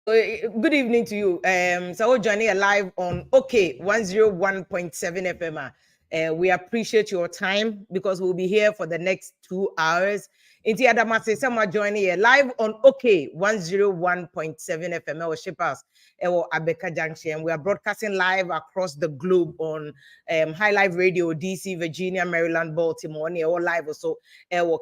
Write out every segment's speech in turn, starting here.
Good evening to you. So we're joining live on OK 101.7 FM. We appreciate your time because we'll be here for the next 2 hours. Inti Adamase, someone joining here live on OK 101.7 FM or Shippers or Abeka Junction. We are broadcasting live across the globe on High Life Radio, DC, Virginia, Maryland, Baltimore, or live also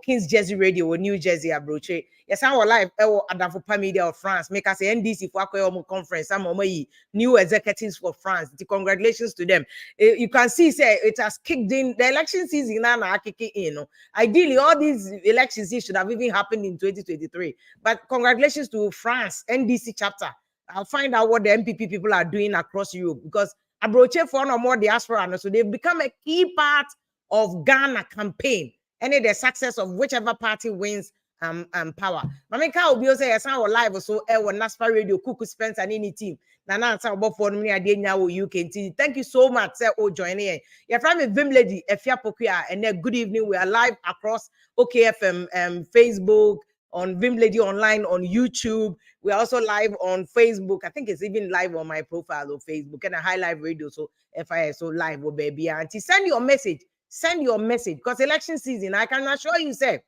Kings Jersey Radio, or New Jersey, Abroche. Yes, our live Adafo Media of France. Make us a NDC for a conference. Some of my new executives for France. Congratulations to them. You can see, say it has kicked in. The election season now kicking in. Ideally, all these elections should have even happened in 2023. But congratulations to France NDC chapter. I'll find out what the MPP people are doing across Europe because Abroche for no more diaspora, so they've become a key part of Ghana campaign. And the success of whichever party wins power. Mameka will be say yes, our live so Naspa Radio, Kuku Spence and any team. Nana answer about for me now UK. Thank you so much, sir. Oh, joining. You're from Vimlady, Efia Pokia, and then good evening. We are live across OKFM, Facebook, on Vimlady online, on YouTube. We are also live on Facebook. I think it's even live on my profile on Facebook and a High Live Radio. So FIS so live, oh baby. Auntie, send your message. Send your message because election season. I can assure you, sir.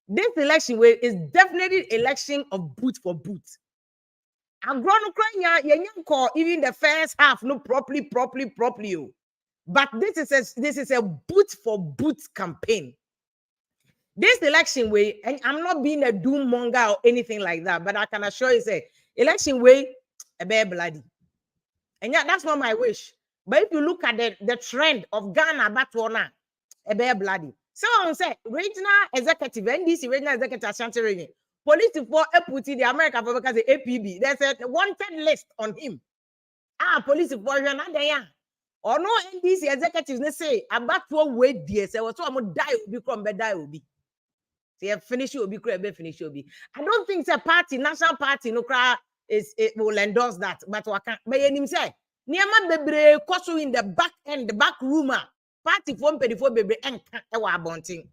This election is definitely election of boot for boot. I'm going to call even the first half no properly. But this is a boot for boot campaign. This election way, and I'm not being a doom monger or anything like that, but I can assure you, say election way a bear bloody. And yeah, that's not my wish. But if you look at the trend of Ghana, Batwana, a bear bloody. Someone say regional executive, NDC regional executive Ashanti region, police for put the American for because the APB. There's a wanted list on him. Police for there. Or no NDC executives they say about to wait there. Say what I'm die will become die will be. Say finish will be finish will be. I don't think it's a party, national party, no cry is it will endorse that. But what can by him say? Niama bebre koso in the back end, the back room. Party form pedifo bebre enka ewa abontin.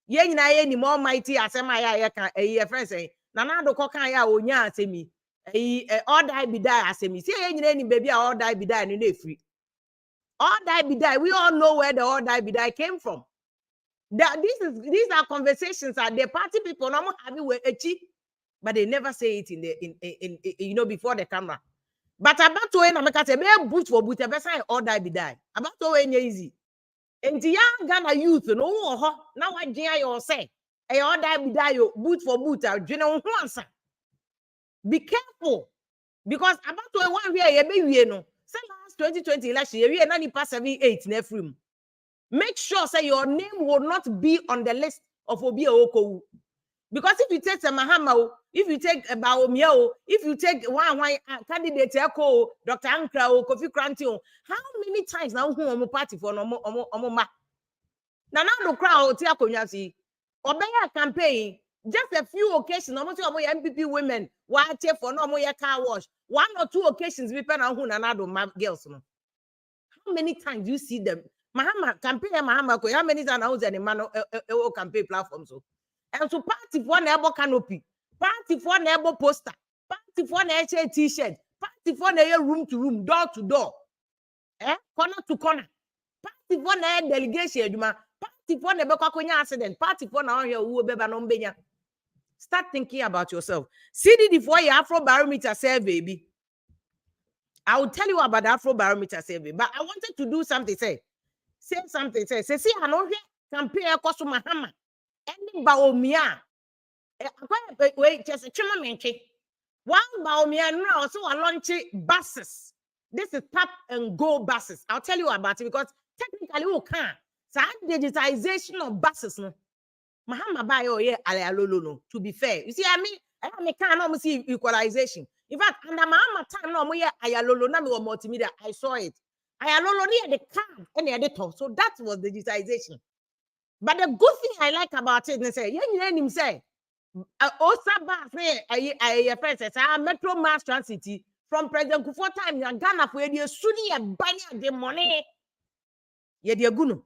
Ye nyina ye ni more mighty asema ya kan eh friend say na na do kokan ya onya asemi all die be die asemi. See ye nyina ni baby all die be die no free. All die be die. We all know where the all die be die came from. These are conversations that the party people no have with echi, but they never say it in before the camera. But about to when America say be boot for boot, be say all die be die. About to when easy. And the young Ghana youth, no, now I dare you say, I all die be die, boot for boot, be careful because about to one year, you know, say last 2020 election, you are pass 78 in every room. Make sure say your name will not be on the list of Obi Oko. Because if you take Mahama, if you take Bawumia, if you take one candidate Echo, Dr. Ankra, Kofi Kranti, how many times now who party for no ma? Now the crowd Tiakoyasi, Obeya campaign, just a few occasions, almost MPP women, why take for no more car wash, 1 or 2 occasions, we pen on another girls. How many times you see them? Mahama campaign Mahama, how many times I was any man campaign platform so. And so party for neighbor canopy, party for neighbor poster, party for neighbor t-shirt, party for neighbor room to room, door to door, corner to corner, party for neighbor delegation, party for neighbor kakonya accident, party for now here who be banombenya. Start thinking about yourself. CDD for your Afro barometer survey, baby. I will tell you about the Afro barometer survey, but I wanted to do something. Say something. Say see, I know here compare cost to Mahama. Any Bawumia, wait, just a chimamenche. One Bawumia now also launching buses. This is tap and go buses. I'll tell you about it because technically we can't. So digitalization of buses, no. Mahama bayo ye no. To be fair, you see, I can't almost see equalization. In fact, under Mahama time no mo ye ayalolo na me multimedia. I saw it. Ayalolo near the card and near the top. So that was digitization. But the good thing I like about it, they say, yeah, him say, Osaba say, I friends, Metro Mass Transit from President Kufuor time in Ghana for the Suni and Banya the money. Yeah, dear Gunu.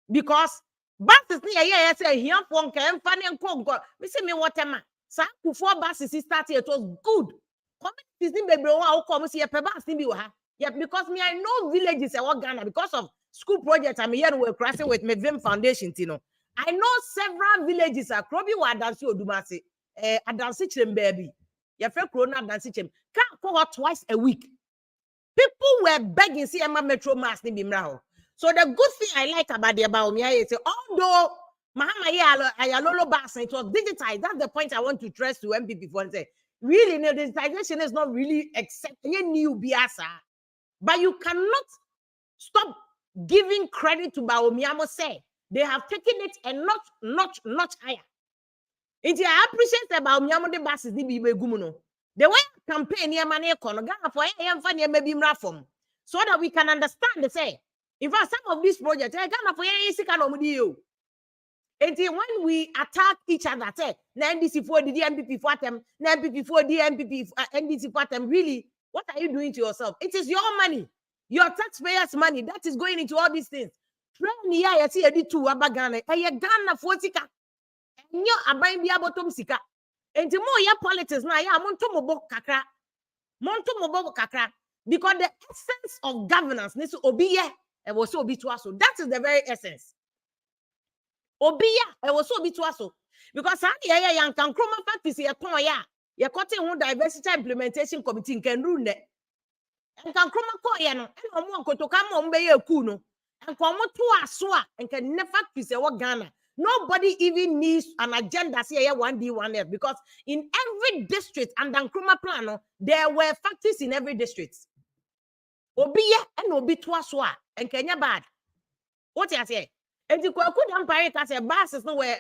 Because buses near say, here from Kemfani and Congo. We say, me what a man. So Kufuor buses started, it was good. communities ni bebre wa come see pe bus ni bi wa ha. Yeah, because me I know villages in Ghana because of school projects I'm here we're crossing with my Vim Foundation, you know. I know several villages are Krobi wa dansi odumase. Adansi chem baby. Your friend Corona dansi chem. Can't go out twice a week. People were begging see Emma Metro Mass ni bimra. So the good thing I like about the Bawumia is although Mahama Ayalolo Bass it was digitized. That's the point I want to stress to MPP for and say really no digitization is not really except any new biasa. But you cannot stop giving credit to Bawumia. Say they have taken it a notch higher. I appreciate the Bawumia the buses ni be gumuno. The way campaign near money for maybe from so that we can understand the say. In fact, some of these projects, when we attack each other, say, NDC for the MPP for them, MPP for the MPP, NDC for them, really, what are you doing to yourself? It is your money, your taxpayers' money that is going into all these things. Train here, you see, I two abagana, Ghana for sika, and you are buying the bottom sika. And the more your politics now, yeah, monto mobo kakra, because the essence of governance needs to obey. It was so be to us. So that is the very essence. Obia, it was so be to us. Because I young can chroma factories here, your cutting diversity implementation committee can rule that. And can chroma coyano, and one could to come on bay a kuno, and come to us and can never factories what Ghana. Nobody even needs an agenda say 1D, 1F because in every district and then chroma plano, there were factories in every district. Obia and obi to us and Kenya bad. What you say? And the Kwaku Empire say buses no were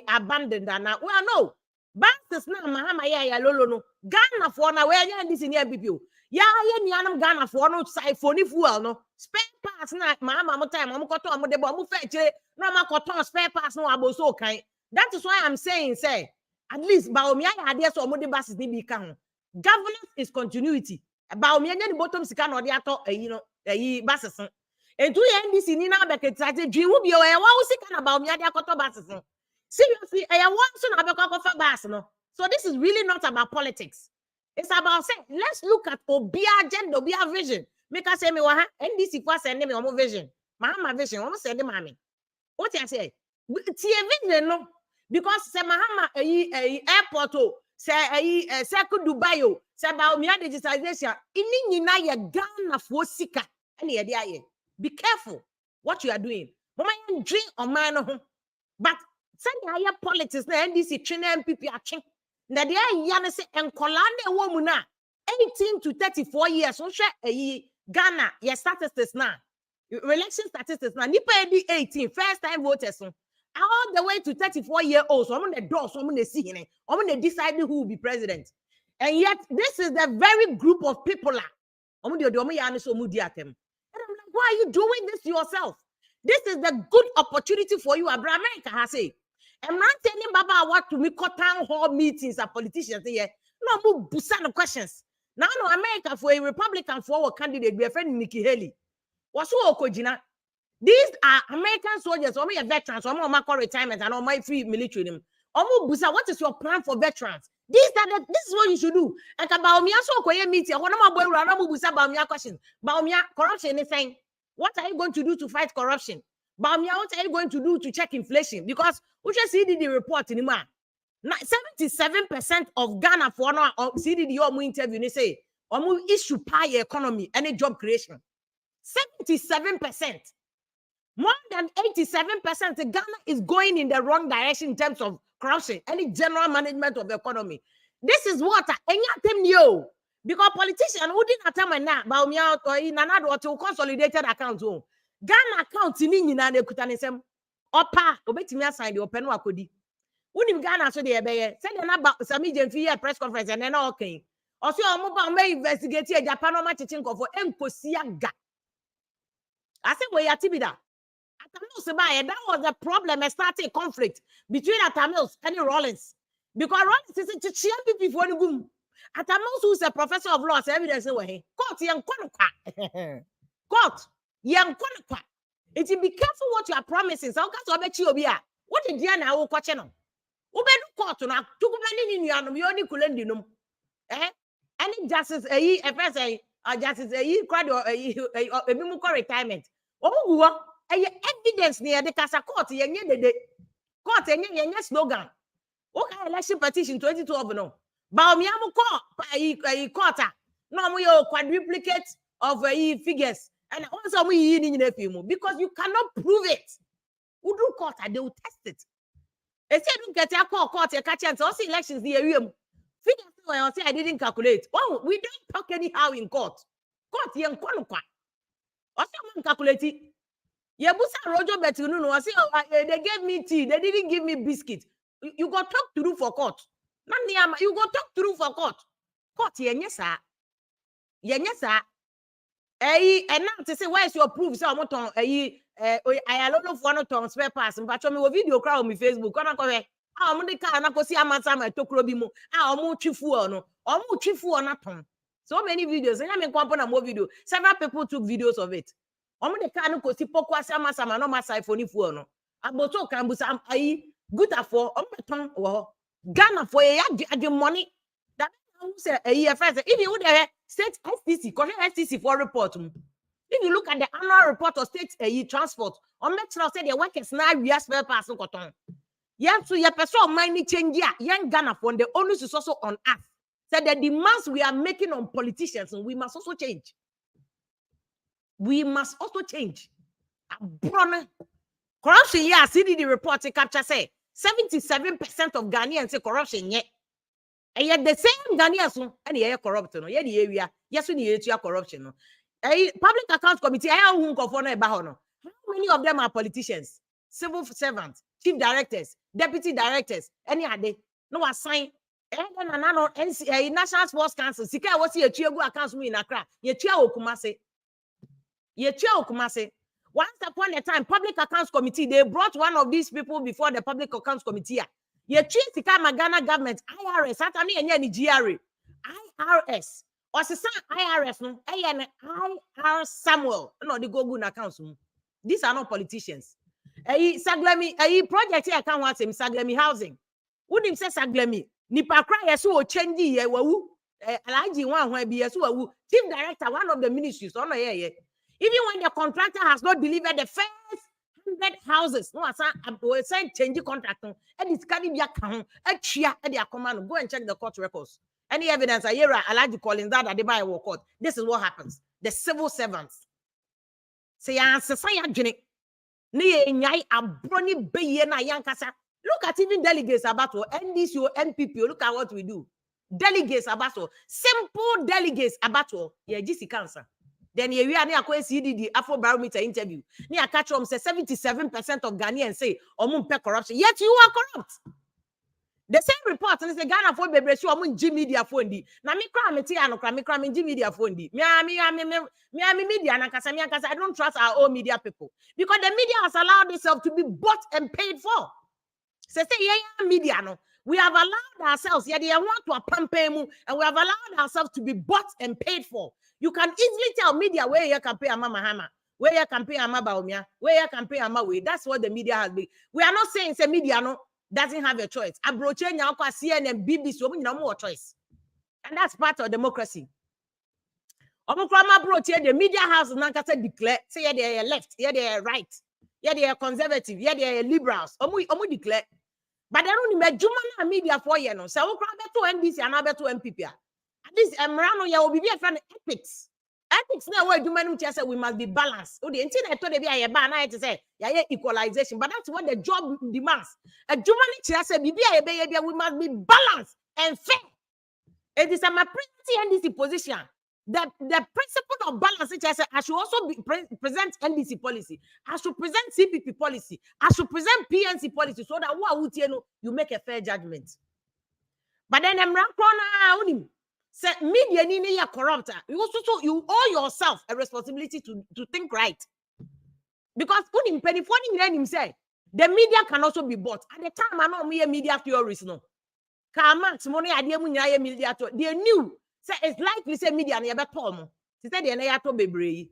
abandoned now. Well, no, buses now Mahama ya lolo no. Ghana for na where ya this in here people. Ya nyanam Ghana for no side for ni fuel no. Spare parts na Mahama mo time mo koto mo de bo mo fetch na ma koto spare parts no aboso kan. That is why I'm saying say at least Bawumia ya ade so mo de buses ni bi kan. Governance is continuity. Bawumia nya the bottom sika no de ato buses. And to NDC ni na beketati dwiwu bi o e wa usika na Bawumia de akoto buses. Seriously, I want to have a coffee bus, no. So this is really not about politics. It's about saying, let's look at Obia agenda, Obia vision. Make us say me waha NDC for send me omo vision. Mahama vision, omo send mami. What you say? Tie vision no, because say Mahama airport o, say circle Dubai o, say Bawumia digitalization. Ini nyina ye Ghana for sika. Ani ye dia ye. Be careful what you are doing. Mama you drink on man no. But send higher politics na NDC train MPP achen. Na they are say enkolane wo mu na 18 to 34 years. So share Ghana your statistics now. Election statistics now. Nipa edi 18 first time voters so. All the way to 34-year-olds. So I'm on the door. So I'm on the see. I'm on the decide who will be president. And yet this is the very group of people. I'm on the so mudi at them. And I'm like, why are you doing this to yourself? This is the good opportunity for you. Abraham America has said. I'm not telling Baba what to me town hall meetings and politicians here. No more busan questions. Now no America for a Republican forward candidate, be a friend Nikki Haley. What's so okojina? These are American soldiers, or my veterans, or my retirement, and all my free military. Busa, what is your plan for veterans? This is what you should do. And Bawumia so koye meeting. What am I going to busa Bawumia questions? Bawumia corruption anything? What are you going to do to fight corruption? Bawumia, what are you going to do to check inflation? Because we just see the report in the man. 77% of Ghana for now see the interview. They say issue pie economy any job creation. 77%. More than 87% of Ghana is going in the wrong direction in terms of corruption, any general management of the economy. This is what anything new. Because politicians who didn't attend now, Bawumia or in another to consolidated account. Ghana account in the Kutanism. Opa, obetimi assign the open wakodi. Unim Ghana so dey ebeye. Say dey na Sami Jemfi press conference and na okay. Oso omo ba investigate Japan o ma chichin ko for enkosiaga. I say we yatibida. Atamils ba that was the problem starting conflict between Atamils and Rollins. Because Rollins is chichia people for gum. Atamils who is a professor of law say evidence we. Court yan konokwa. Court yan konokwa. It will be careful what you are promising. So what did you now question on? Ubedu court na tukubani ni anu yoni kulendi num. And justice FSA justice crowd ebi retirement owo evidence near the casa court yenye de court yenye slogan okay election petition 2012 no Bawumia mu court no mo quadruplicate of figures and also mo yi ni nyina fi mu because you cannot prove it udu court they will test it e say don't get a court e catch and say elections the area figures I say I didn't calculate. Oh, we don't talk anyhow in court. Court yen kwa. Also man calculate it. Ye busa rojo betu no say they gave me tea. They didn't give me biscuit. You go talk through for court. You go talk through for court. Court yen yesa. Yen yesa. And now to say where's your proof? So I'm on I don't know for no ton spare pass. But me video crowd on my Facebook. Come on. Omo ka na kosi amata ma tokro bi mu omo twifu no omo twifu na ton so many videos nya me kwampo na more video several people took videos of it omo de ka no kosi poko asa amasa ma no ma iPhone fu no aboto kan busa ayi good afọ omo ton wo Ghana for ya the money that say first if you the state STC correct STC for report if you look at the annual report of state transport omo say the workers na we spare pass ko ton. Yes, so your person money change here. Young Ghana for the onus is also on us. So the demands we are making on politicians, we must also change. We must also change. Corruption, yeah, CDD report capture say 77% of Ghanaians say corruption yet. And yet the same Ghanaians and the corrupt no. Yeah, the area, yes, we need to corruption. No. Public Accounts Committee, I won't go for no. How many of them are politicians, civil servants, chief directors, deputy directors, any other? No assign. NC National Sports Council. Sika was here. Chiago accounts me in Accra. Ye chia okumase. Once upon a time, Public Accounts Committee they brought one of these people before the Public Accounts Committee. Ye chia sika Ghana government IRS. Atami any GRA IRS. Or se IRS no. IR Samuel. No, the go good accounts. These are not politicians. Saglemi project here can want him Saglemi housing. Would him say Saglemi? Nipa cry yesu o change ye wawu. Alaji one when be yesu wawu. Chief director one of the ministries on here. Even when the contractor has not delivered the first 100 houses, no assign change contract. And it's carry be account. Chia at their command. Go and check the court records. Any evidence I hear Alaji calling that they buy a court. This is what happens. The civil servants say answer say Look at even delegates about NDC or NPP. Look at what we do. Delegates about simple delegates about yeah, GC cancer. Then we are near CDD Afro Barometer interview. Near catch them say 77% of Ghanaians say corruption. Yet you are corrupt. The same report and say Ghana for baby show G media phone di. Na me cry me tia no cry me G media phone di. Me media na kasa I don't trust our own media people because the media has allowed itself to be bought and paid for. Say yeah media no. We have allowed ourselves yeah they want to pamper and we have allowed ourselves to be bought and paid for. You can easily tell media where you can pay Mama Hama, where you can pay Ama Bawumia, where you can pay Ama Way. That's what the media has been. We are not saying say media no doesn't have a choice. Abroche nyako CNN, BBC, no more choice. And that's part of democracy. The media house nankasa declare, say yeah, they are left, yeah, they are right, yeah, they are conservative, yeah, they are liberals. Omu declare. But they don't even Jumana media for you know. So we to NDC and to MPP. At least Emrano ya will be a friend ethics. Ethics now where Jumanu say we must be balanced. Oh, the internet told be a ban to say yeah equalization, but that's what the job demands. A Jumani say we must be balanced and fair. It is a pretty NDC position. The principle of balance, which I say, I should also present NDC policy. I should present CPP policy. I should present PNC policy so that you make a fair judgment. But then I'm not say media ni ya corrupt. You owe yourself a responsibility to think right. Because unim penny him say the media can also be bought. At the time, I know me a media theorist no. Kamax money idea media they knew. Say it's likely say media na beto She said they to bebree.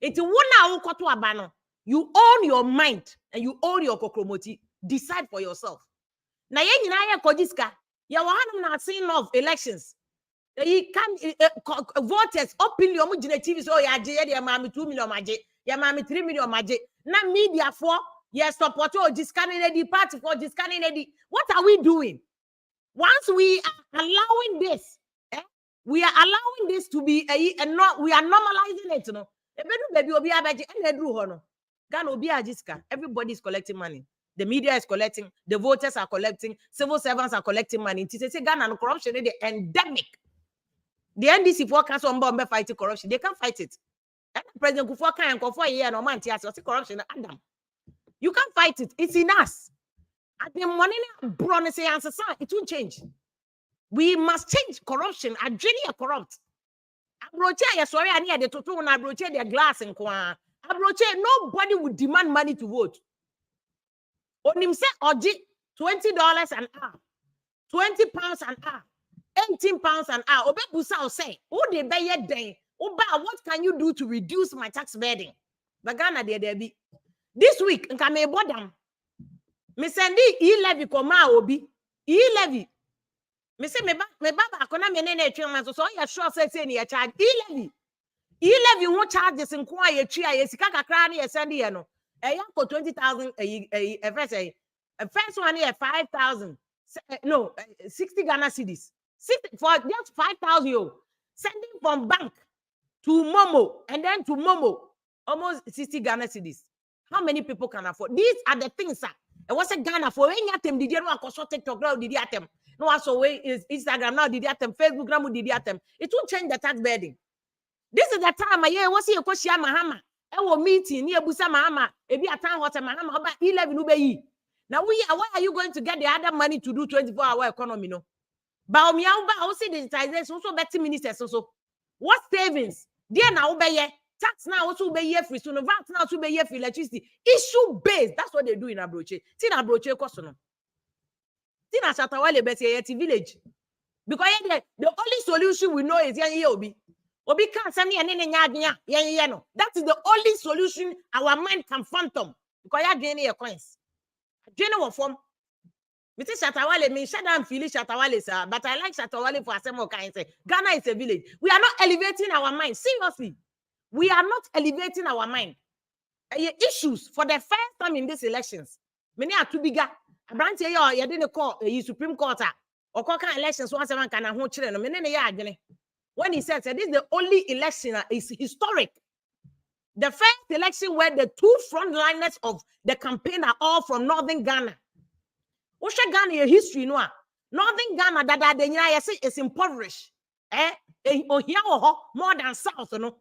It's one to abano. You own your mind and you own your kokromoti. Decide for yourself. Na ye nyina ye kojiska. Ya wahanum na scene of elections. He can voters opinion mu gina TV so ya je ya mama 2 million maje ya mama 3 million maje na media for yes support o discanning the party for discanning the what are we doing once we are allowing this we are allowing this to be and not we are normalizing it no ebedu baby obi abeje and edru ho no Ghana obi ajiska everybody is collecting money. The media is collecting, the voters are collecting, civil servants are collecting money. It is Ghana and corruption is the endemic. The NDC forecast on bomb fighting corruption. They can't fight it. President Kufuor can't go for a year no man corruption. Adam, you can't fight it. It's in us. At the money say answer, it won't change. We must change corruption. A genie corrupt. Abroche, sorry, I need the total and abroche their glass and kwa. Abroche, nobody would demand money to vote. On him say, oji $20 an hour, £20 an hour. 18 pounds an hour. Obe busa say, "Oh, they buy a day. Oba, what can you do to reduce my tax burden?" But Ghana there be. This week, nkame bodam. Me sendi e-levy koma obi. E-levy. Me say me baba akona me nene etwe so you sure say ni charge e-levy. E-levy who charges nko a ye twa ye sika kakra na ye sendi ye no. E ya ko 20,000 first one here 5,000. No, 60 Ghana cedis. For just 5,000 yo, sending from bank to Momo and then to Momo, almost 60 Ghana cedis. How many people can afford? These are the things, sir. It was a Ghana for any atem did you know TikTok now did atem. No also way is Instagram now did atem, Facebook now did atem. It will change the tax burden. This is the time I was here Koshia Mahama. I will meeting near Busa Mahama. If you attend what a Mahama about 11 Ubeyi. Now why are you going to get the other money to do 24-hour economy? No. Bawumia also digitalization also better ministers so what savings there now obey tax now also obey free so no VAT now also obey free electricity issue based that's what they do in Abroche tin Abroche cost no tin Ashatawale be say village because the only solution we know is yan obi can say nya no that is the only solution our mind can phantom because ya gain your coins gain what form. Mr. Shatawale, me shut down feel Shatawale, sir. But I like Shatawale for some kind say Ghana is a village. We are not elevating our mind. Seriously, we are not elevating our mind. Issues for the first time in these elections. Many are too bigger. A branch here, you didn't call a Supreme Court or call elections once a man can hold children. When he said this is the only election is historic. The first election where the two frontliners of the campaign are all from Northern Ghana. Osha Ghana history no Northern Ghana that the yes is impoverished more than south no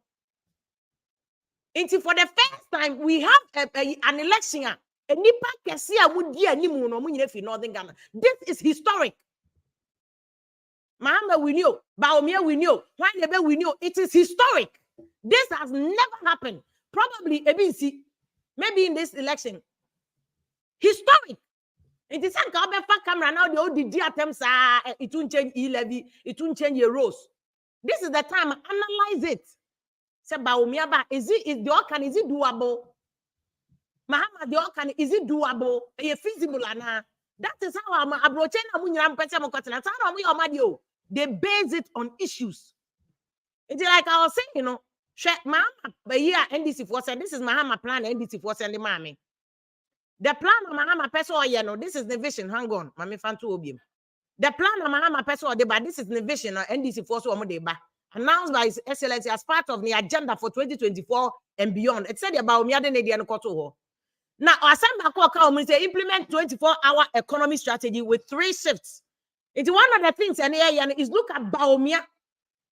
for the first time we have an election a nipa kese a mudi animu no munyine fi Northern Ghana. This is historic. Mahama we knew, Bawumia we knew, Wanebe we knew. It is historic. This has never happened. Probably ABC maybe in this election historic. It is a camera now. The old attempts it won't change e-levy, it won't change your rules. This is the time analyze it. Say Bawumia, is it doable? Mahama the organ is it doable? Is feasible? That is how I'm approaching. They base it on issues. It's like I was saying, Mahama, but yeah, NDC for this is Mahama plan. NDC for sending mommy. The plan of Mahama person, this is the vision. Hang on, Mami Fantu Obium. The plan of Mahama person, but this is the vision of NDC Force Omodeba, announced by His Excellency as part of the agenda for 2024 and beyond. It said about Miadene and Koto. Now, Asamba say implement 24-hour economy strategy with 3 shifts. It's one of the things is look at Bawumia,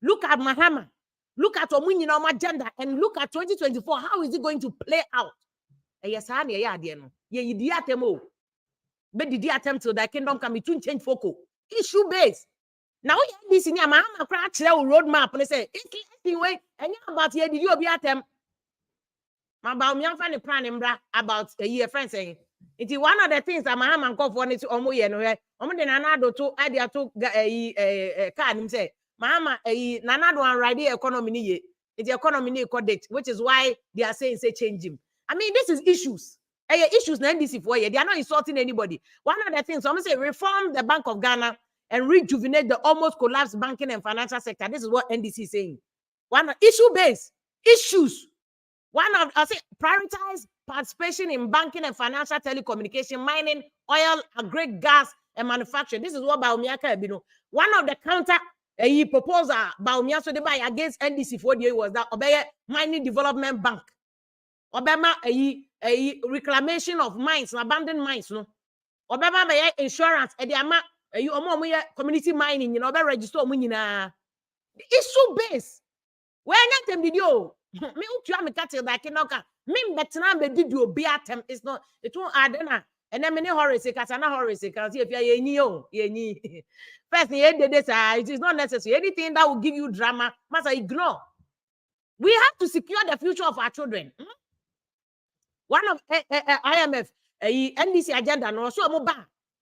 look at Mahama, look at Omunyinoma agenda, and look at 2024. How is it going to play out? Yes, I no. Ye diatemo. But the diatem till the kingdom can be to change focal. Issue based. Now this in your Mahama crack roadmap and they say it's anyway, and you about here did you be at them? My Bawumia find a plan about a year friend saying it is one of the things that Mahama call for it to Omoye no. Omo de nanado to idea to a card him say Mahama nanado and ride economy ni it's the economy ni date, which is why they are saying say change him. I mean, this is issues. Issues na NDC for you. They are not insulting anybody. One of the things, I'm say reform the Bank of Ghana, and rejuvenate the almost collapsed banking and financial sector. This is what NDC is saying. One issue-based issues. One of, I say, prioritize participation in banking and financial telecommunication, mining, oil, agri, gas, and manufacturing. This is what Bawumia can be. One of the counter proposal Bawumia so they buy against NDC for the year was that Obey Mining Development Bank. Obama a reclamation of mines, abandoned mines, no. Obama may insurance, and the amount community mining, you know, register munina. Issue base. When I them did you, me utu me catch that kinoka. Me betina be did you be atem. It's not. It won't add na. And then many horrors say katana horrors say can see if you ye first it is not necessary. Anything that will give you drama, must ignore. We have to secure the future of our children. One of IMF NDC agenda no so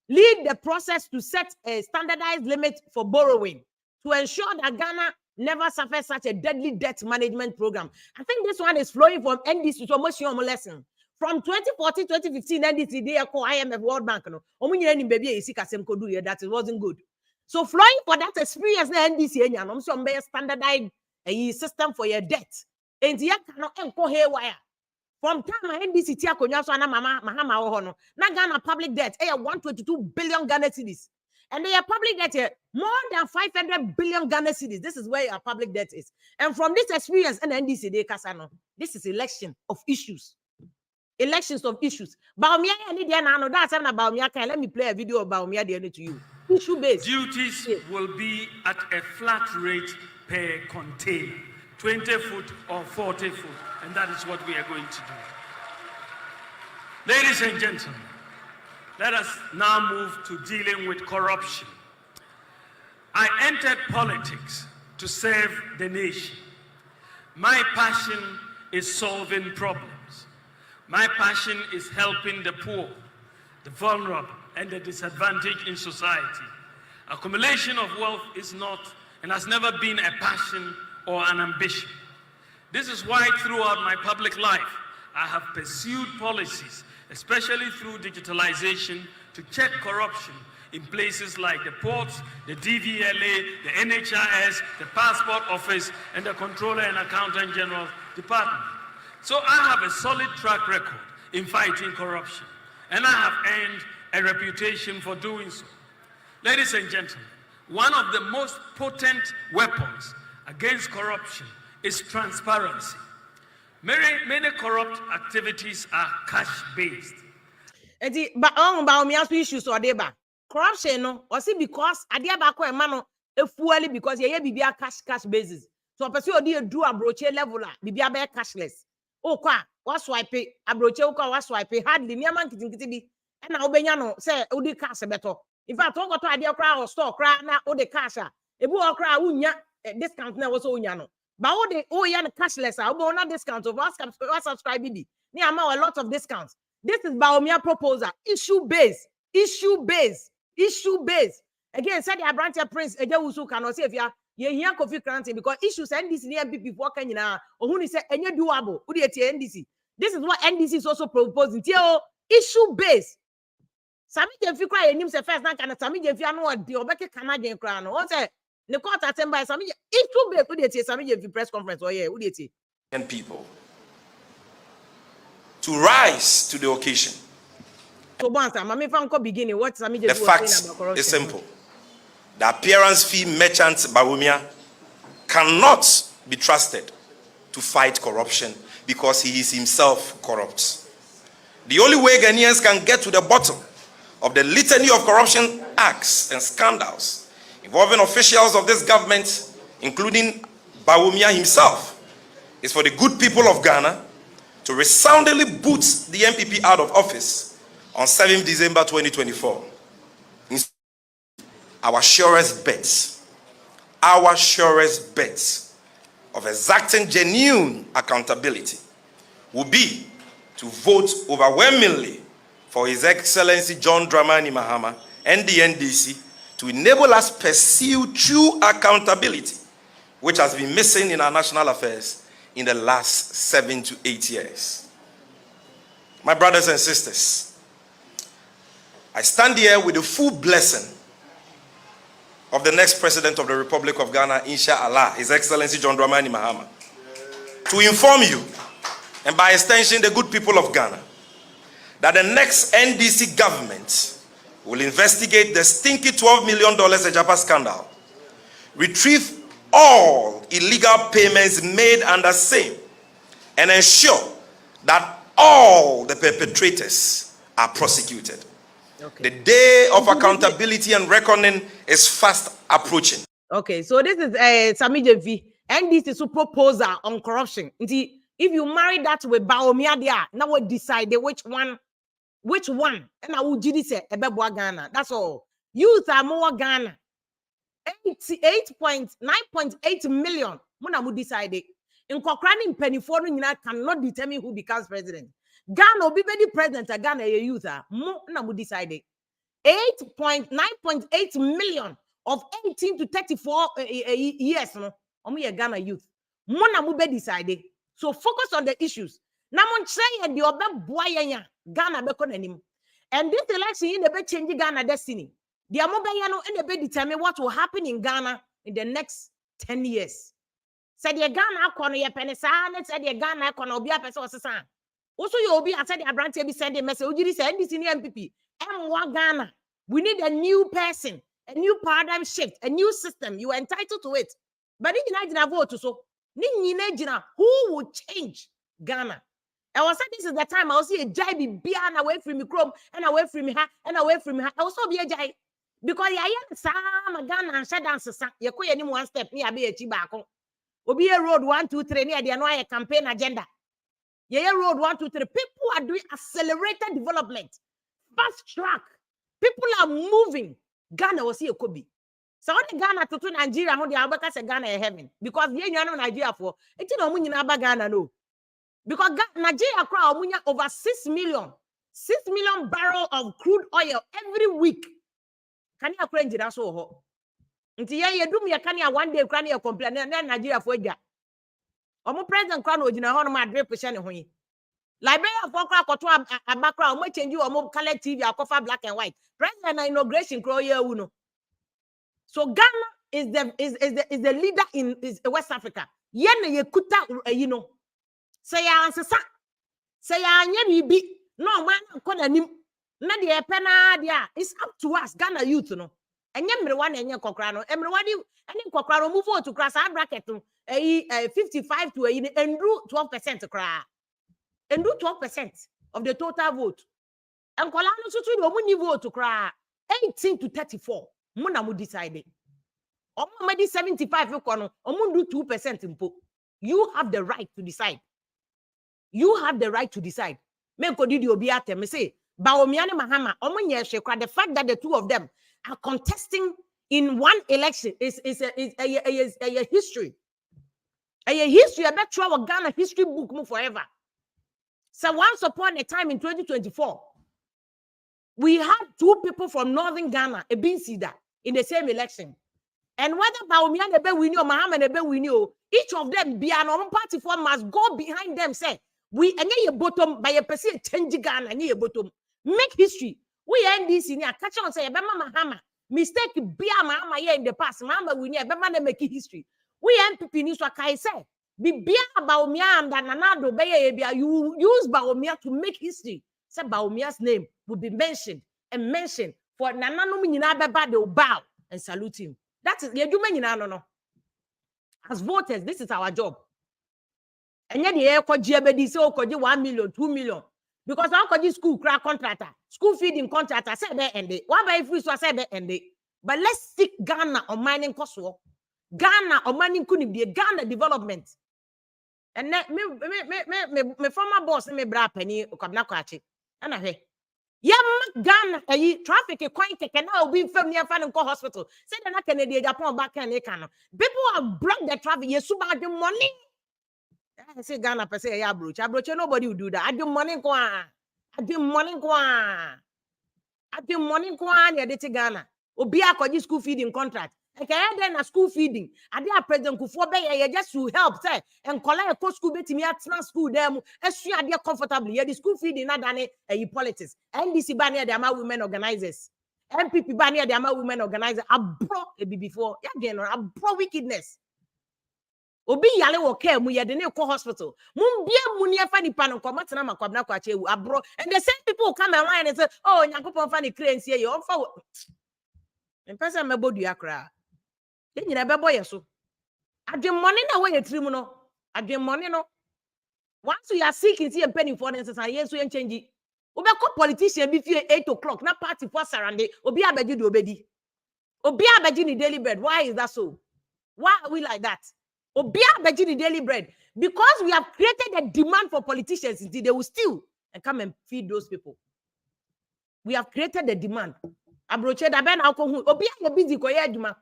lead the process to set a standardized limit for borrowing to ensure that Ghana never suffers such a deadly debt management program. I think this one is flowing from NDC to almost your lesson. From 2014, 2015, NDC, they call IMF World Bank. No, that it wasn't good. So flowing for that experience, the NDC, I'm sure standardized a system for your debt. And you cannot go haywire. From time NDC tia konya so na mama mahama wo ho no na Ghana public debt 122 billion Ghana cedis, and their public debt more than 500 billion Ghana cedis. This is where our public debt is. And from this experience and NDC they kasa no, this is election of issues. Elections of issues. Bawumia any dia na no that's na Bawumia can let me play a video of Bawumia there to you. Issue based. Duties will be at a flat rate per container, 20 foot or 40 foot. And that is what we are going to do. Ladies and gentlemen, let us now move to dealing with corruption. I entered politics to serve the nation. My passion is solving problems. My passion is helping the poor, the vulnerable, and the disadvantaged in society. Accumulation of wealth is not and has never been a passion or an ambition. This is why throughout my public life, I have pursued policies, especially through digitalization, to check corruption in places like the ports, the DVLA, the NHIS, the Passport Office, and the Controller and Accountant General Department. So I have a solid track record in fighting corruption, and I have earned a reputation for doing so. Ladies and gentlemen, one of the most potent weapons against corruption is transparency. Many corrupt activities are cash-based. Bawumia issues or deba corruption no or see because adia ba ko ema no efuali because ye bibia cash basis. So person odi do abroche level a bibia be cashless. O kwa wa swipe abroche o kwa wa swipe hardly niam nkitikiti bi e na obenya no say odi cash beto. In fact o go to adia kra or store kra na odi cash a ebu o kra unya discount na wo so unya no. But all the cashless, I will not discount of us subscribe BD. Ni a lot of discounts. This is Bawumia proposal. Issue based. Again, said the branch prince Ejewusu cannot say if you hear coffee granting because issues NDC near people working in who say any doable. NDC. This is what NDC is also proposing. Issue based. Sami Jemfi cry him say first na can Sami Jemfi anu odi obeke Canadian cry no. What say the court attend by Sami issue based who dey Sami Jemfi press conference or who dey and people to rise to the occasion. So beginning, what Sami Jemfi the fact is simple. The appearance fee merchant Bawumia cannot be trusted to fight corruption because he is himself corrupt. The only way Ghanaians can get to the bottom of the litany of corruption acts and scandals involving officials of this government, including Bawumia himself, is for the good people of Ghana to resoundingly boot the MPP out of office on 7th December 2024. Our surest bet of exacting genuine accountability will be to vote overwhelmingly for His Excellency John Dramani Mahama and the NDC to enable us pursue true accountability, which has been missing in our national affairs in the last 7 to 8 years. My brothers and sisters, I stand here with the full blessing of the next President of the Republic of Ghana, inshallah, His Excellency John Dramani Mahama, to inform you, and by extension the good people of Ghana, that the next NDC government will investigate the stinky $12 million Ejapa scandal, retrieve all illegal payments made under same, and ensure that all the perpetrators are prosecuted. Okay. The day of accountability and reckoning is fast approaching. Okay, so this is Sami JV, NDC proposal on corruption. If you marry that with Bawumia there, now we decide which one, and I will do say Ebebo Ghana. That's all. Youth are more Ghana. 9.8 million. Muna mu decide. In Kokrani Penifonu cannot determine who becomes president. Ghana will be very president. Ghana a youth are more na mu decide. 9.8 million of 18 to 34 years. No, Ghana youth. Muna mu be decide. So focus on the issues. Namon say the obe boy Ghana be konanim. And this election in the be change Ghana destiny. The Amobayano in the be determine what will happen in Ghana in the next 10 years. Said the Ghana kono ye penisane, said the Ghana kono obi apese osesa. Also you obi said the Abrante be send a message. Ujiri say NDC MPP. M1 Ghana. We need a new person, a new paradigm shift, a new system. You are entitled to it. But in United vote so who will change Ghana? I was saying this is the time I will see a jai be bian away from me chrome and away from me and away from me. I also be a jai because I am some Ghana and shut down sa you could any one step near be a chibako. Obi a road 1, 2, 3 near the annoy campaign agenda. Yeah, road 1, 2, 3. People are doing accelerated development, fast track. People are moving. Ghana was here Kobe. So only Ghana to Nigeria, how the Abaka say Ghana is heaven. Because you know Nigeria for it's no money in Ghana no. Because Nigeria crowd over 6 million barrels of crude oil every week. Can you crange that so hot? Until you do me a can you one day can you complain and then Nigeria for that. President crown original on my 100% when Liberia for crack or a background, we change you or more color TV or cover black and white. President inauguration crow year uno. So Ghana is the leader in West Africa. Yen ye kuta you know. Say answer say be no man kona nim na de pena dia. It's up to us Ghana youth no. Enye mrewa na enye kokra no. Emrewa di ene kokra no move to cross our bracket 55 to and do 12% cry. And do 12% of the total vote. And Kolano so to the vote to cry 18 to 34. Muna mu decide. Omedi 75 kono, omu do 2% impo. You have the right to decide. You have the right to decide. Men kodi di obi atem say Bawumia ne Mahama omunye shekwa. The fact that the two of them are contesting in one election is a history. A history about our Ghana history book move forever. So once upon a time in 2024, we had 2 people from Northern Ghana, a Binsida, in the same election. And whether Bawumia nebe wini or Mahama nebe wini, each of them be an own party for must go behind them. Say we and ye bottom by a person change Ghana and ye bottom make history. We NDC near catch on say Bema Mahama mistake be a Mahama here in the past. Mahama wini Bema make history. We MPP news what I say. Be Bawumia and Nanado Baya you use Bawumia to make history. Say Bawumia's name will be mentioned and mentioned for Nanano Minababa they will bow and salute him. That is no. As voters, this is our job. And yet the air could so could 1 million, 2 million. Because I could school crack contractor, school feeding contractor, say there and they. Why by free so say there and they. But let's stick Ghana on mining cost. Ghana or mining couldn't be a Ghana development. And me former boss me bra penny ukabna kwachi. And I say, yeah, Ghana traffic a quite can now be from near Fan Hospital. Say that Canada Japan back and they can. People have blocked the traffic. You suba the money. I say Ghana per se ya broach. Nobody will do that. I do money kwa. Near the Ghana. Obia kwa school feeding contract. Okay, then a school feeding. I did a president who for just to help say and collect a school bit me at school them as you are comfortably. Yeah, the school feeding not done a politics. NDC banner the amount women organizers. MPP ban here the ama women organizer abro ebi before ya again abro wickedness obi yale wo care mu ye de ne ko hospital mum bia mu ne afa nipa no komata na makwabna kwache ewu abro and the same people come online and say oh nyankopon fa ne cranes here you fa in person mebodu akra de nyina bebo ye so adwen money na we yetrim no adwen money no once you are sick in see a penny for instance and yes we change obe ko politician bi fie 8 o'clock na party for surrounding obi abeji do obedi obi abeji ni daily bread why is that so why are we like that obi abeji ni daily bread because we have created a demand for politicians until they will steal and come and feed those people we have created the demand abroche da ben alcohol obi a busy ko ye aduma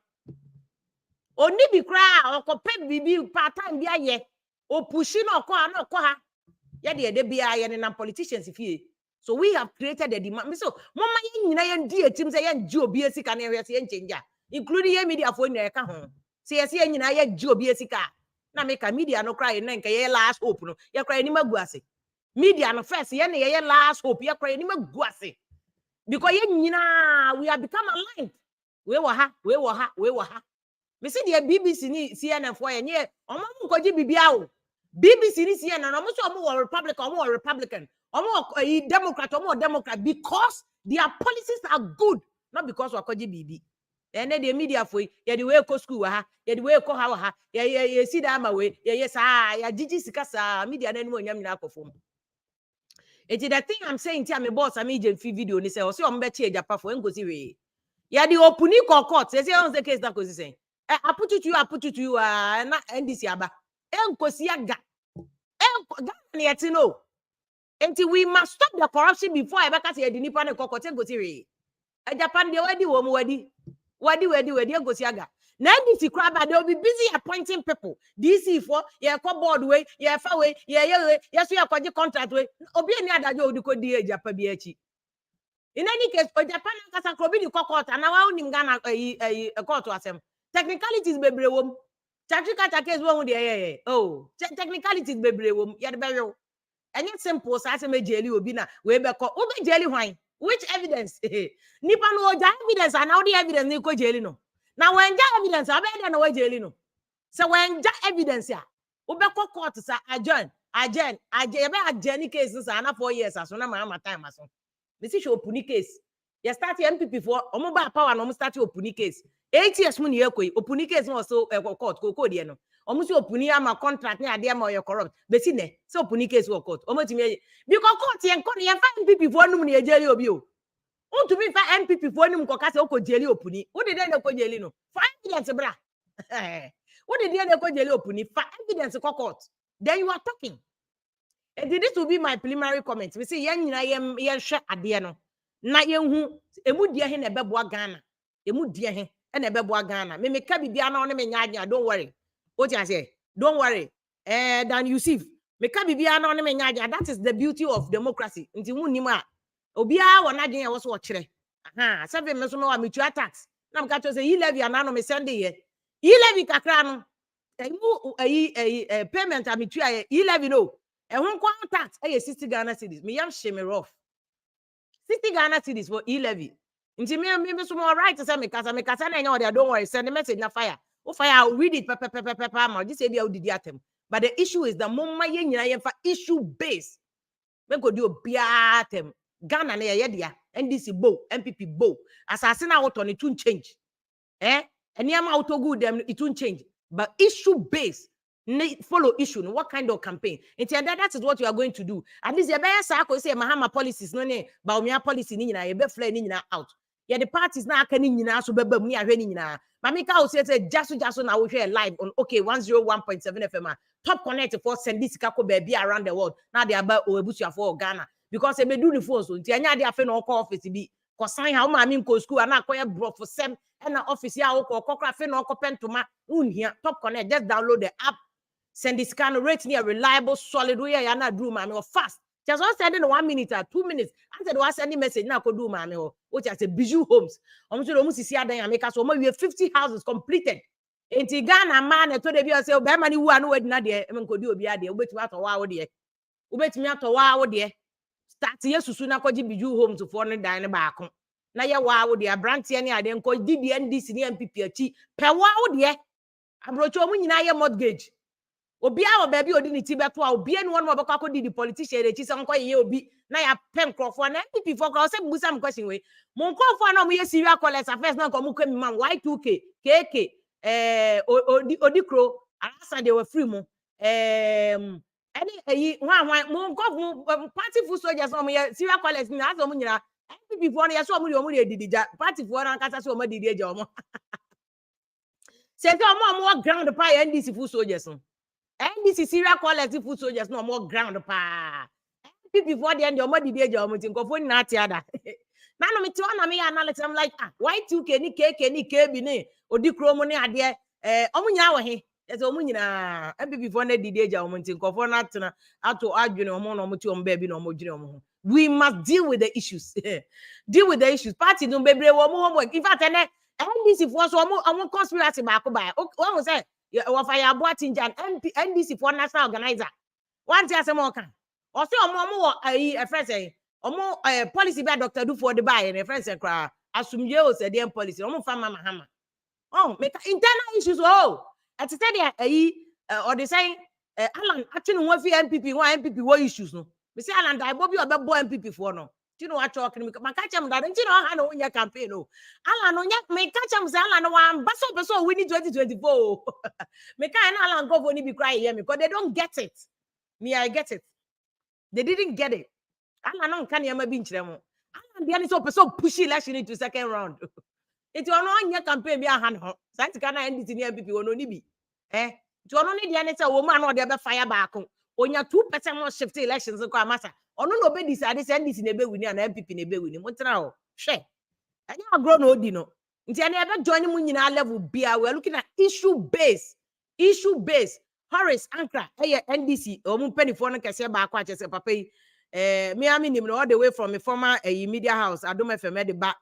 oni bi kra okope bibi part time bi aye o pushi no ko ha ye de bia ye na politicians fie so we have created a demand so mama ye nyina ye di etim say ye nji obi esika na ye se ye nchenja including ye media for na ye ka ho say ye se ye nyina ye nji obi esika na make media no cry na nka ye last hope no ye cry ni magu ase media no first ye na ye last hope ye cry ni magu ase because ye nyina we have become aligned we were ha me see the BBC ni CNN for ye nye omo nkoji bibia o BBC ni CNN omo so omo Republican omo Democrat omo Democrat because their policies are good not because we koji bibi and the media for ye the way ko school ha ye the way ko ha ye see that ma we ye sa ya jiji sikasa media na nmu nyam nyina akofom it is the thing I'm saying tia me boss am je fi video ni say o se omo be che japa for ngozi we ya the opuni court say on the case that ko say I put it to you na NDC aba enkosi aga Ghana no until we must stop the corruption before I back say the nipa ne kokote gosi re Japan de wadi wo mu wadi gosi aga na NDC crab they will be busy appointing people DC for ye ko board way ye fa way ye so ye kwaje contract way obi ani adajo odi ko di Japan bi achi in any case Japan kasa krobi di court na wa unim Ghana court asem technicalities bebre wom tactical case won dey oh technicalities bebre wom ye de bewe and it's simple so asem ejeli obi na we be ko obi jeli hwan which evidence nipa no oja evidence and now the evidence ni ko jeli no na when ja evidence abeda na we jeli no so when ja evidence ya obe ko court sa adjourn ye be adjourn case sa na 4 years aso na ma time aso me see show opuni case you start MPP for omo ba power no start opuni case 8 years mu ni ekoi opuni case no so court ko die no omo si opuni ama contract ni ade ama corrupt be si ne so opuni case wo court omo timi because court yen ko ye fa MPP for num ni ejeli obi o unto me fa MPP for num ko kase o ko jeli opuni wo de na ko jeli no for evidence bra wo de na ko jeli opuni fa evidence ko court then you are talking and this will be my preliminary comment we say yen nyina yen hwe ade no na yenhu emudie he na beboa Ghana emudie he na beboa Ghana me ka bibia na one me nyaagya don't worry what you say don't worry dan Yusuf me ka bibia na one me nyaagya that is the beauty of democracy nti munnim a obia wona dwen e wo so wo kire aha seven me so me wa metua tax na me ka to say levy ana no me send ye levy kakra no payment a metua ye levy no ehun kwa tax 60 Ghana cedis me yam shame rough 60 Ghana cedis for levy nti me so mo right say me kasa na enya o don't worry send the message na fire o fire I'll read it ma just say dia odidi atem but the issue is the mama ye nyina ye fa issue base me go do obia atem Ghana na ye dia NDC bo MPP bo asase na auto ne tun change any am auto good them it won't change but issue base follow issue no what kind of campaign that is what you are going to do at least you better say Mahama policies no ne Bawumia policy ni nyina ye be fly ni nyina out ye the parties na aka ni nyina so beba mu ni ahwe ni nyina mamika o say jaso na wo hwe live on okay 101.7 FM top connect for send this kako baby around the world now they about obusia for Ghana because e be do the phone so nti anya dey afa na office bi ko sign ha o ma mi ko school na akoye bro for sem na office ya o ko kokra afa na okopentoma unhia top connect just download the app send this kind of rate near reliable solid way ya na do mama fast just one send in 1 minute or 2 minutes after the one sending message na ko do mama which I say bijou homes omo sisi adan ya make so omo we 50 houses completed enti Ghana man to dey be say be mani wu anu wadi na de em ko di obi ade obetimi atowa wo de obetimi atowa wo de start yesusu na kwaji bijou homes for no dan ne baako na ye wa de abrantie ne ade nko di the NDC ne MPP achi pe wa de abrocho mu nyina ye mortgage obi a baby odi ni ti beto a obi enu won obekwa ko di the politician de chi se nko ye obi na ya pen crofo na MPP for ko se busa m question we mo crofo na mo ye serial collect affairs na ko mo kwemi man Y2K KK odi kro asa they were free mo any one mo party full soldiers no mo ye serial collect na aso mo nyina MPP for na ye so mo de didija party for na kasa so mo didi eja mo se te mo ground pa NDC full soldiers no NDC serial collective food soldiers no more ground pa. Before the end, your mother did your meeting. Go for Natiada. Now, me too, na me analysis. I'm like, Y2K, ni KK, ni KB, Odi Cromoni, idea. Omunya, he. There's Omunya. And before the day, your meeting. Go for Natana. Out to argue no more, no more, baby, no more. We must deal with the issues. Deal with the issues. Party no baby, one more homework. In fact, NDC for so I'm conspiracy back by. What was that? Wa fire boating jan NDC for national organizer one tia say mo kan o say omo a friend say omo policy by Dr. Do for the buy and a friend say kra asumje o say dem policy omo fa mama hama make internal issues at say there or they say Alan actually won fi MPP what issues no me say Alan dai bobi obebo MPP for no you know what talking me catch him that you know how no your campaign no Alan no me catch him say Alan no one so we need 2024 me can Alan go for ni be cry here because they don't get it me I get it they didn't get it Alan no can yama be nchire mo Alan dey so push election into second round it you no your campaign be hand ho santi kana NDC ni MPP wono ni bi to no ni dey say wo ma no dey be fire back onya 2% more shift elections ko amasa ono no be decide say NDC na be wini and MPP na be wini mo tena o hwe anya agro no odi no nti ene ebe join mu nyina level bia we are looking at issue based Horace Ankra NDC omu penifo no kese ba akwa chese papa yi me ami nim no all the way from a former media house Adom FM de ba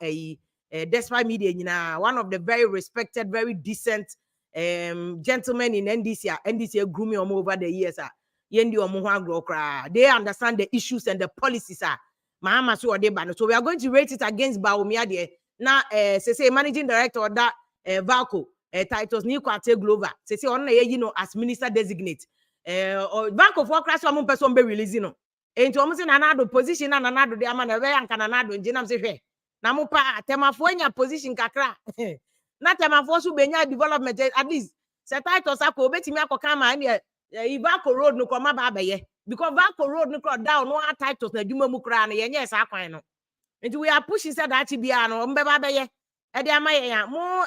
despite media nyina one of the very respected very decent gentlemen in NDC grew me over the years yendi omo ho agro kra they understand the issues and the policies mama so they ban so we are going to rate it against Bawumia there na say managing director that Valco titles ni kwate Glover say on na you know as minister designate or Valco for crash one person be releasing no enti omo say nanado position na nanado de ama na we anka nanado njinam say hwe na mo pa temafo anya position kakra na temafo so benya development at least say titles akọ obetimi akoka ma na Valco road no koma ba abaye because Valco road no cross down no titles na dwuma mu kra na yenye sa kwan no and we are pushing said that bia no mbeba abaye e dey amaye ya mo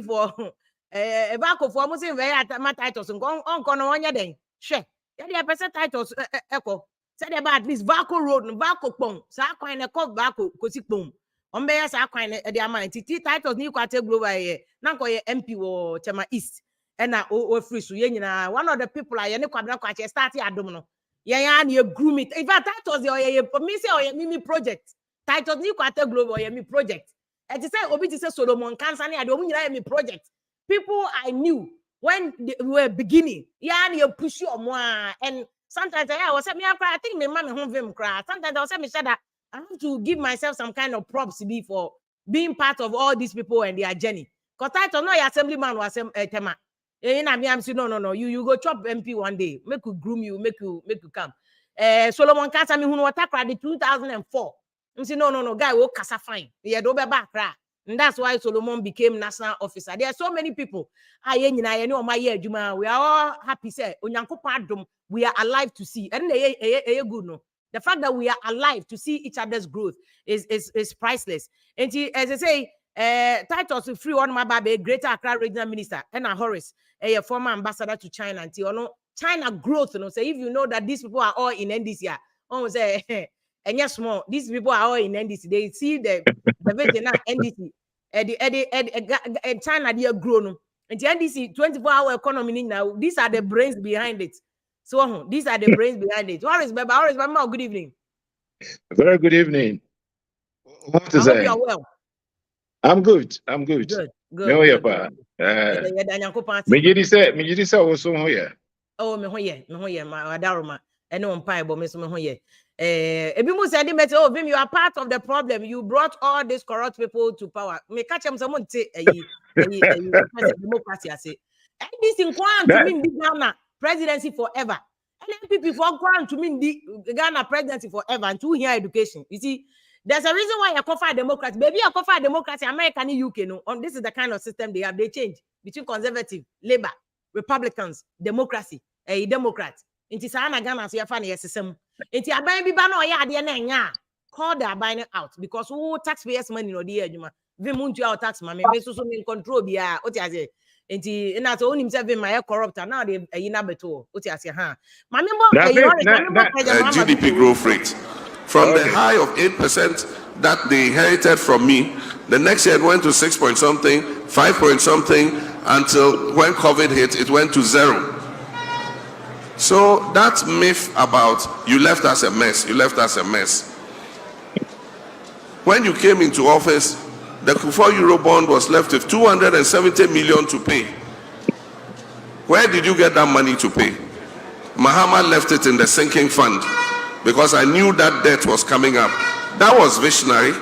for Valco for mo say we ma titles onko no onye den hwe ye dey person titles eko said about at least Valco road no Valco pon sa kwan na ko Valco kosi pon ombe sa kwan e dey amaye titles ni kwate global ye na ko ye MP wo Chema East and o free so ye nyina one of the people I ne kwadra kwache start adom no ye ya na groom it in fact titles ye me say o me project titles ni kwate global ye me project and to say obi to say Solomon cancer ni ade o nyina ye me project people I knew when they were beginning ya na push you more and sometimes I was say me I think me mama home vim cry sometimes I was say me that I have to give myself some kind of props for being part of all these people and their journey because title no your assemblyman was tema I'm saying no. You go chop MP one day. Make you groom you, make you come. Solomon Kasa me who water cry 2004. I'm saying no. Guy will kasa fine. Yeah, do be back cry. And that's why Solomon became national officer. There are so many people. We are all happy. Say we are alive to see. And good no. The fact that we are alive to see each other's growth is priceless. And as I say. Titles free on my baby, Greater Accra Regional Minister, and Horace, a former ambassador to China. Until China growth, say if you know that these people are all in NDC, almost say, and yes, more these people are all in NDC. They see the vision NDC, China they are grown. And the NDC 24-hour economy now. These are the brains behind it. So these are the brains behind it. Horace, good evening. Very good evening. What is I hope you are well. I'm good. Good. Me say also here. Oh, me hoye, my daruma. and on pie but me so me ho ye ebi mu say me oh Vim, you are part of the problem. You brought all these corrupt people to power. Me catch them someone say democracy I say NDC nkwan to me Ghana presidency forever. And NPP for nkwan to me the Ghana presidency forever and to hear education. You see, there's a reason why you cover democracy. Maybe you cover democracy, America and UK. No, this is the kind of system they have. They change between conservative, Labour, Republicans, democracy, Democrats. Inti sana Ghana so you find your system. Inti aban bi ba na oya ade na nya. Call the aban out because who taxpayers money no dey adwuma. Vim muntu our tax man. Me so me control bia. Oti ase. Inti na so onim say Vim my corrupt now dey na beto. Oti ase ha. Mame mo GDP growth rate. From the high of 8% that they inherited from me, the next year it went to 6 point something, 5 point something, until when COVID hit, it went to 0. So that myth about you left us a mess, you left us a mess. When you came into office, the Kufuor Eurobond was left with 270 million to pay. Where did you get that money to pay? Mahama left it in the sinking fund, because I knew that debt was coming up. That was visionary,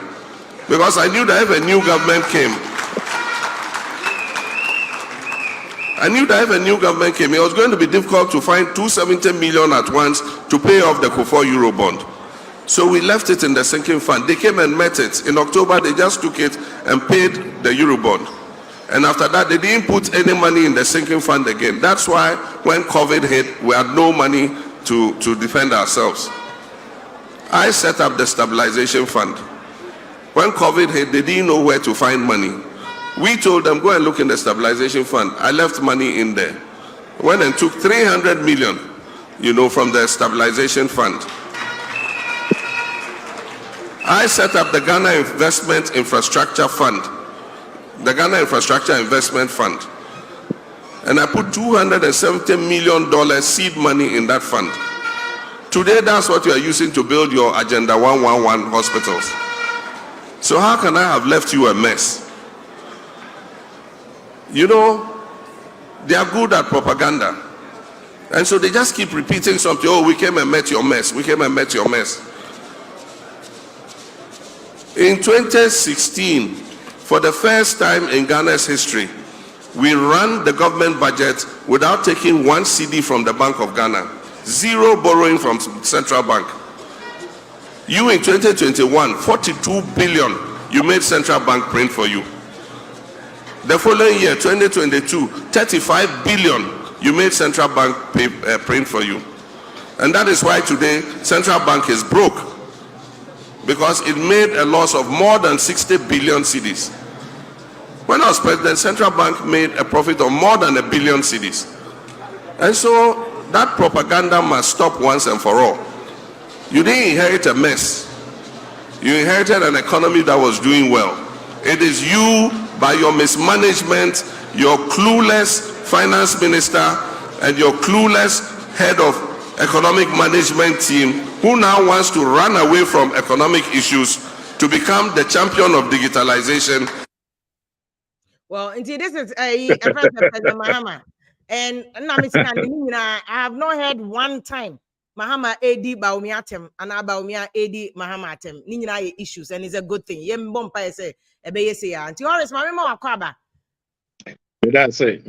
because I knew that if a new government came, it was going to be difficult to find 270 million at once to pay off the Kufuor Eurobond. So we left it in the sinking fund. They came and met it. In October, they just took it and paid the Eurobond. And after that, they didn't put any money in the sinking fund again. That's why when COVID hit, we had no money to defend ourselves. I set up the stabilization fund. When COVID hit, they didn't know where to find money. We told them, go and look in the stabilization fund. I left money in there. Went and took 300 million, from the stabilization fund. I set up the Ghana Investment Infrastructure Fund, the Ghana Infrastructure Investment Fund. And I put $270 million seed money in that fund. Today, that's what you are using to build your Agenda 111 hospitals. So how can I have left you a mess? They are good at propaganda. And so they just keep repeating something. Oh, we came and met your mess. We came and met your mess. In 2016, for the first time in Ghana's history, we ran the government budget without taking one CD from the Bank of Ghana. Zero borrowing from Central Bank. You in 2021, 42 billion, you made Central Bank print for you. The following year, 2022, 35 billion, you made Central Bank print for you. And that is why today, Central Bank is broke, because it made a loss of more than 60 billion cedis. When I was president, Central Bank made a profit of more than 1 billion cedis. And so that propaganda must stop once and for all. You didn't inherit a mess. You inherited an economy that was doing well. It is you, by your mismanagement, your clueless finance minister, and your clueless head of economic management team, who now wants to run away from economic issues to become the champion of digitalization. Well, indeed, this is President Mahama. And I have not heard one time Mahama AD Bawumia tem and Bawumia AD Mahama tem. Nina issues, and it's a good thing. Yem bompa say ebe say ya. Anti always mama wakwaba. Me that say.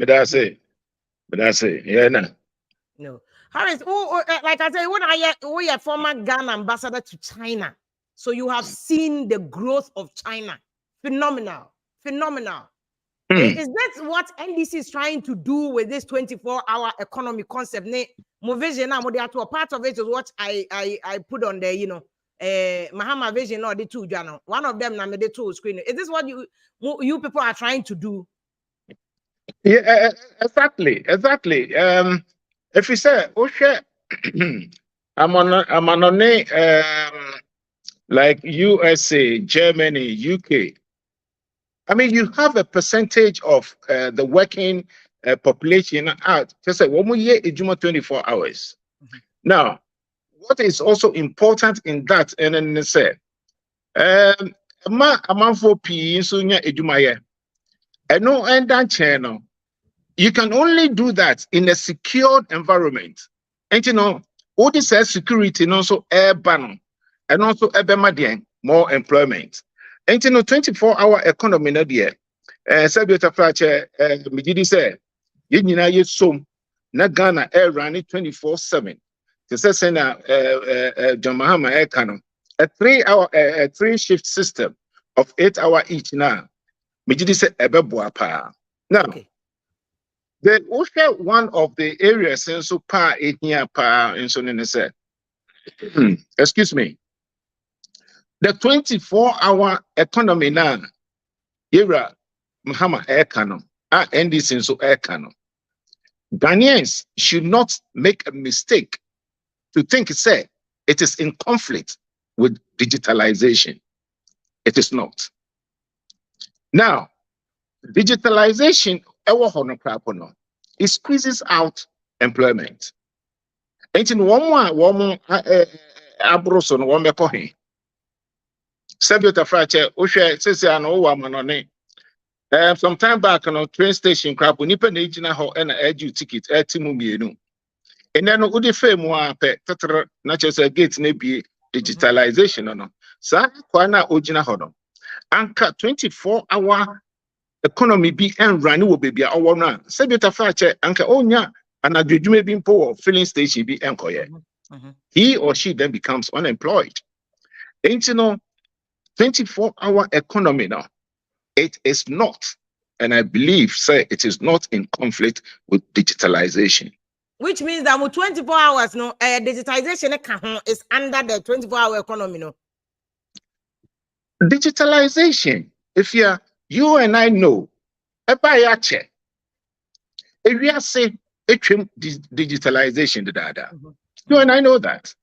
Yeah, nah. No. Harris, like I said, we are former Ghana ambassador to China. So you have seen the growth of China. Phenomenal. Is that what NDC is trying to do with this 24-hour economy concept? My vision now, part of it is what I put on there, Mahama vision or the two journal. One of them na the two screen. Is this what you people are trying to do? Yeah, exactly. If you say, I'm on like USA, Germany, UK. I mean, you have a percentage of the working population out. Just say 1 year, 24 hours. Now, what is also important in that, and then say, you can only do that in a secured environment. And all this security and also urban and also urban more employment. And you know, 24-hour economy no there. Sabota Flache, Mijidi say, Yina Yesum, na Ghana air running 24/7. The Sena John Mahama Air Canon, a 3-shift system of 8 hours each now. Mijidi say Ebeboapa. Now, Okay. the also one of the areas in so pa here pa in so said, excuse me, the 24-hour economy now, Yera Mahama Air Canon, NDC so Air Canon. Ghanaians should not make a mistake to think say it is in conflict with digitalization. It is not. Now, digitalization it squeezes out employment. And in one more abroso no one mekohe. Sabota frache ohwe sese ano wa manone. Some time back on train station crap nipa na ejina ho na edu ticket etimu mienu. And then udi fe mu ape tetre na chese gate na bi digitalization no. Sa kwa na ojina ho no. Anka 24-hour economy be and run will be our run. Sabota frache anka onya and adwume bi mpo filling station be enkoye. He or she then becomes unemployed. Ain't you know 24-hour economy now? It is not, and I believe, say, it is not in conflict with digitalization. Which means that with 24 hours, no, digitization is under the 24-hour economy, no. Digitalization, if you and I know, if we are saying digitalization, the data, you and I know that.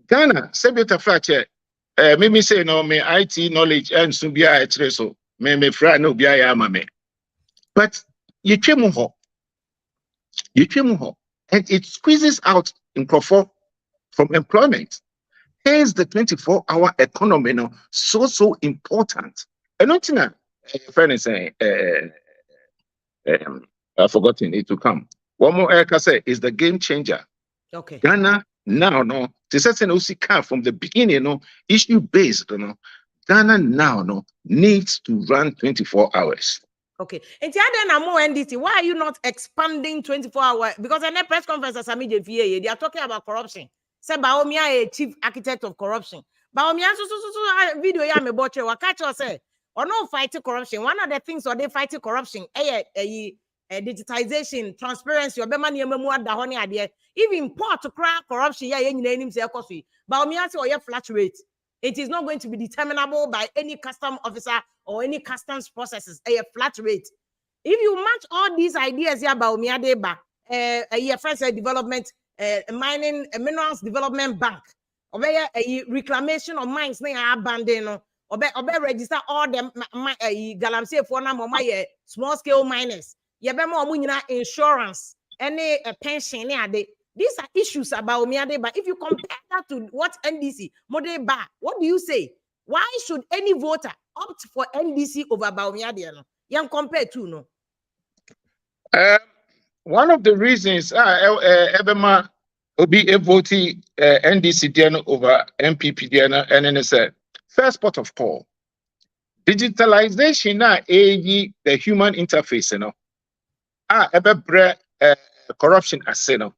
Ghana, Sebita Flache, maybe say no, me IT knowledge and Subia Etreso, me fra no bia mame. But you chemuho, and it squeezes out in from employment. Hence the 24-hour economy no so important. And not in a friend is saying, I've forgotten it to come. One more I say is the game changer. Okay. Ghana now, no, this is an OC from the beginning, no, issue based, no. Ghana now, no, needs to run 24 hours. Okay. And the other more NDC, why are you not expanding 24 hours? Because in the press conference, they are talking about corruption. Say Bawumia a chief architect of corruption. Bawumia so video ya me boche wa catch us say or no fighting corruption. One of the things or they fighting corruption, digitization, transparency, or bema niemu ada ho ne ade. Even port to crack corruption, yeah, nyina nim say ekoso. Bawumia say or your flat rate. It is not going to be determinable by any custom officer or any customs processes. A flat rate. If you match all these ideas here about Miadeba, a first development, mining, minerals development bank, or a reclamation of mines, na abandon, or register all them galamsey for now, my small scale miners. Yabemo munina insurance, any pension, these are issues about Miadeba. If you compare that to what NDC, Modeba, what do you say? Why should any voter opt for NDC over Bawumia? Young compared to no. One of the reasons Ebema will be a voting NDC over MPP and NSA. First port of call. Digitalization na the human interface, you know. Corruption as you know.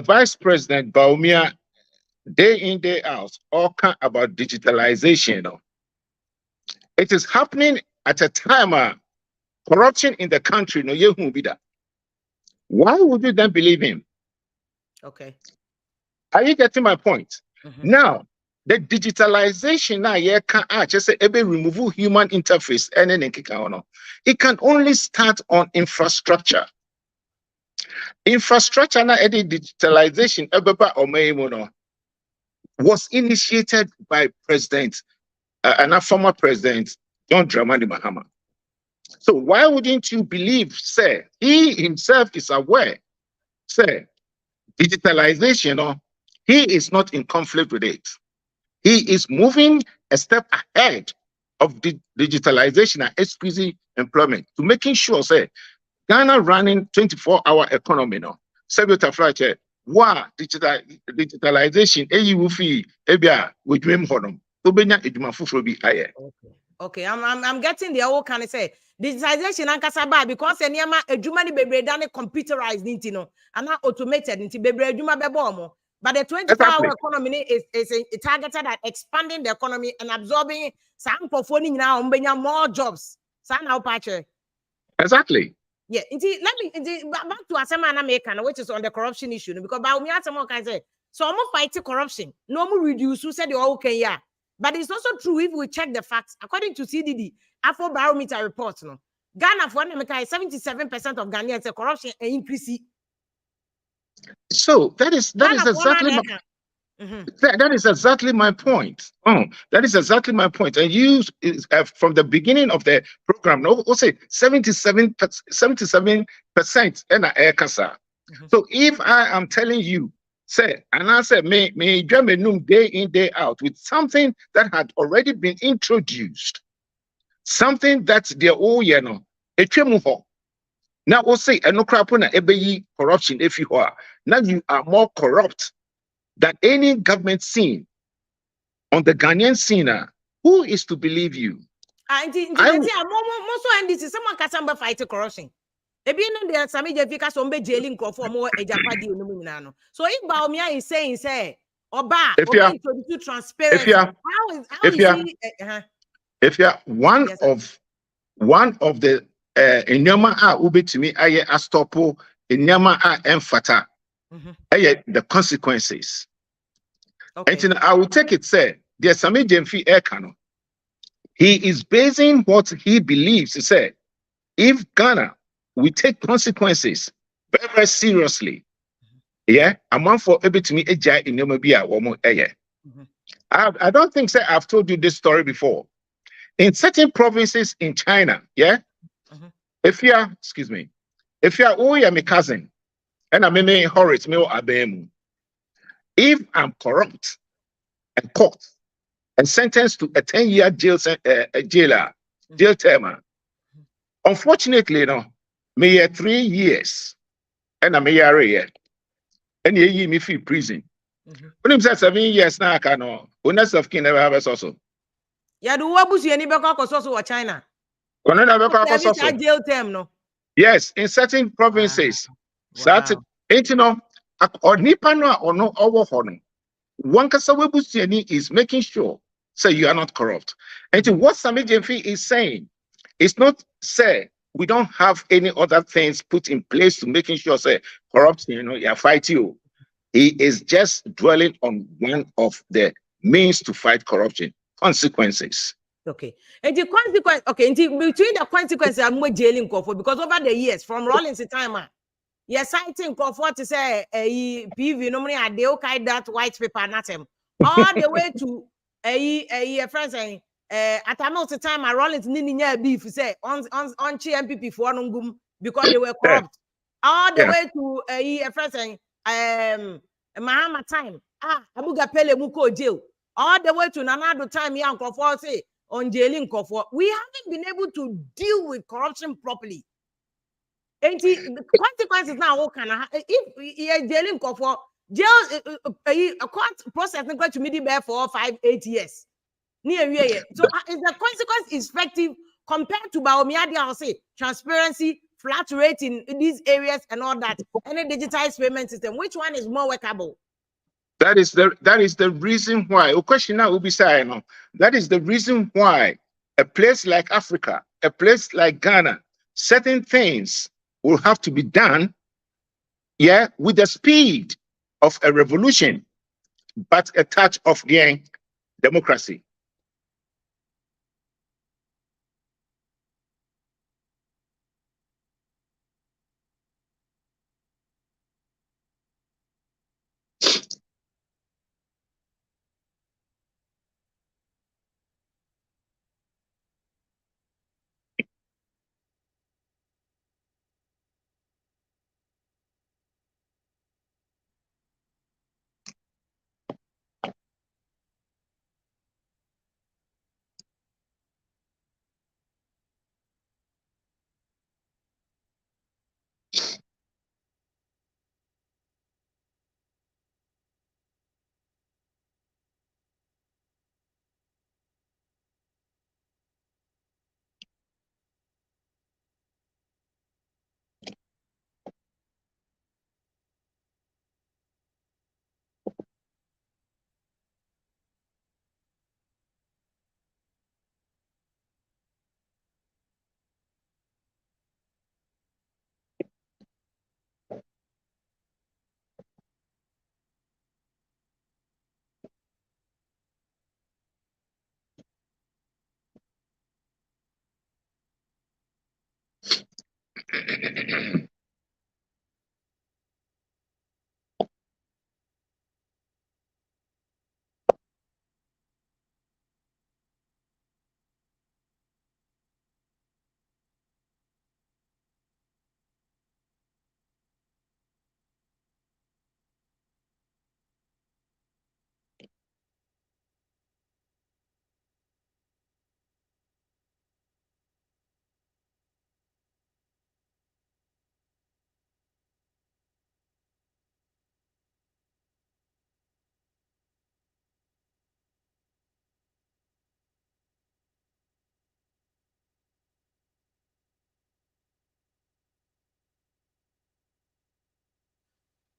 Vice President Bawumia, day in, day out, all about digitalization. You know. It is happening at a time corruption in the country. No, you won't be that. Why would you then believe him? Okay. Are you getting my point? Now, the digitalization now, just say remove human interface and then it can only start on infrastructure. Infrastructure na digitalization was initiated by President and former President John Dramani Mahama. So why wouldn't you believe, say, he himself is aware, say, digitalization, he is not in conflict with it. He is moving a step ahead of digitalization and exclusive employment to making sure, say, Ghana running 24-hour economy no. Sebuta flache. Wa digitalization eyi wufi ebia wedwem hodom. Obenya edwuma foforo bi aye. Okay, I'm getting the whole kind of say digitalization and kasaba because any edwuma ni bebre dane computerized nti no and automated nti bebre edwuma bebo mo. But the 24-hour economy is targeted at expanding the economy and absorbing some portfolio now more jobs. Exactly. Yeah, let me back to Asema American, which is on the corruption issue, because Bawumia can say so almost fighting corruption. No more reduce who said okay, yeah. But it's also true if we check the facts. According to CDD, Afro Barometer report, no, Ghana for America 77% of Ghanaians say corruption and increase. So that is exactly that is exactly my point. That is exactly my point. And you, from the beginning of the program, no, we'll say 77% in air kasa. So if I am telling you, say, and I say, may day in, day out with something that had already been introduced, something that's their own, you know, now we'll say, and no crap on corruption if you are. Now you are more corrupt than any government scene on the Ghanaian scene. Who is to believe you? NDC, someone can somebody fight corruption. Ebi no there some Jeffika so mbe jailing for more ejapadi onum nyina. So if Bawumia is saying say oba introduce transparency, if you are one of the enyama a ubetimi aye astopo enyama a emfata the consequences. And I will take it say there's some Jemfi Ekano. He is basing what he believes to say if Ghana we take consequences very, very seriously. Yeah, among for able to me a in Yomabia or I don't think say I've told you this story before. In certain provinces in China, yeah, if you are, excuse me, if you are my cousin, and I may Horace Mill Abemu, if I'm corrupt and caught and sentenced to a 10-year jail term, unfortunately, me 3 years, and I may area, and ye me feel prison. When him said 7 years now, I can know. Owners of kin never have a also. Yeah, the wabusi any beko also China. Jail term, no. Yes, in certain provinces. Certain, ain't you know, or nipano or no over honor. One kasawebusi is making sure say you are not corrupt. And what Sami Jemfi is saying, it's not say we don't have any other things put in place to making sure say corruption, you fight you. He is just dwelling on one of the means to fight corruption, consequences. Okay. And the consequence, okay, between the consequences, I'm more jailing Kofo because over the years, from Rollins time, you're citing Kofo to say a PV normally I they okay that white paper not him. All the way to a friend saying at a most time I Rollins nini beef say on MPP for Nungum because they were corrupt. All the way to a friend saying Mahama time Abuga Pele Muko jail. All the way to Nanado time young Kofo say on jailing Kofo. We haven't been able to deal with corruption properly. And the consequences now what can if you're jailing Kofo, jail a court process not going to be there for 5-8 years. Near so is the consequence effective compared to Bawumia? I'll say transparency, flat rate in these areas and all that, and a digitized payment system. Which one is more workable? That is the reason why. A question now will be saying, that is the reason why a place like Africa, a place like Ghana, certain things will have to be done, yeah, with the speed of a revolution, but a touch of democracy.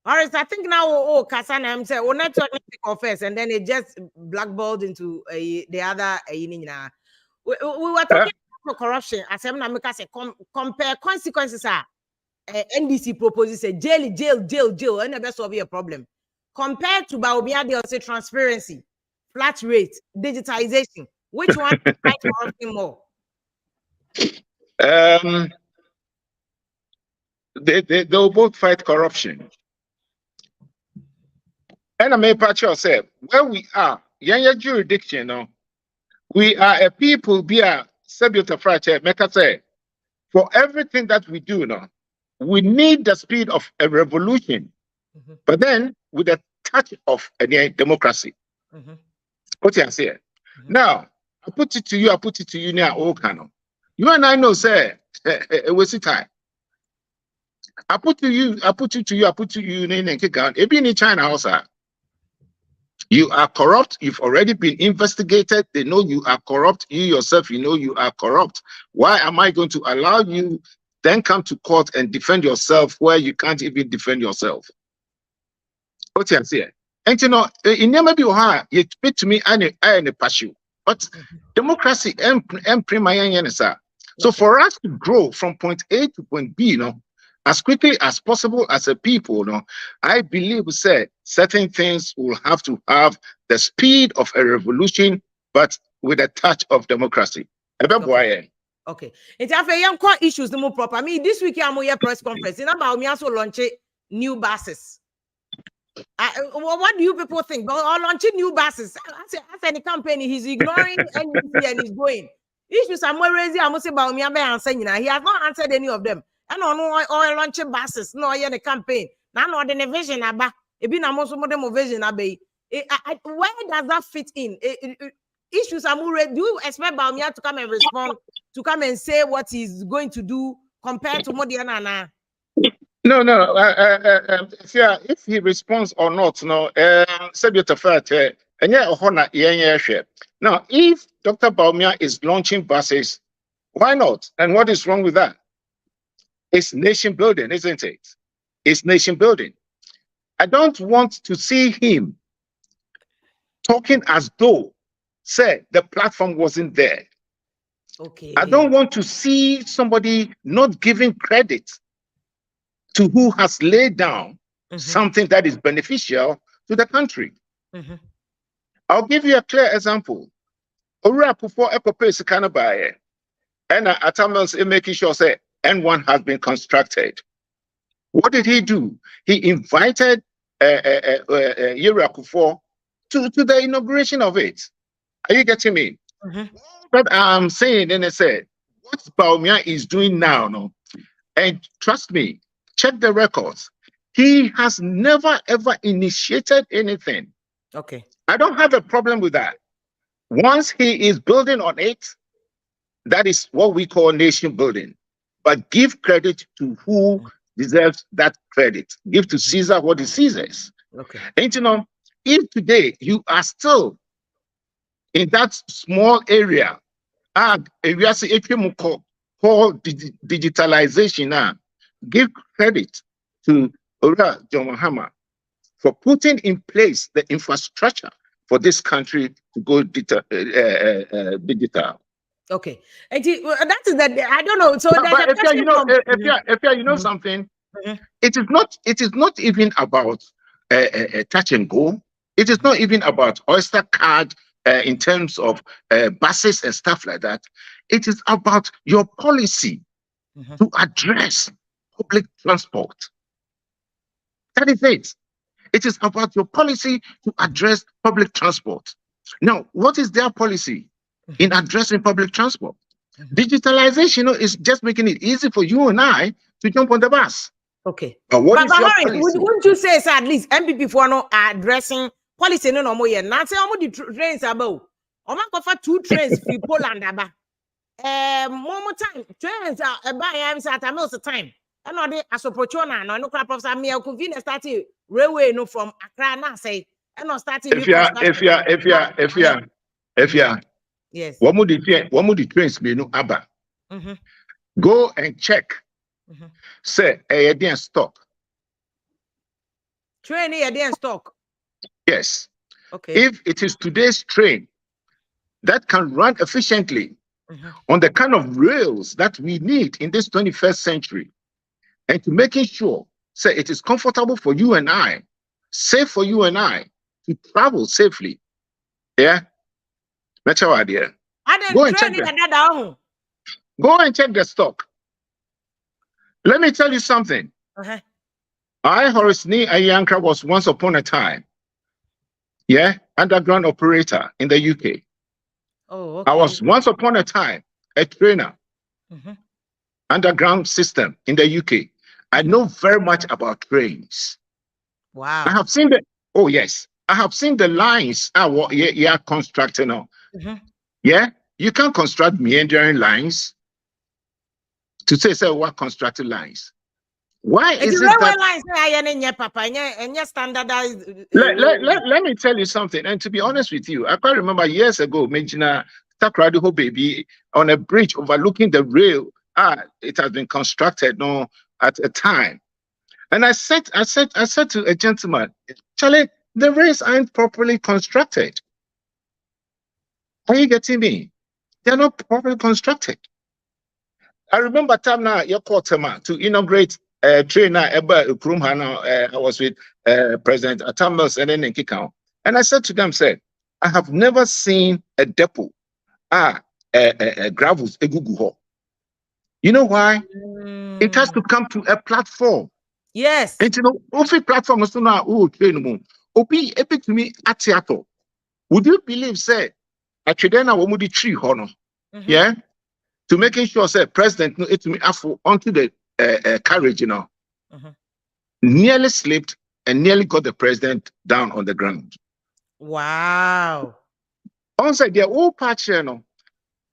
All right, so I think now, Kasana, I'm saying, we're not talking first, and then it just blackballed into the other. We were talking about corruption. As I'm not making compare consequences. NDC proposes a jail, and the best will be a problem. Compared to Bawumia, they'll say transparency, flat rate, digitalization. Which one fight corruption more? They'll both fight corruption. And I may patch yourself where we are, your jurisdiction, no, we are a people, be a subject of fracture, make us say, for everything that we do, no, we need the speed of a revolution, but then with a touch of a democracy. What you say? Now, I put it to you now, all canon. You and I know, say, it was it time. I put to you, in Kigan, even in China also. You are corrupt. You've already been investigated. They know you are corrupt. You yourself, you know you are corrupt. Why am I going to allow you then come to court and defend yourself where you can't even defend yourself? What you say? And you know, it never be hard. You speak to me and I pursue. But democracy and so for us to grow from point A to point B, you know, as quickly as possible as a people, you know, I believe we say certain things will have to have the speed of a revolution, but with a touch of democracy. Okay. It's a young core issues the more proper. I mean, this week I'm here press conference. In about me also launching new buses. What do you people think? But launching new buses. As any company, he's ignoring NDC and he's going. Issues I'm raising. I must say about me. I'm saying he has not answered any of them. I don't know or launching buses. No, you're the campaign. Now, no, the vision about it been a most of them vision. Where does that fit in? Issues I'm already. Do you expect Bawumia to come and respond, to come and say what he's going to do compared to Modiana? No. Yeah, if he responds or not, no. Subject of fact, and now, if Dr. Bawumia is launching buses, why not? And what is wrong with that? It's nation building, isn't it? It's nation building. I don't want to see him talking as though, say, the platform wasn't there. Okay. I don't want to see somebody not giving credit to who has laid down something that is beneficial to the country. I'll give you a clear example. Ora before Ecopace can buy, and Atamels making sure say N1 has been constructed. What did he do? He invited Yera Kufo to the inauguration of it. Are you getting me? But I'm saying, and I said, what Bawumia is doing now, no, and trust me, check the records. He has never ever initiated anything. Okay. I don't have a problem with that. Once he is building on it, that is what we call nation building. But give credit to who deserves that credit. Give to Caesar what is Caesar's. Okay. And you know, if today you are still in that small area, if you say if you call digitalization now, give credit to Ora John Mahama for putting in place the infrastructure for this country to go digital. Okay, that is that. I don't know. So but if you know something, it is not even about touch and go. It is not even about Oyster card in terms of buses and stuff like that. It is about your policy. to address public transport. That is it. It is about your policy to address public transport. Now, what is their policy in addressing public transport? Digitalization is just making it easy for you and I to jump on the bus. Okay. But what is your Harris, policy? wouldn't you say at least MPP for no addressing policy no more yet? Now say the trains about. Oma kofa 2 trains free Poland aba. More time trains are about am say at a most time. And no dey asoprochona no crap of some me convenience starting railway no from Accra na say and no starting If you yes. What would the trains be no aba? Go and check. Say a didn't stock. Train here didn't stock. Yes. Okay. If it is today's train that can run efficiently on the kind of rails that we need in this 21st century, and to making sure, say, it is comfortable for you and I, safe for you and I to travel safely. Yeah? That's our idea. Go and check the stock. Let me tell you something. I, Horace Nee Ayankra, was once upon a time, underground operator in the UK. Oh, okay. I was once upon a time a trainer, underground system in the UK. I know very much about trains. Wow. I have seen I have seen the lines what you are constructing now. Yeah, you can construct meandering lines to say what constructed lines. Why is it that lines standardized? Let me tell you something. And to be honest with you, I quite remember years ago, Majina Takradiho baby on a bridge overlooking the rail. It has been constructed at a time. And I said to a gentleman, Charlie, the rails aren't properly constructed. Are you getting me? They're not properly constructed. I remember time now your quarter to inaugurate trainer I was with President Atamos and then Kikau. And I said to them, I have never seen a depot gravels egugu. You know why? It has to come to a platform. Yes. And you know, every platform is now train Opi epic to me at theater. Would you believe actually then I will move the tree honor? Yeah. To making sure president it me onto the carriage, nearly slipped and nearly got the president down on the ground. Wow. Also, they're all patch,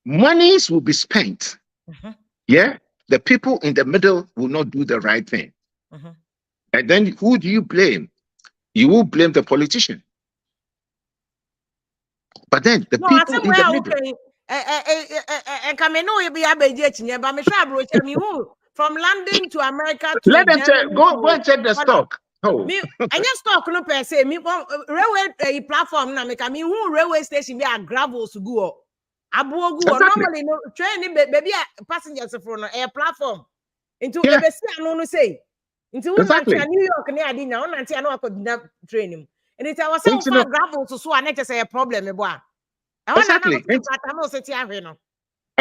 monies will be spent. Yeah, the people in the middle will not do the right thing. And then who do you blame? You will blame the politician. But then the people in the middle. From London to America to let them go and check the stock. I just stock no per se. Me railway platform na me who railway station be a gravel to go. Normally no train baby passengers from a platform into the no say into New York near Adina on until I know I could train. And it was so far gravel to so I need to say a problem. Exactly.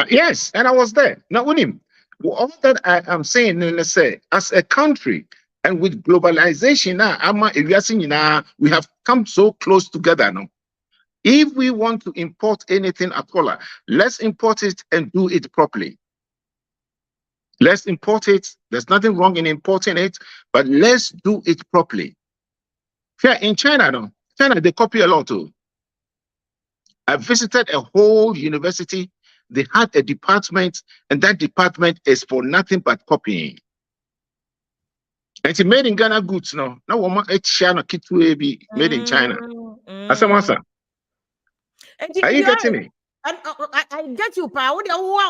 Yes, and I was there. Now, Unim, all that I am saying, let's say, as a country and with globalization now, we have come so close together now. If we want to import anything at all, let's import it and do it properly. Let's import it. There's nothing wrong in importing it, but let's do it properly. Yeah, in China, they copy a lot too. I visited a whole university. They had a department, and that department is for nothing but copying. And it's made in Ghana goods now. Now, woman, it's made in China. Are you getting me? I get you, Pa.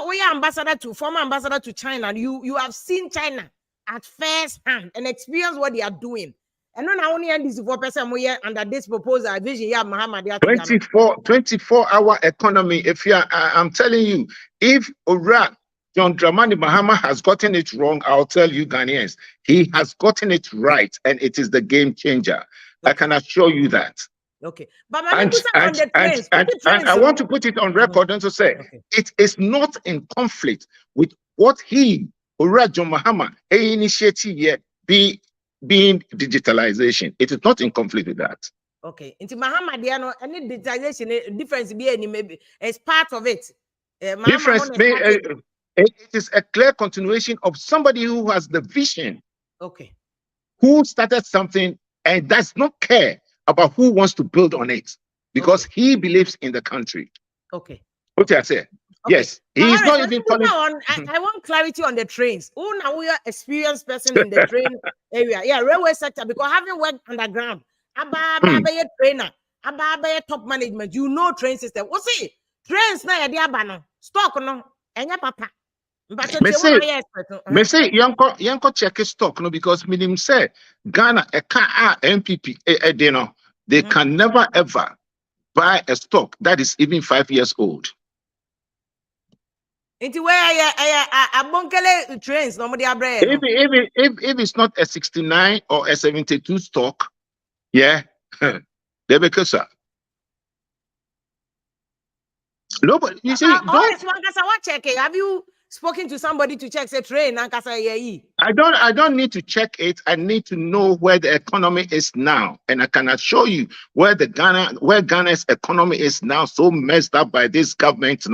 We are ambassador to former ambassador to China. You have seen China at first hand and experience what they are doing. And then only NDC 4% under this proposal vision. Yeah, Muhammad. 24-hour economy. If you are, I'm telling you, if John Dramani Mahama has gotten it wrong, I'll tell you Ghanaians, he has gotten it right, and it is the game changer. Okay. I can assure you that. Okay, but I want to put it on record and to say it is not in conflict with what he Ora John Mahama initiative here being digitalization. It is not in conflict with that. Okay. Into Mahama, any digitalization difference be any maybe as part of it. Difference it is a clear continuation of somebody who has the vision. Okay. Who started something and does not care about who wants to build on it because he believes in the country. Okay. What I say? Okay. Yes, he is not even calling. I want clarity on the trains. Oh, now we are experienced person in the train area. Yeah, railway sector, because having worked underground, a trainer, a top management, you know train system. What's it? Trains na ya bano stock no enya papa. Me say yanko check stock no because minimum say Ghana a car MPP they can never ever buy a stock that is even 5 years old. Into where a bunkele trains nobody abre. If it's not a 69 or a 72 stock, yeah, they because sir. Nobody, you see, have you spoken to somebody to check the train? I don't need to check it. I need to know where the economy is now, and I can assure you where Ghana's economy is now. So messed up by this government,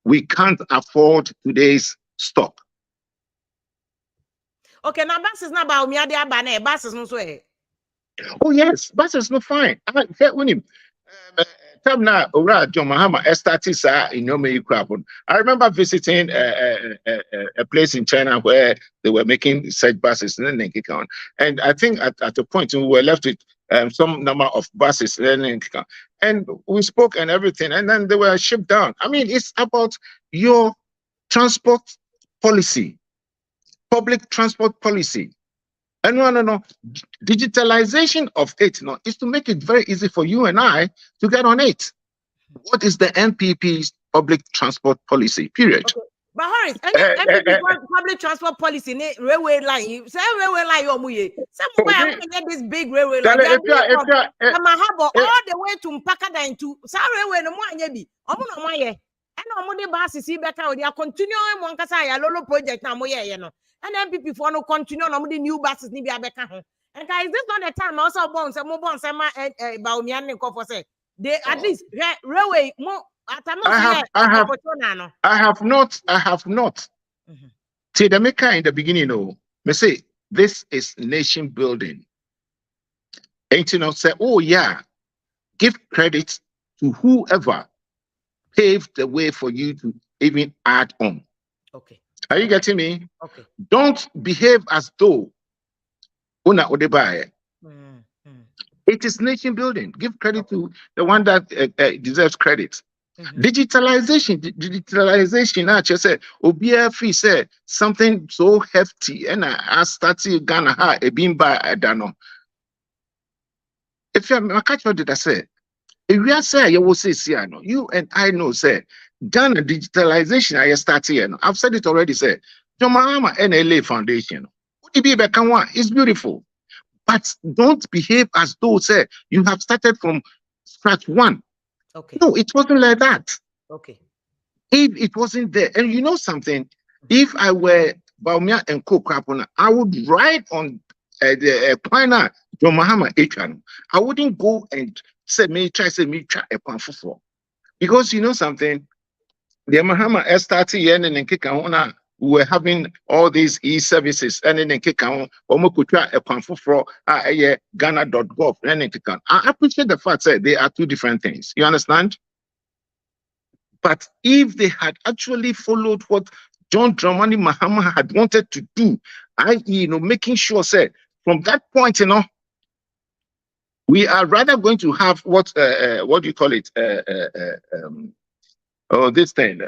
we can't afford today's stock. Okay, now buses not Bawumia buses no so. Oh yes, buses no fine. I remember visiting a place in China where they were making such buses, and I think at a point we were left with some number of buses, and we spoke and everything, and then they were shipped down. I mean, it's about your transport policy, public transport policy. And no. Digitalization of it is to make it very easy for you and I to get on it. What is the NPP's public transport policy? Period. Okay. But Horace, NPP public transport policy, railway line. Say railway line, somewhere get this big railway line. From Mahabo all the way to Mpakada into railway no more be. And the buses see better. They are continuing Monkasa Lolo project now. And NPP for no continue no the new buses ni bia beka ho. And guys, this not the time also born some Bawumia ne for say they at least railway more I have not. See the maker in the beginning, me say this is nation building. Ain't you know say, oh yeah, give credit to whoever paved the way for you to even add on. Okay. Are you getting me? Okay. Don't behave as though una odebaye. It is nation building. Give credit to the one that deserves credit. Digitalization, I just said, OBF said something so hefty, and I started Ghana ha a beam by I don't know. If you're catch what did I say? If you say you will say, you and I know, say Ghana digitalization, I started. I've said it already. Say John Mahama NLA Foundation. It's beautiful, but don't behave as though say you have started from scratch one. Okay. No, it wasn't like that. Okay. If it wasn't there, and you know something, if I were Bawumia and Co-Crapona, I would ride on the Pina John Mahama Echan. I wouldn't go and say a panfufo. Because you know something, the Mahama started and then Kikaona, we were having all these e-services and then Kikaon, Omokutra a panfufo, Ghana.gov, and then Kikan. I appreciate the fact that they are two different things. You understand? But if they had actually followed what John Dramani Mahama had wanted to do, i.e., making sure, say, from that point, we are rather going to have what do you call it? This thing,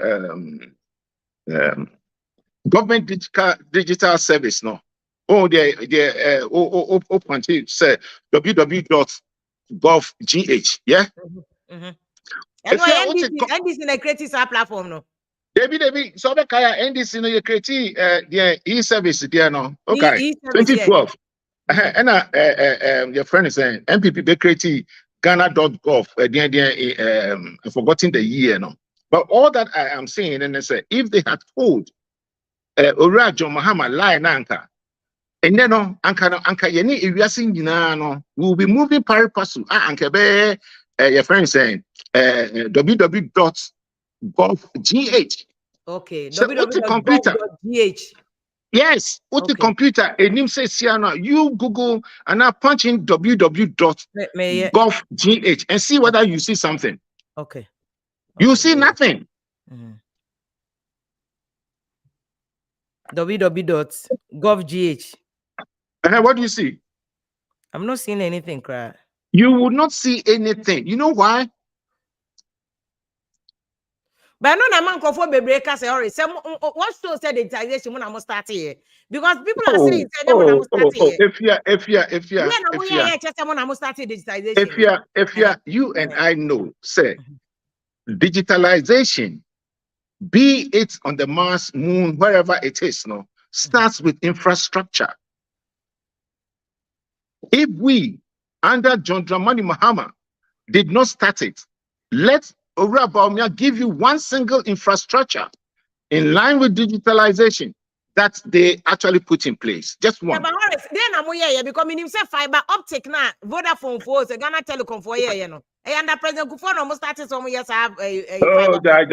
government digital service, no. Oh, open to say www.gov.gh, yeah. And NDC in a creative platform, no. Debbie, so the Kaya NDC in a creative e-service, there, no. Okay, 2012. And your friend is saying MPP be creative Ghana.gov. I've forgotten the year, no. But all that I am saying, and I say, if they had told Ora John Mahama line anka. And then anka yeni iwiase nyina no will be moving pari passu anka be your friend saying www.gov.gh. Okay. So computer. www.gov.gh. Yes, with the computer, a name says Siana, you Google and now punch in www.gov.gh and see whether you see something. Okay. You see nothing. www.gov.gh. What do you see? I'm not seeing anything, cry. You would not see anything. You know why? But no, na man for breaker say already. What show said digitalization when I'm starting here? Because people are saying when I'm starting here. If you and I know, say digitalization, be it on the Mars, moon, wherever it is, no, starts with infrastructure. If we, under John Dramani Mahama, did not start it, let Ora Bawumia give you one single infrastructure in line with digitalization that they actually put in place. Just one. Yeah, but then I'm here because meaning say fiber optic now, Vodafone for us, Ghana Telecom for here, you know. And the President Kufuor almost started some years have a oh, die.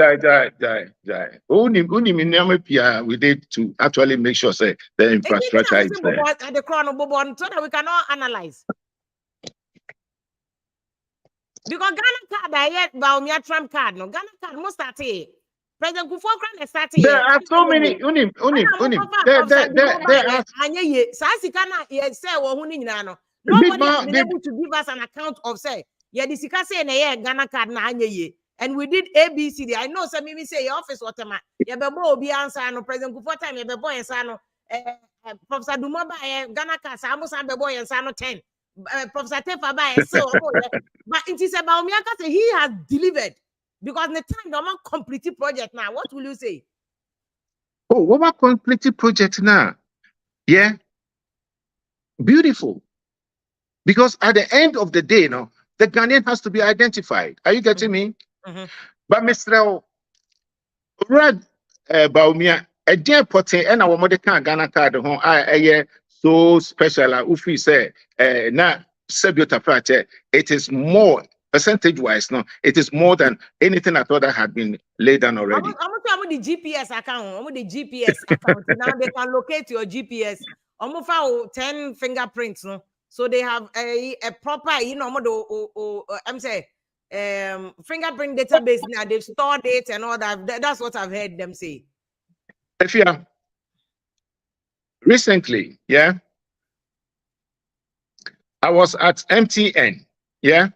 We did to actually make sure say the infrastructure is there. At the crown of Bobon, so that we cannot analyze. Because Ghana card, I yet Bawumia Trump card, no Ghana card must start here. President Kufuor grant started. There are so many. Unim. There are. Nobody has been able to give us an account of say. Yeah, this is say na Ghana card na anye. And we did ABCD. I know some me say your office whatever. Yeah, bebo obi answer no President Kufuor time. Yeah, bebo answer no. Professor Dumaba Ghana card. Samu san bebo answer no 10. Professor Tefa ba so. But it is about Bawumia say he has delivered. Because the time the man complete project now, what will you say? Oh, what about complete project now? Yeah, beautiful. Because at the end of the day, no, the Ghanaian has to be identified. Are you getting me? But Mr. Rad Bawumia, a dear pote and our mother can Ghana card home. I so special. Ufi say na Sebiota Prate. It is more. Percentage-wise, no, it is more than anything I thought that had been laid down already. I'm the GPS account. I'm the GPS account. Now they can locate your GPS. I'm 10 fingerprints, no. So they have a proper, I'm saying, fingerprint database. Now they've stored it and all that. That's what I've heard them say. If you are recently, yeah, I was at MTN, yeah.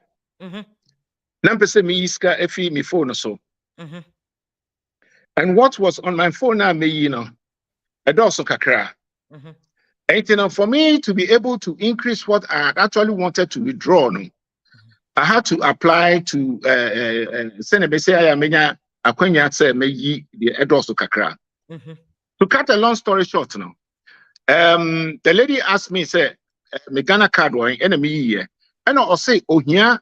Number say me iska efi me phone so. And what was on my phone now me a doso kakra. And for me to be able to increase what I actually wanted to withdraw, no, I had to apply to send a message I menya akwenya say me the edoso kakra. To cut a long story short now, the lady asked me say me Ghana card one and me year. And I say oh here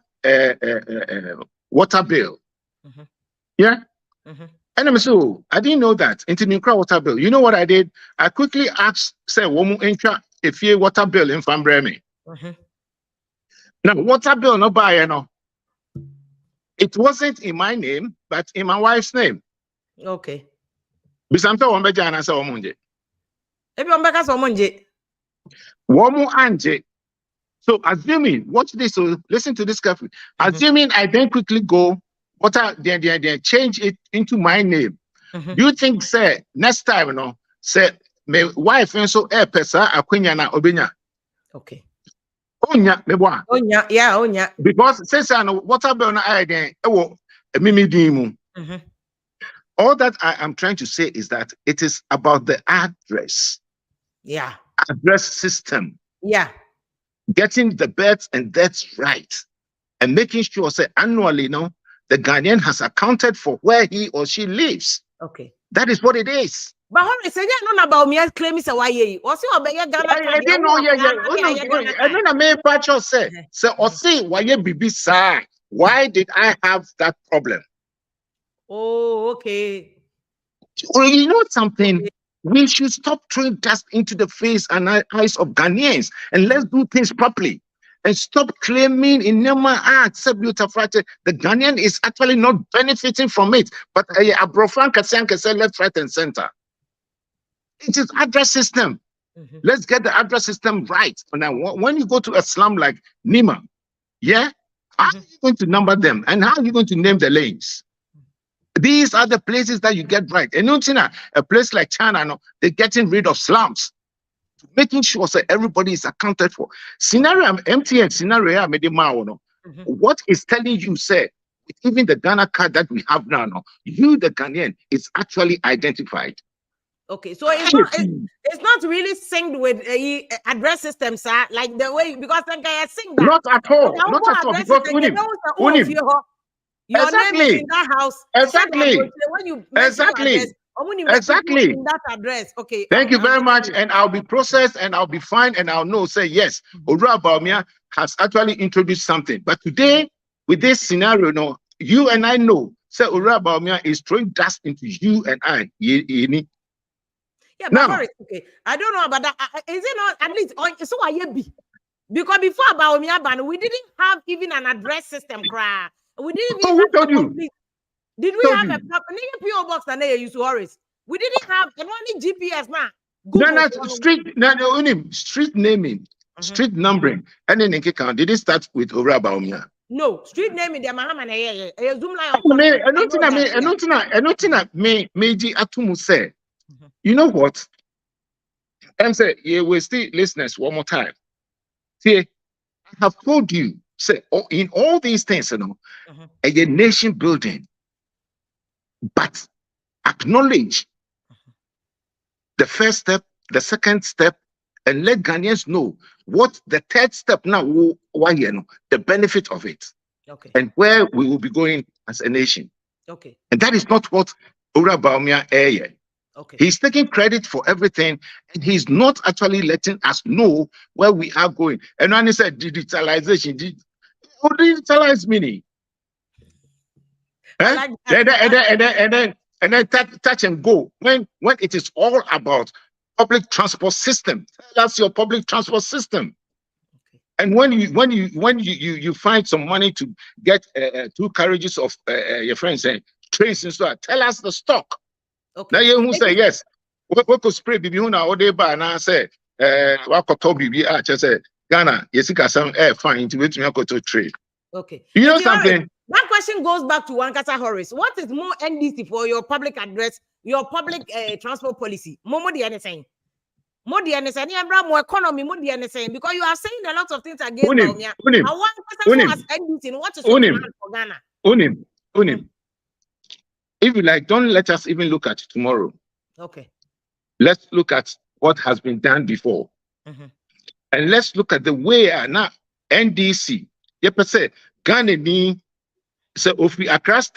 water bill. Yeah. And I'm so I didn't know that into new water bill. You know what I did? I quickly asked, say, woman entra if you water bill in Fambremi. Now, water bill no buy, it wasn't in my name, but in my wife's name. Okay. Bisamta wambeja anasa wamunje. Ebi wambeka so wamunje. Wamu anje. So assuming, watch this, so listen to this carefully. Assuming I then quickly go, they change it into my name. Do you think, say, next time, say, my wife and so pesa akwenya na obenya? Okay. Onya, meboa. Onya, yeah, onya. Because since I know what about na I then, mimi dimu. All that I am trying to say is that it is about the address. Yeah. Address system. Yeah. Getting the births and deaths right. And making sure, say, annually, the Ghanaian has accounted for where he or she lives. Okay. That is what it is. But I said, no, about me, claim say why ye. Or see, Ghana. I didn't know, and then I made patch say, or see, why ye be sir? Why did I have that problem? Oh, okay. Well, you know something? We should stop throwing dust into the face and eyes of Ghanaians, and let's do things properly. And stop claiming in Nema the Ghanaian is actually not benefiting from it, but Abrofran Kasian left, right, and center. It is address system. Let's get the address system right. Now, when you go to a slum like Nima, yeah, how are you going to number them? And how are you going to name the lanes? These are the places that you get right. And a place like China, no, they're getting rid of slums, making sure that everybody is accounted for. Scenario, MTN scenario, what is telling you, say, even the Ghana card that we have now, no, you, the Ghanaian, is actually identified. Okay, so it's not really synced with address systems, sir. Like the way, because the guy sing that. Not at all. Not at all. Because your exactly. name is in that house. Exactly. When you exactly. Exactly. In that address. Okay. Thank you very much. And I'll be processed and I'll be fine and I'll know, say, yes, Ora Bawumia has actually introduced something. But today, with this scenario, no, you and I know, say, Ora Bawumia is throwing dust into you and I. Yeah, but now, okay. I don't know about that. Is it not at least so I be? Because before Bawumia ban, we didn't have even an address system. We didn't even who told you? Did we have a proper PO box that they used to Horace? We didn't have any GPS now. Street naming, street numbering, and then did it start with Ora Bawumia? No, street naming the Mahaman Zoom line. Meiji Atumu say, you know what? And say, yeah, we still listeners one more time. See, I have told you, say, in all these things, you know, a nation building, but acknowledge the first step, the second step, and let Ghanaians know what the third step now, the benefit of it, and where we will be going as a nation. Okay. And that is not what Ora Bawumia air. Okay. He's taking credit for everything, and he's not actually letting us know where we are going. And when he said digitalization, what digitalize meaning? And then touch and go. When it is all about public transport system, tell us your public transport system. Okay. And when you find some money to get 2 carriages of your friends saying trains and so on, tell us the stock. Okay. Now you who say yes. We could spray bibi una ode ba na say wakoto bibi just say Ghana yesika some fine to wait to to trade. Okay. You know something? That question goes back to Wankasa Horace. What is more NDC for your public address, your public transport policy? More the anything. More the anything. More economy. More the anything. Because you are saying a lot of things against Bawumia. NDC. What is your plan for Ghana? Unim. If you like, don't let us even look at tomorrow. Okay. Let's look at what has been done before. And let's look at the way now NDC. You say Ghana ni so if we across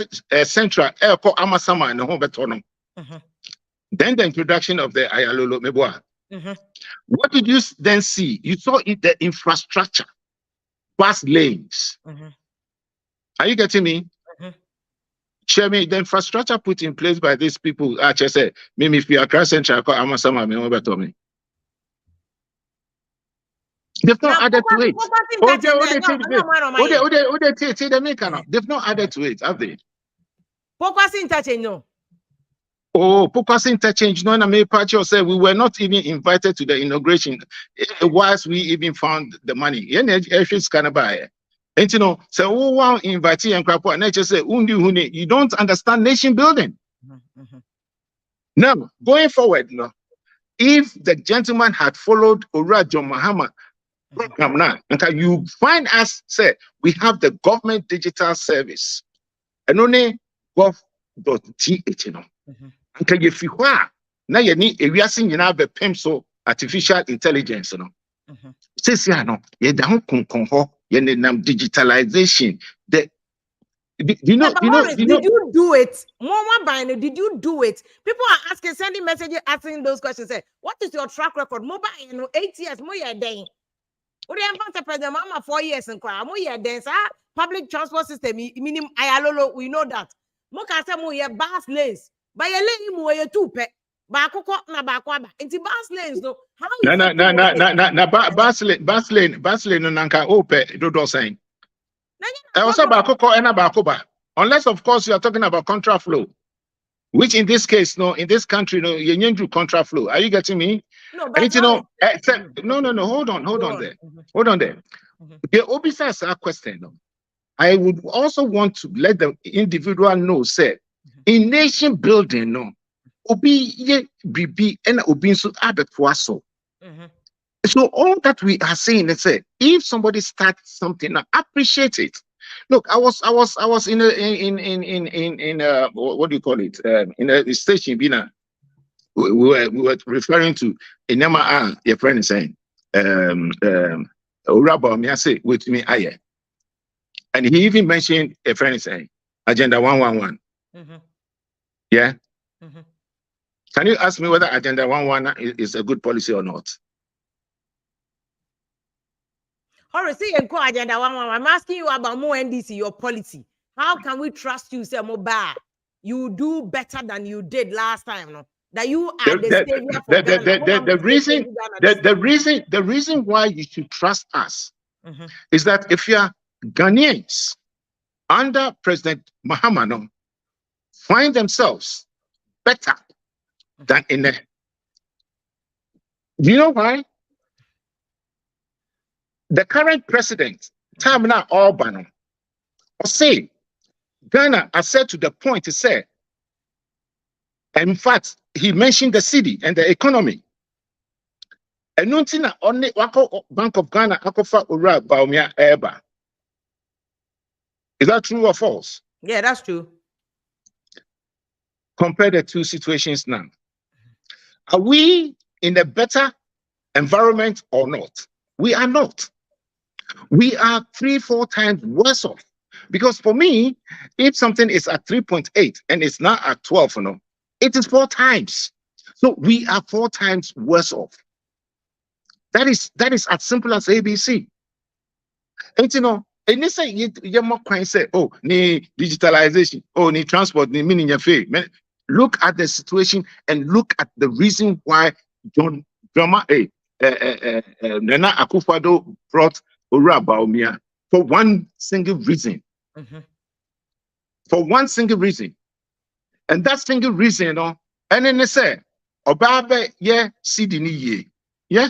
central airport Amasama and the home betono. Then the introduction of the Ayalolo Meboa. What did you then see? You saw the infrastructure, bus lanes. Are you getting me? Chairman, the infrastructure put in place by these people, just say, maybe if you are cross central, Amasama, they've not added to it. They've not added to it, have they? Focus interchange, no. Oh, focus interchange. No, and I say we were not even invited to the inauguration whilst we even found the money. And you know, so who want invite and crap and just say you don't understand nation building. Now, going forward, if the gentleman had followed Ora John Mahama program now, and you find us say we have the government digital service and only gov.th, you know. And if you are now you need a reason so artificial intelligence, you know. Says yeah, no, you don't digitalization. Did you do it? Did you do it? People are asking, sending messages, asking those questions. Say, what is your track record? Mobile, 8 years, more year day. What do you president mama 4 years and cry? More year day, public transport system, minimum ayalolo, we know that. More can say more year bus lanes. By a lane, more year 2 pet. Bakoko na bakwaba. Inti bus lanes no. How Na effective Baslane no nanka ope dodo saying. I was problem. about Coco and about Koba. Unless, of course, you are talking about contra flow, which in this case, no, in this country, no, you need to contra flow. Are you getting me? No, I but need to know. Except, no, hold on there. Mhm. Hold on there. Mhm. The obisa is a question. No? I would also want to let the individual know, say, in nation building, no, obi ye bibi and obi so abetwaso. So all that we are saying is say, if somebody starts something, now appreciate it. Look, I was in what do you call it? In a station, we were referring to a Nama, your friend is saying, Bawumia say with me, aye. And he even mentioned a friend is saying, Agenda 111. Yeah. Can you ask me whether Agenda 111 is a good policy or not? Horace, agenda 111. I'm asking you about more NDC, your policy. How can we trust you, say mobile? You do better than you did last time, no? That you are the savior for Ghana. The reason why you should trust us is that if you are Ghanaians under President Mahama, find themselves better than in the. Do you know why? The current president, Tamina Albano, say Ghana, I said to the point, he said, in fact, he mentioned the city and the economy. And nothing only Bank of Ghana, Akofa Ura Bawumia Eba. Is that true or false? Yeah, that's true. Compare the two situations now. Are we in a better environment or not? We are not. We are 3-4 times worse off. Because for me, if something is at 3.8 and it's not at 12, it is 4 times. So we are 4 times worse off. That is as simple as ABC. And and they say you more can say, oh, ni digitalization, oh, ni transport, ni meaning your fee. Look at the situation and look at the reason why Nana Akufo-Addo brought Ura Bawumia for one single reason. For one single reason. And that single reason, and then they say, Obabe, yeah, CD ni ye. Yeah.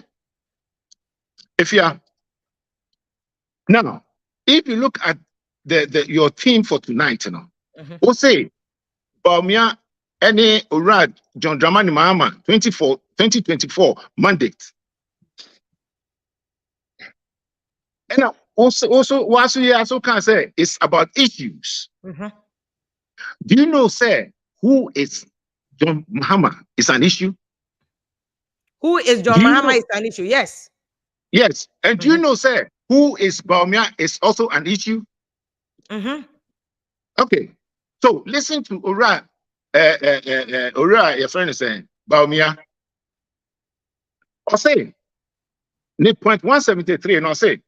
If you are now, if you look at your theme for tonight, we'll say Bawumia any Urad John Dramani Mahama 2024 mandate. And also what we also can say is about issues. Do you know, say, who is John Mahama is an issue? Who is John Mahama is an issue? Yes. Yes. And do you know, say, who is Bawumia is also an issue? Okay. So listen to Ura, your friend is saying, Bawumia. Or say, point 173, and I'll say,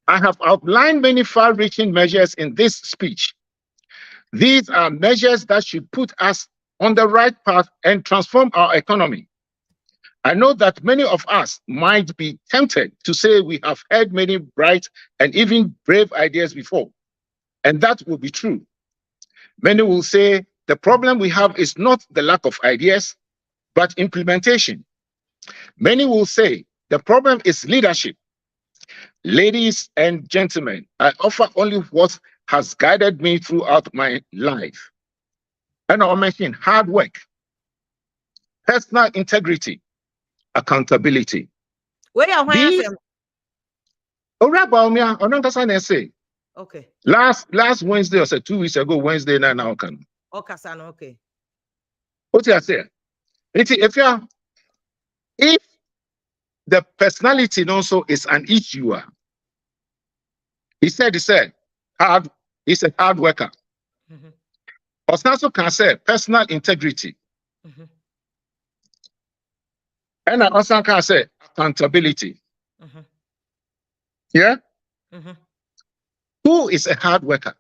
I have outlined many far-reaching measures in this speech. These are measures that should put us on the right path and transform our economy. I know that many of us might be tempted to say we have had many bright and even brave ideas before, and that will be true. Many will say the problem we have is not the lack of ideas, but implementation. Many will say the problem is leadership. Ladies and gentlemen, I offer only what has guided me throughout my life. And I'll mention hard work, personal integrity, accountability. Where are These, say. Okay. Last Wednesday or so 2 weeks ago, Wednesday now can. Okay. What I say? If the personality also is an issue, he said he's a hard worker. Also can say personal integrity. And I also can say accountability. Yeah? Who is a hard worker?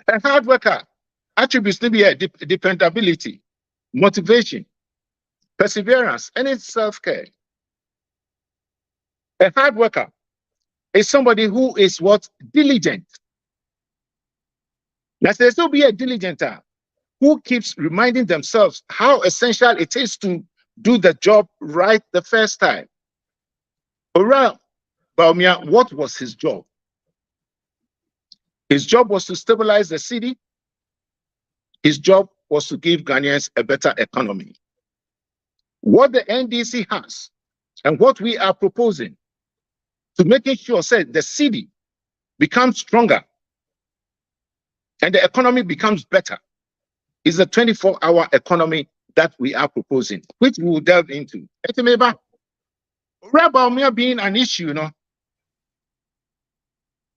A hard worker Attributes to be dependability, motivation, perseverance, and it's self-care. A hard worker is somebody who is what? Diligent. Now, there still be a diligent who keeps reminding themselves how essential it is to do the job right the first time. Ora Bawumia, what was his job? His job was to stabilize the city. His job was to give Ghanaians a better economy. What the NDC has and what we are proposing to making sure the city becomes stronger and the economy becomes better is a 24-hour economy that we are proposing, which we will delve into. Bawumia being an issue, you know,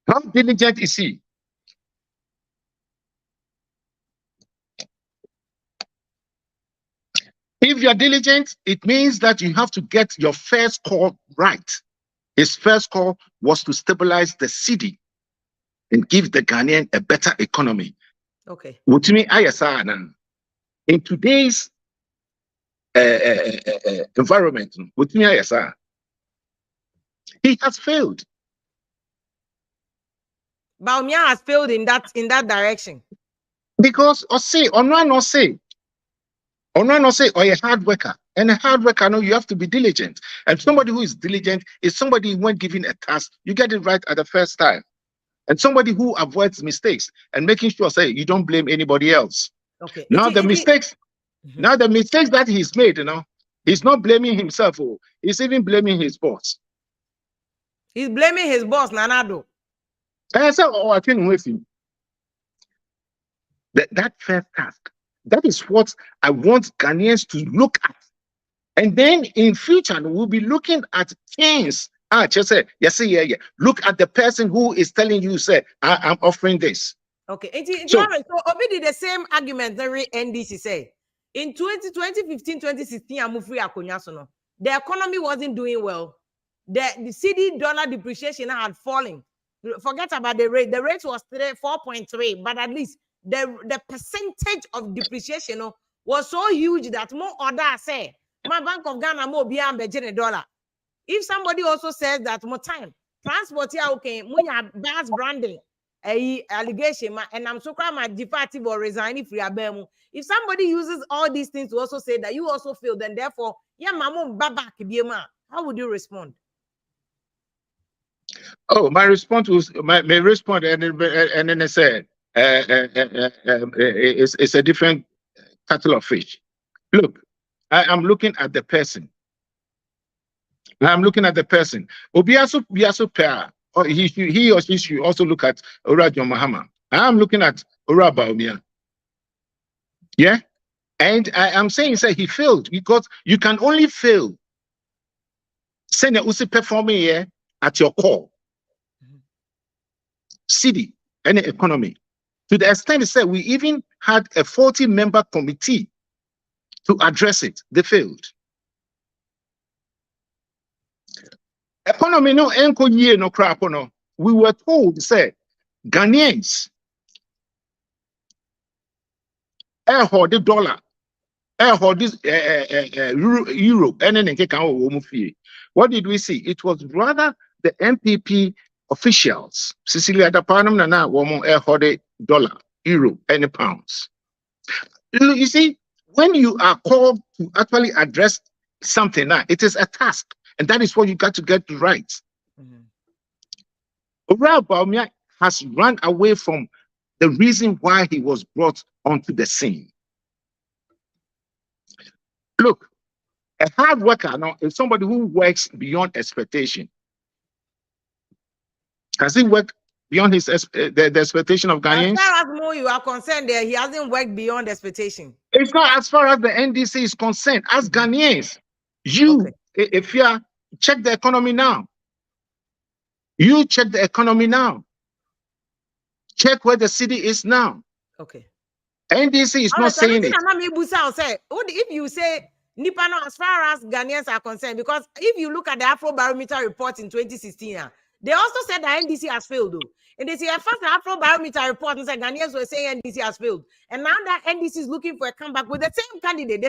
how diligent is he? If you're diligent, it means that you have to get your first call right. His first call was to stabilize the city and give the Ghanaian a better economy. Okay. In today's environment, he has failed. Bawumia has failed in that direction. Because or a hard worker. And a hard worker, no, you have to be diligent. And somebody who is diligent is somebody when given a task, you get it right at the first time. And somebody who avoids mistakes and making sure, you don't blame anybody else. Okay. Now the mistakes that he's made, you know, he's not blaming himself. He's even blaming his boss. He's blaming his boss, Nanado. And I said, I can't with him. That first task, that is what I want Ghanaians to look at. And then in future, we'll be looking at things. Just say, look at the person who is telling you, I'm offering this. Okay. So Obi did the same argument that NDC say. In 2015, 2016, the economy wasn't doing well. The CD dollar depreciation had fallen. Forget about the rate. The rate was 4.3, but at least the percentage of depreciation was so huge that more order say, my Bank of Ghana more beyond $1 If somebody also says that more time, transport here, okay, when bas branding, allegation, and I'm so crying my departive or resigning free abemu. If somebody uses all these things to also say that you also feel, then therefore, how would you respond? Oh, my response was my response, and then I said, it's a different kettle of fish. Look, I am looking at the person. I'm looking at the person. Obiaso pair, or he or she should also look at Ora John Mahama. I am looking at Ora Bawumia. Yeah, and I am saying he failed because you can only fail. Send usi performing here at your core. City and economy. To the extent we even had a 40-member committee to address it. They failed. Economy no enko ye no crap no. We were told Ghanaians hold the dollar, hold this euro, and then what did we see? It was rather the MPP officials, Cecilia Dapanum Nana, woman hold the dollar, euro, and pounds. You see, when you are called to actually address something, it is a task, and that is what you got to get right. Ora Bawumia has run away from the reason why he was brought onto the scene. Look, a hard worker now is somebody who works beyond expectation. Has he worked beyond his the expectation of Ghanaians? As far as more you are concerned, there he hasn't worked beyond expectation. It's not as far as the NDC is concerned. As Ghanaians, if you are, check the economy now. You check the economy now. Check where the city is now. Okay. NDC is not saying it. If you say Nipano, as far as Ghanaians are concerned, because if you look at the Afro Barometer report in 2016, They also said that NDC has failed, though. And they say, first Afro Barometer report and said Ghanaians were saying NDC has failed. And now that NDC is looking for a comeback with the same candidate.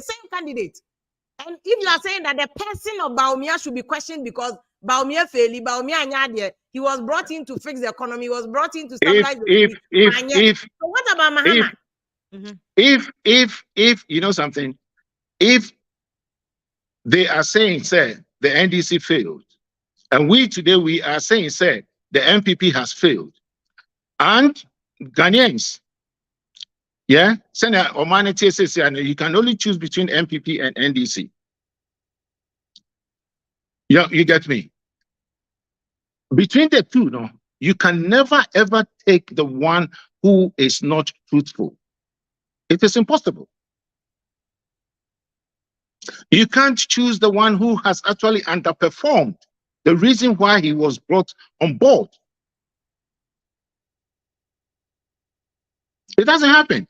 And if you are saying that the person of Bawumia should be questioned because Bawumia failed, he was brought in to fix the economy, he was brought in to stabilize the economy. So what about Mahama? If you know something, if they are saying, say, the NDC failed, and we today we are saying, say, the MPP has failed, and Ghanaians, yeah, Senator Omani says, you can only choose between MPP and NDC. Yeah, you get me. Between the two, no, you can never ever take the one who is not truthful. It is impossible. You can't choose the one who has actually underperformed. The reason why he was brought on board. It doesn't happen.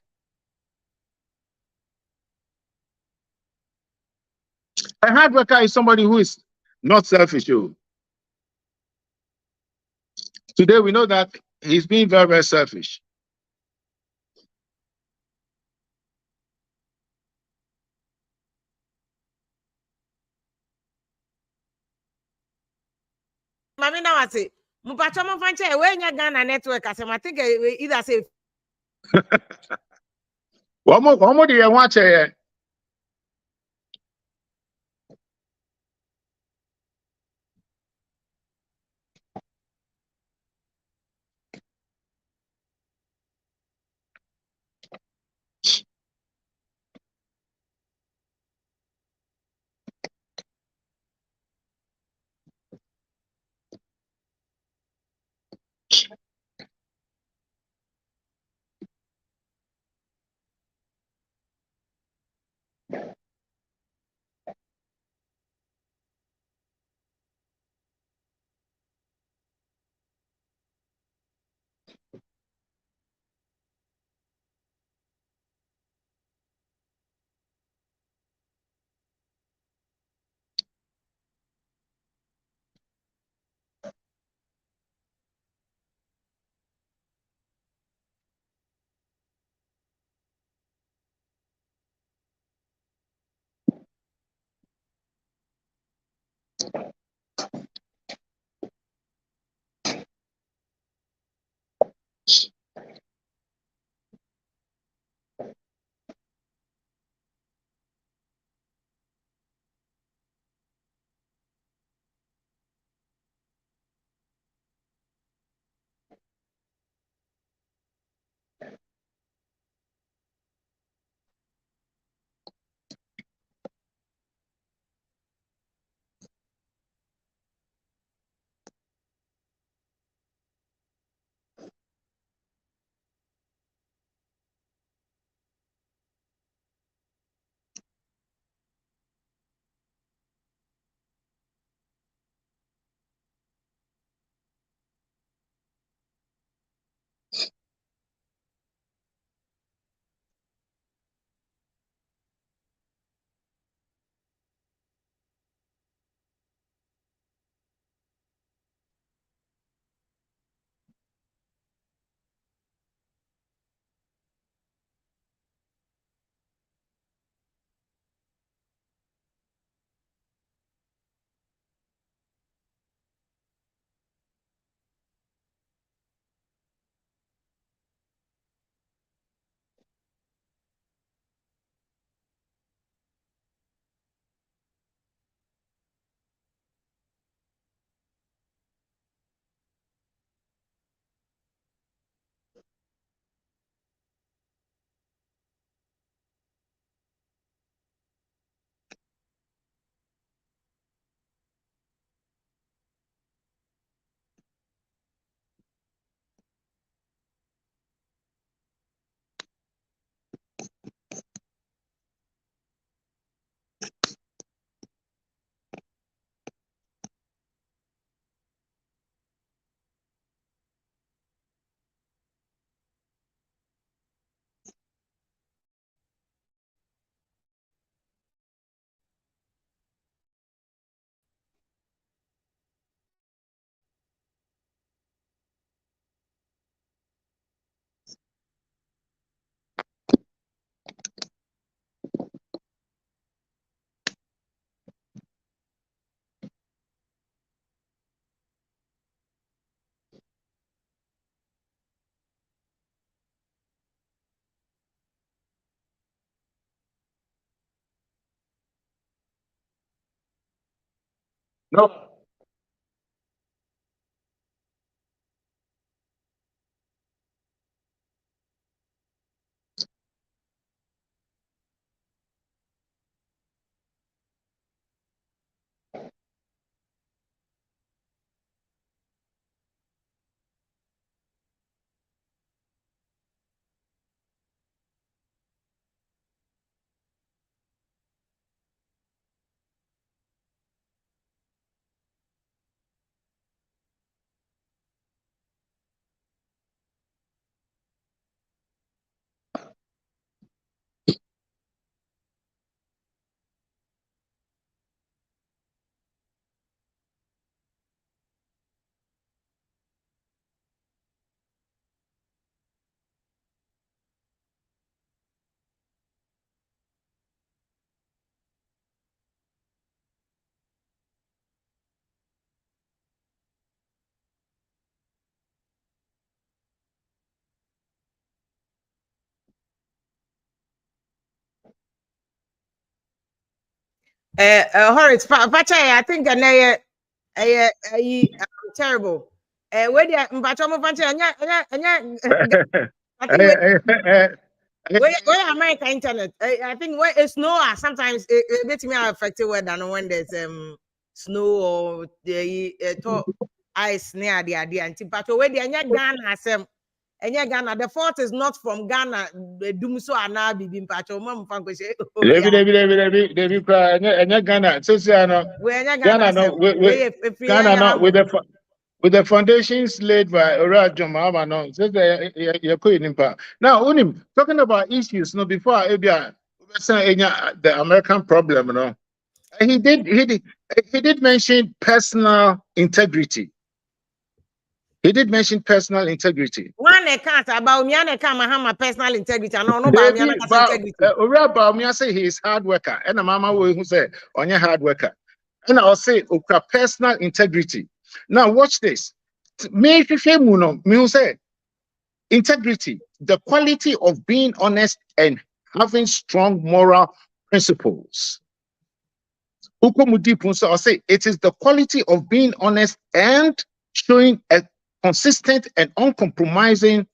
A hard worker is somebody who is not selfish. Today we know that he's being very, very selfish. Mami now I say, Mupacho Mofanche, when you Ghana network, I think either say. One more do you want to? No. Horace, I think terrible. Where the I think where American internet. I think where it's snow, sometimes it makes me affected weather when there's snow or the ice near the idea. And but where the Ghana Ghana, the fault is not from Ghana. The Dumso and now be Pacho Mom Fanko. David, Ghana. So, Ghana, no, with the foundations laid by Ora Jomama, no, so you're putting in power. Now, Unim, talking about issues, no, before Abia, the American problem, no, he did mention personal integrity. He did mention personal integrity. One can't about me and my personal integrity. No, about me integrity. Ora Bawumia say he is hard worker, and a mama who say on your hard worker. And I'll say personal integrity. Now watch this. Me say integrity, the quality of being honest and having strong moral principles. I'll say it is the quality of being honest and showing a consistent and uncompromising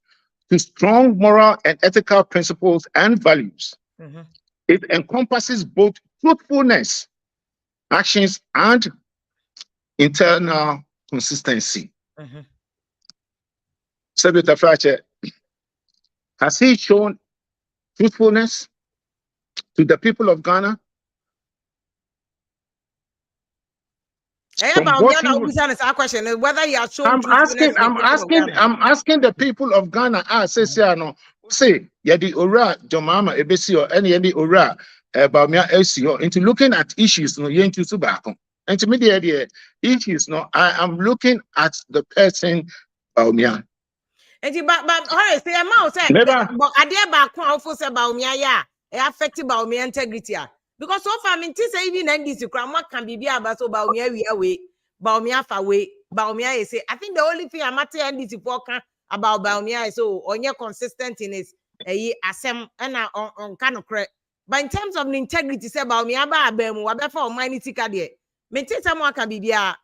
to strong moral and ethical principles and values. Mm-hmm. It encompasses both truthfulness, actions, and internal consistency. Mm-hmm. Senator Frache, has he shown truthfulness to the people of Ghana? I'm asking the people of Ghana. Say yadi ora Jomama ebesio any ora Bawumia esio into looking at issues no yen to subako. And to me the issues no I am looking at the person Bawumia. And but Horace say amount say but ade ba ko ofo say Bawumia ya e affect Bawumia integrity. Because so far, I mean, say even NDC, what can be about so Bawumia we away, Bawumia far away, Bawumia say. I think the only thing I'm at NDC for about Bawumia is so on your consistent in his asem and on kind of correct. But in terms of the integrity, say Bawumia ba bemu, wabe for humanity kadie. Me say someone can be there.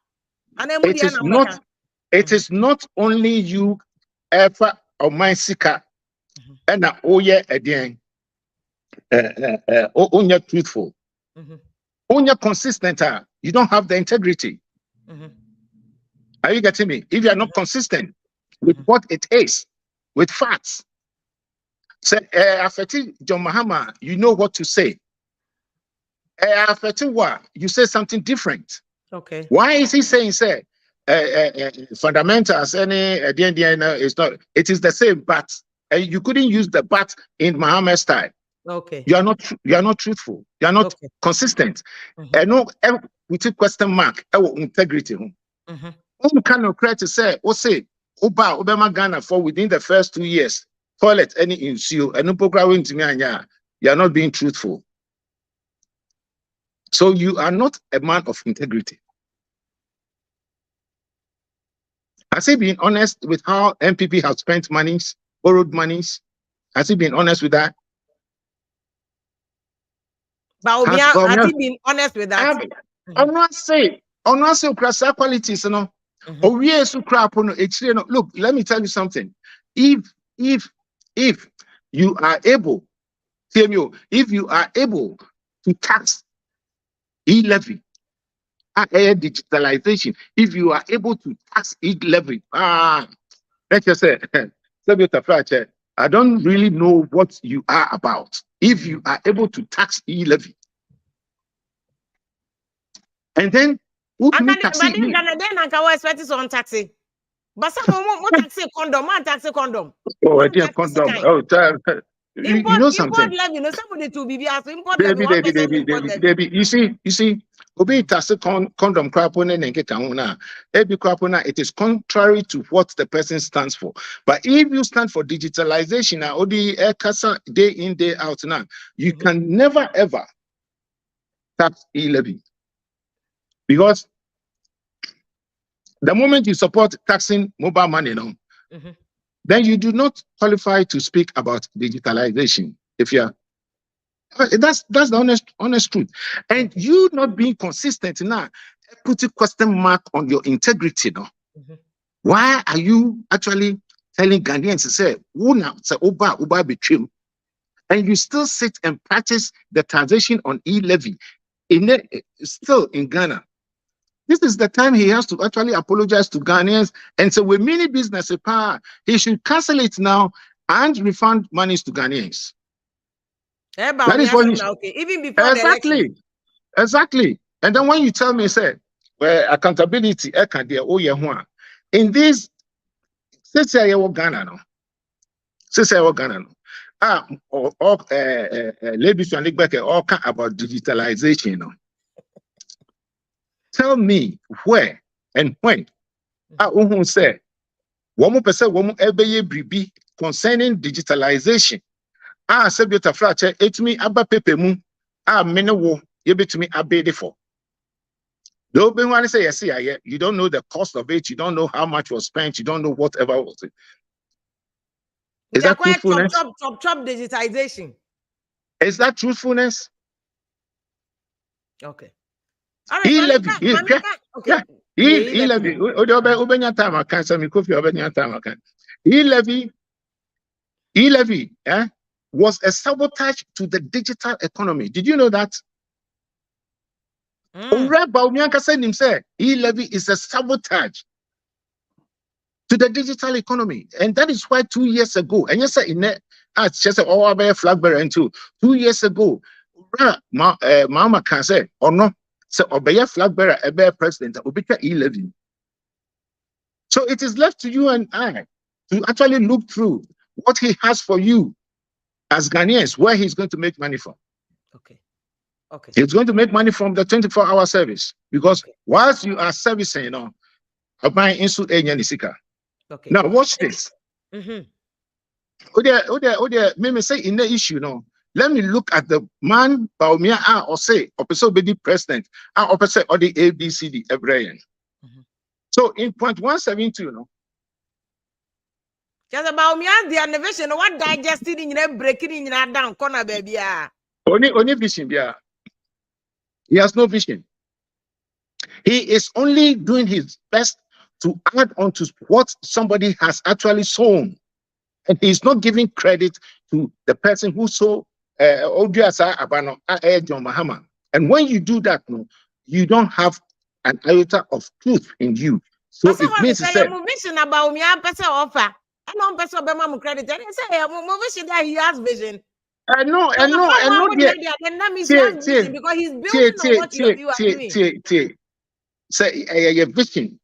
It is not only you ever or my sika and oye again. When you're truthful, when you're consistent, you don't have the integrity. Are you getting me? If you are not consistent with what it is, with facts, say, affecting John Mahama, you know what to say. Affecting what? You say something different. Okay. Why is he saying, say, fundamentals, it's not, it is the same, but you couldn't use the but in Mahama's style. Okay. You are not truthful. You are not consistent. And no with a question mark integrity. Kind of credit to say, Obama Ghana for within the first 2 years, toilet any ensue and no program to me you are not being truthful. So you are not a man of integrity. Has he been honest with how MPP has spent monies, borrowed monies? Has he been honest with that? Bawumia, has he been honest with that? I'm not saying On also crasa qualities, no. Oh, we so crap on it. Look, let me tell you something. If you are able, if you are able to tax e-levy, digitalization, if you are able to tax e-levy, let's just say, I don't really know what you are about. If you are able to tax e-levy, and then I can't imagine Ghana expect on taxi. But some more taxi condom, man taxi condom. Oh, I didn't condom. Oh, you know something. Import levy, you know somebody to be asked import Baby, levy. baby. You see. Obi taxi condom crap on and get on every crap on it is contrary to what the person stands for. But if you stand for digitalization, now the casa day in, day out now, you can never ever tax e-levy. Because the moment you support taxing mobile money now, then you do not qualify to speak about digitalization. If you're that's the honest truth. And you not being consistent now, put a question mark on your integrity now. Why are you actually telling Ghanaians to say, Uba betray, and you still sit and practice the transition on e-levy still in Ghana? This is the time he has to actually apologize to Ghanaians and say, with many business, he should cancel it now and refund monies to Ghanaians. That is what okay. Even before the election. Exactly. And then when you tell me, say, well, accountability, in this, say Ghana no. Ladies and gentlemen, all about digitalization. No. Tell me where and when. Say, concerning digitalization. Sebiota frache, it me abba pepemu. Menewo, yebit me abede for. Though be one say, yes, you don't know the cost of it, you don't know how much was spent, you don't know whatever was it. Is that truthfulness? Chop digitization. Is that truthfulness? Okay. All right. E-levy. Okay. E-levy. Ubenya time I can't say me coffee ubenya time I can't. E-levy, was a sabotage to the digital economy. Did you know that? Bawumia said himself, e-levy is a sabotage to the digital economy. And that is why 2 years ago, and yes, in that, just a flag bearer and 2 years ago, Mama can say, or no, so obey flag bearer, a bear president, obika e-levy. So it is left to you and I to actually look through what he has for you as Ghanaians, where he's going to make money from. Okay. He's going to make money from the 24-hour service because whilst you are servicing, buying insult nisika. Okay. Now watch this. Maybe say in the issue, let me look at the man Bawumia or say opposite be the president, opposite or the ABCD Hebraian. So in point 172, just about me and the innovation, what digested in breaking in down corner, baby. Only vision, yeah. He has no vision. He is only doing his best to add on to what somebody has actually sown. And he's not giving credit to the person who sow Odiasa Abano John Mahama. And when you do that, you don't have an iota of truth in you. So it means to say about me, person offer. I don't person Bema credit. And say vision that he has vision. I know. Then that means he has vision because he's building on what you are doing. Say a vision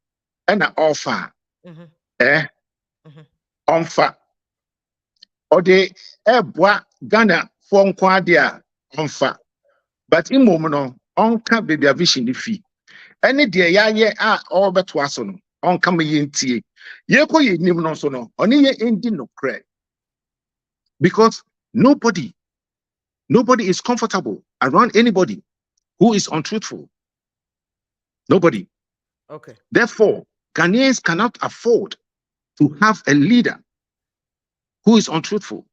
and an offer. Offer. Or the Ghana for Quadia offer. But in moment, on can be their vision if he. Any dear all but was on coming in tea. Yeko ye nimno sono, only ye ending no credit. Because nobody is comfortable around anybody who is untruthful. Nobody. Okay. Therefore, Ghanaians cannot afford to have a leader who is untruthful.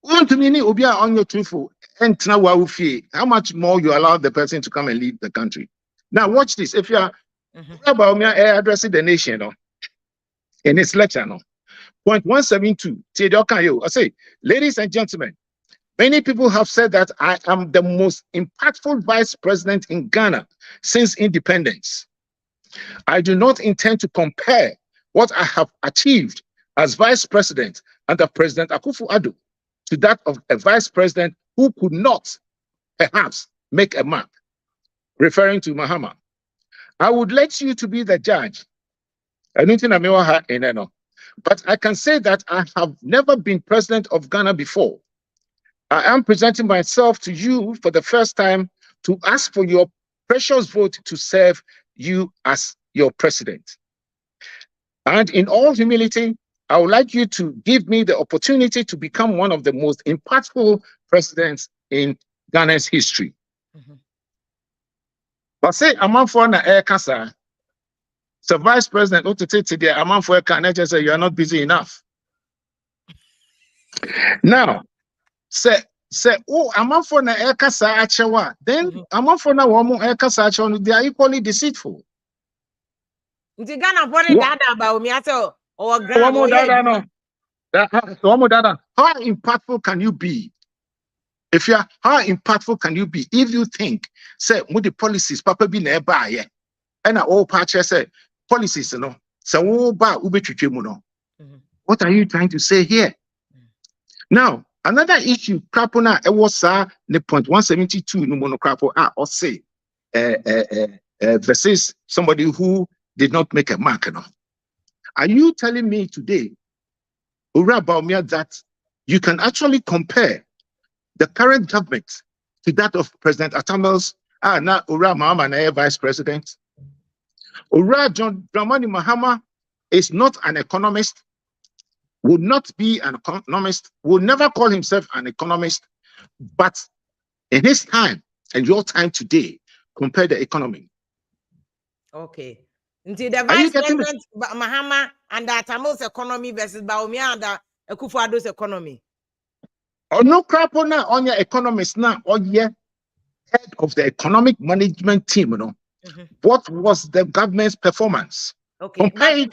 Want to mean Obia on your truthful and how much more you allow the person to come and lead the country? Now watch this. If you are Bawumia addressing the nation in his lecture, point 172. I say, ladies and gentlemen, many people have said that I am the most impactful vice president in Ghana since independence. I do not intend to compare what I have achieved as vice president under President Akufo-Addo to that of a vice president who could not, perhaps, make a mark, referring to Mahama. I would let you to be the judge. But I can say that I have never been president of Ghana before. I am presenting myself to you for the first time to ask for your precious vote to serve you as your president. And in all humility, I would like you to give me the opportunity to become one of the most impactful presidents in Ghana's history. But say, I'm for na air kasa. So vice president, I'm for say you are not busy enough. Now, say, I'm for na air kasa achewa. Then I'm for na woman air kasa achewa. They are equally deceitful. How impactful can you be? How impactful can you be if you think, say, with the policies, Papa be nearby, and all patches say policies, so what are you trying to say here? Now, another issue, Krapona, it was the point 172 no monocrapo or say versus somebody who did not make a mark. Are you telling me today, Ura Bawumia, that you can actually compare the current government to that of President Atamel's now Ura Mahama vice president? Ura John Dramani Mahama is not an economist, would not be an economist, would never call himself an economist, but in his time and your time today, compare the economy. Okay. Until the vice president Mahama and Atamel's economy versus Bawumia and Akufo-Addo's economy. Or no crap on your economist now, or head of the economic management team, What was the government's performance? Okay. Compare it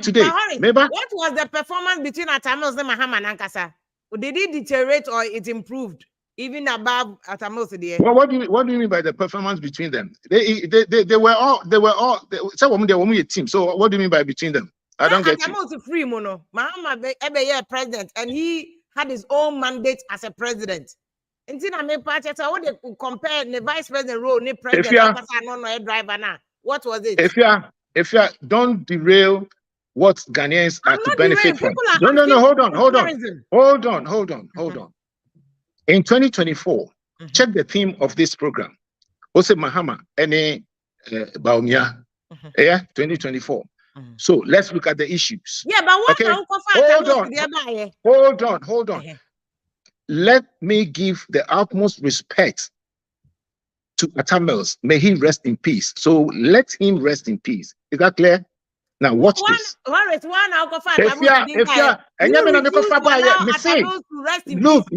today. What was the performance between Atamel's and Mahama and Ankasa? Did it deteriorate or it improved? Even above Atamel's there? Well, what do you mean by the performance between them? They were all some of them were a team. So what do you mean by between them? I don't get Atamel's a free mono. Mahama be president and he had his own mandate as a president. Until I made part, I want to compare the vice president role, the president, driver now. What was it? If you don't derail what Ghanaians are to benefit from. No, hold on. In 2024, check the theme of this program. Ose Mahama, any Bawumia, 2024. So let's look at the issues. Yeah, but what? Okay? Hold on. Let me give the utmost respect to Atamel's. May he rest in peace. So let him rest in peace. Is that clear? Now watch this.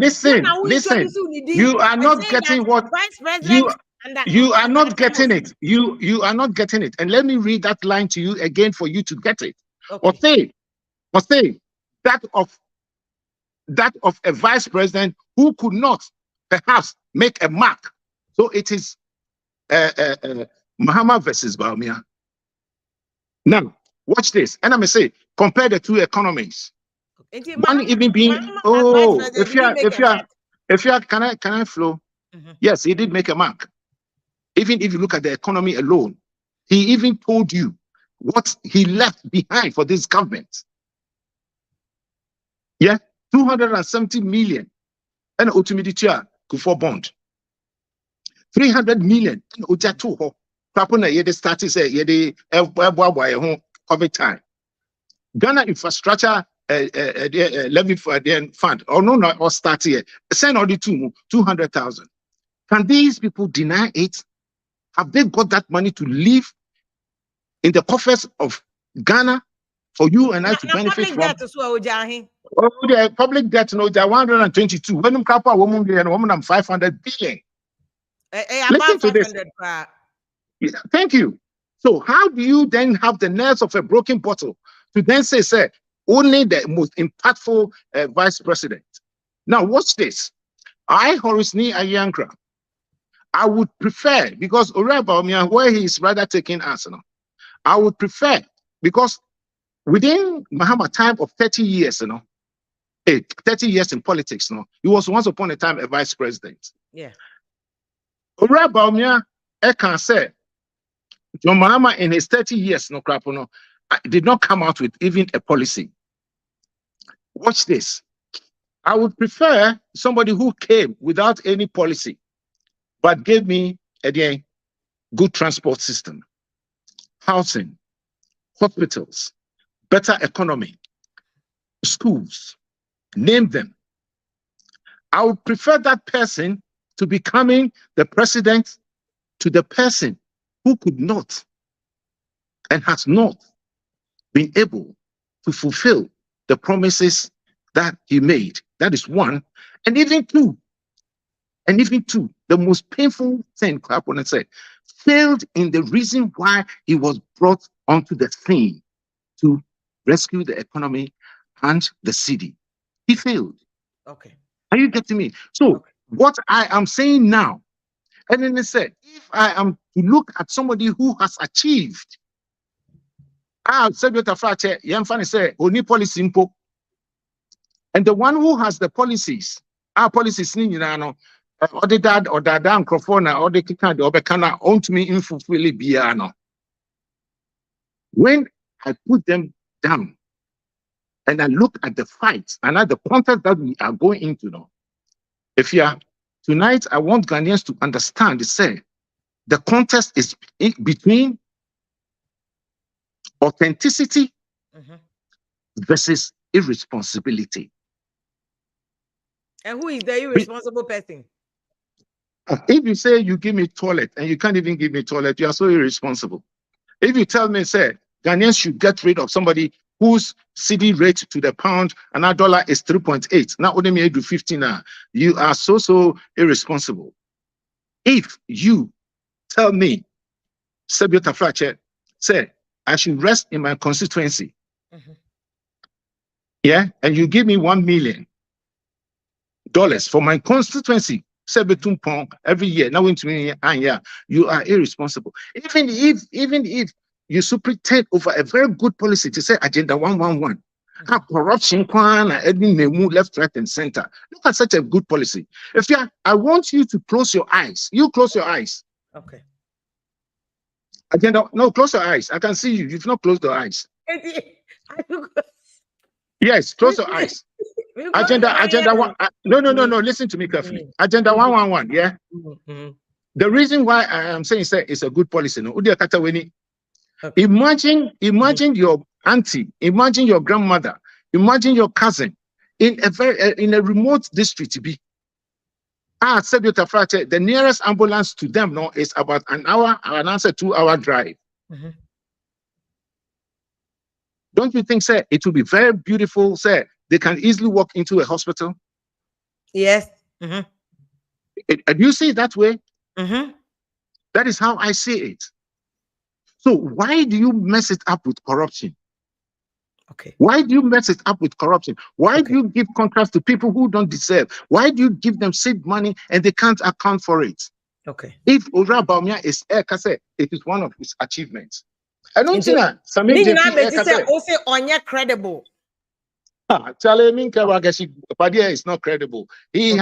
Listen. You are not getting what you are not getting it. You are not getting it. And let me read that line to you again for you to get it. Okay. Or say that of a vice president who could not perhaps make a mark. So it is Mahama versus Bawumia. Now, watch this. And I'm going to say, compare the two economies. One even being, can I flow? Yes, he did make a mark. Even if you look at the economy alone, he even told you what he left behind for this government. Yeah, 270 million. And Otumidiccia Kufo bond. 300 million. And Ojatu Papuna yede started say yede COVID time. Ghana infrastructure levy for the fund or start here. Send all the 200,000. Can these people deny it? Have they got that money to live in the coffers of Ghana for you and I to benefit from? The public debt, no, they're 122. When you couple a woman and 500 billion. Listen to this. Yeah, thank you. So how do you then have the nerves of a broken bottle to then say, only the most impactful vice president? Now, watch this. Horace Ni Ayankra, I would prefer, because Bawumia, where he is rather taking us, I would prefer, because within Mahama time of 30 years, 30 years in politics, he was once upon a time a vice president. Yeah. Bawumia, I can say, John Mahama in his 30 years, did not come out with even a policy. Watch this. I would prefer somebody who came without any policy, but gave me a good transport system, housing, hospitals, better economy, schools, name them. I would prefer that person to becoming the president to the person who could not and has not been able to fulfill the promises that he made. That is one. And even two, the most painful thing, Kraponen said, failed in the reason why he was brought onto the scene to rescue the economy and the city. He failed. Okay. Are you getting me? So what I am saying now, and then they said, if I am to look at somebody who has achieved, say, only policy simple. And the one who has the policies, our policies, or the dad or the dan crofona or the kika or bekana own to me in fulfilling biano. When I put them down and I look at the fights and at the context that we are going into now, if you are tonight, I want Ghanaians to understand, say, the contest is between authenticity versus irresponsibility. And who is the irresponsible person? If you say you give me toilet and you can't even give me toilet, you are so irresponsible. If you tell me, say, Ghanaians should get rid of somebody whose cedi rate to the pound and our dollar is 3.8, now only me do 15 now, you are so irresponsible. If you tell me, Sebiota Flache, say, I should rest in my constituency, yeah, and you give me $1 million for my constituency, every year, now into me, you are irresponsible. Even if you superintend over a very good policy to say Agenda 111, corruption, left, right, and center. Look at such a good policy. I want you to close your eyes. You close your eyes. Okay. Agenda, no, close your eyes. I can see you. You've not closed your eyes. Yes, close your eyes. Agenda one. No. Listen to me carefully. Agenda 111. Yeah. The reason why I am saying it's a good policy. No, imagine your auntie, imagine your grandmother, imagine your cousin in a remote district. The nearest ambulance to them is about an hour, an answer 2-hour drive. Don't you think, it will be very beautiful, they can easily walk into a hospital? Yes. Do you see it that way? That is how I see it. So why do you mess it up with corruption? Okay. Why do you mess it up with corruption? Why do you give contracts to people who don't deserve? Why do you give them seed money and they can't account for it? Okay. If Bawumia is it is one of his achievements. I don't think that only credible. Padia is not credible. He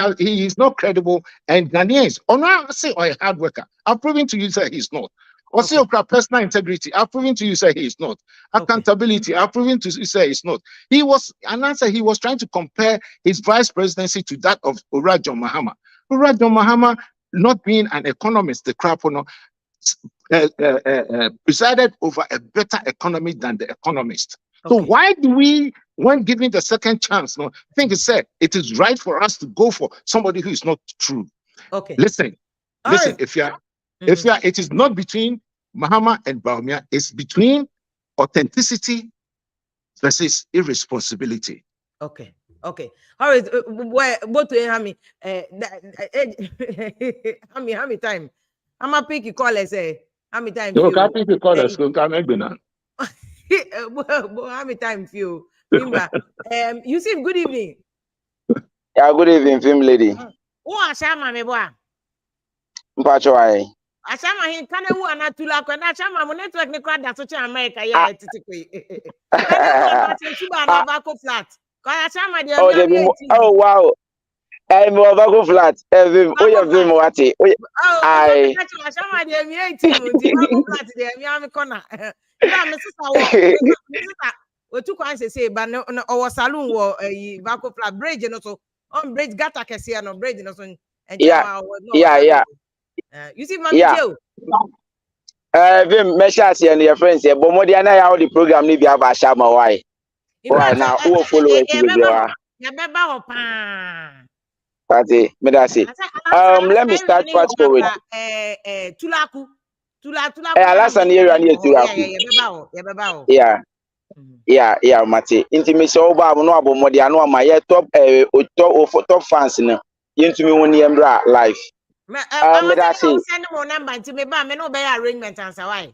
is not credible, and Ghanaians, I say a hard worker. I've proven to you that he's not. Or say personal integrity. I've proven to you say he is not. Accountability. I've proven to you say he's not. He was trying to compare his vice presidency to that of John Mahama. John Mahama, not being an economist, the crap presided over a better economy than the economist. So why do we, when given the second chance, think it is right for us to go for somebody who is not true? Okay. Listen. If it is not between Mahama and Bawumia, it's between authenticity versus irresponsibility. Okay. How is what to have me? How many time? I'm a picky call. Say How many times No, you? can't be called a school. Can't be now. How many times you? Remember, Yusuf, good evening. Yeah, good evening, Vimlady. Oh, Ashama, me boy. Mpacho Ashama, he can't who and Atula, and Ashama, my network, the crowd that's America, yeah, Titi. Can you want to Suba and Abaco flat? Because Ashama, they oh, oh, wow. I'm over flat. Vim, oh, yeah, Vim, what? Oh, I. Ashama, they are 18, the Baco flat, they are Miami corner. Mrs. Mrs. We took one say, but no, our saloon were a Baco flat bridge, and also on bridge, Gata Cassia, no bridge, and also, and Yeah, yeah. You see, Mammy Joe. Vim, Meshas and your friends here, but more than I how the program need to have a shama. Why now? Who follow it with you? That's it. Let me start fast forward. Tulaku. Last year and year Tulaku. Yeah, Mate. Intimacy over no about more than one my top fans in into me one year life. I was sending more number to me, but I no better arrangement answer why.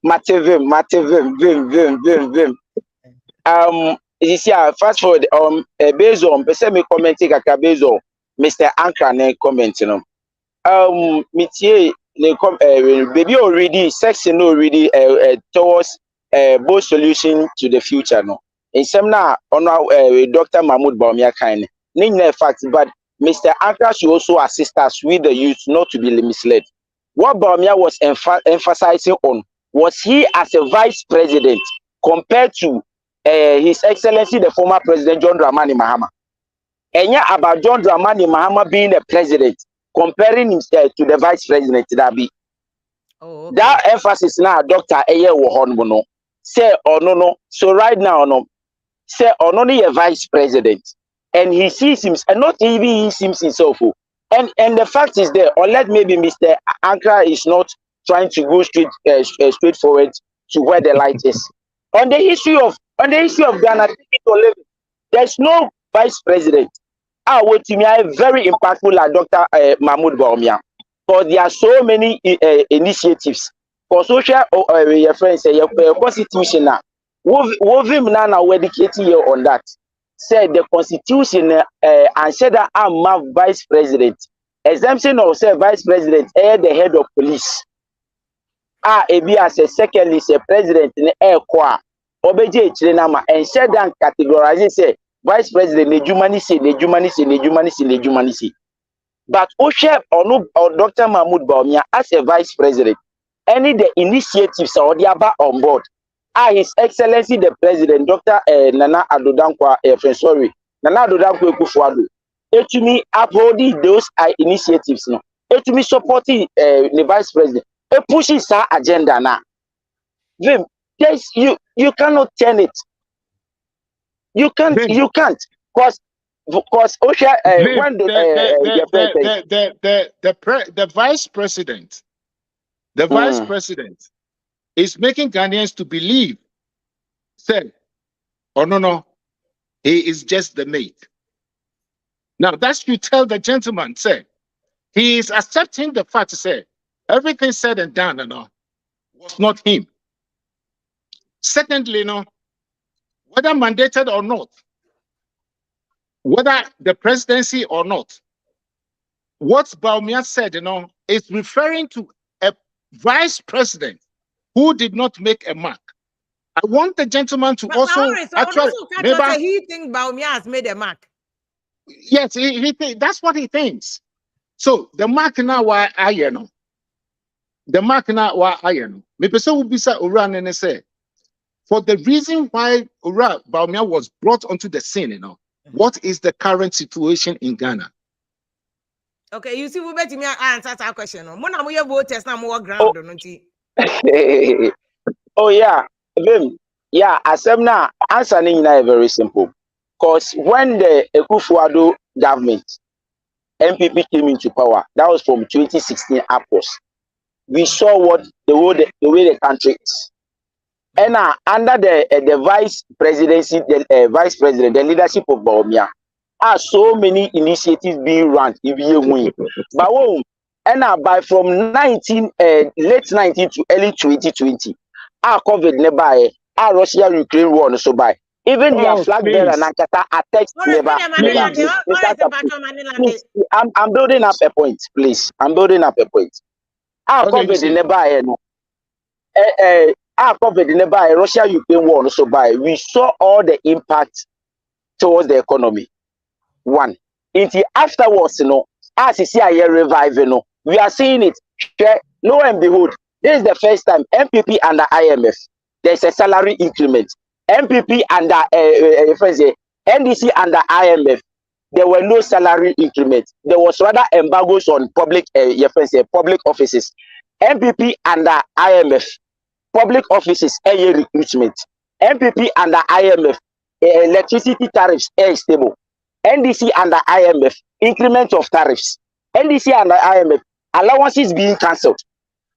Vim. You see, fast forward. Based on, person me commenting based on Mr. Ankra ne comment no. Mitie ne baby already section already towards both solution to the future no. In some na on Dr. Mahmoud Bawumia kind. Ning fact, but Mr. Ankra should also assist us with the youth not to be misled. What Bawumia was emphasizing on was he as a vice president compared to His Excellency the former President John Dramani Mahama. And yeah, about John Dramani Mahama being the president, comparing himself to the vice president that be. Oh, okay. That emphasis now, Dr. Eye Wohonbono, say or no. So right now, no, say or no, a vice president, and he sees himself, and not even he sees himself. And the fact is there, unless maybe Mr. Ankra is not trying to go straightforward to where the light is. On the issue of Ghana, there's no vice president. What to me is very impactful like Dr. Mahmoud Bawumia. Because there are so many initiatives for social friends, your constitution now. Wovim now we're educating you on that. Said the constitution and said that I'm my vice president. Exemption of say vice president the head of police. Ebi as a second is a president in air qua. Obeje Chilenama and said that categorizing say vice president nejumanisi. But Oshe or Dr. Mahmoud Bawumia as a vice president, any the initiatives or the other on board. His Excellency the President, Dr. Nana Adodankwa, Nana Adodankwa Kufuado. To me, upholding those initiatives, no. To me, supporting the vice president. It pushes our agenda now. Vim, yes, you cannot turn it. You can't. Because Osha when the vice president is making Ghanaians to believe, say, oh no, he is just the mate. Now that's you tell the gentleman, say, he is accepting the fact to say everything said and done and all was not him. Secondly, no, whether mandated or not, whether the presidency or not, what Bawumia said, is referring to a vice president who did not make a mark. I want the gentleman to actually. He thinks Bawumia has made a mark. Yes, that's what he thinks. So the mark now why I know. The mark now why I know. Me person will be say Ura and say for the reason why Ura Bawumia was brought onto the scene, what is the current situation in Ghana? Okay, you see, we better me answer that question. Mona we voters now more ground, don't you? Oh yeah, Vim. Yeah, Asemna answering is very simple. Because when the Ekufuado government MPP came into power, that was from 2016 upwards. We saw what the way the country is. And under the vice presidency, vice president, the leadership of Bawumia, are so many initiatives being run. But and by from late 19 to early 2020, our COVID nearby, our Russia-Ukraine war no so by. Even their flag bearer and Nankata attacks never. I'm building up a point, please. I'm building up a point. Our COVID nearby, our COVID nearby, Russia-Ukraine war no so by. We saw all the impact towards the economy. One. Until afterwards, you know, as you see a revive, you know, we are seeing it. Lo and behold, this is the first time MPP under IMF, there's a salary increment. MPP under NDC under IMF, there were no salary increments. There was rather embargoes on public public offices. MPP under IMF, public offices, recruitment. MPP under IMF, electricity tariffs stable. NDC under IMF, increment of tariffs. NDC under IMF, allowances being cancelled.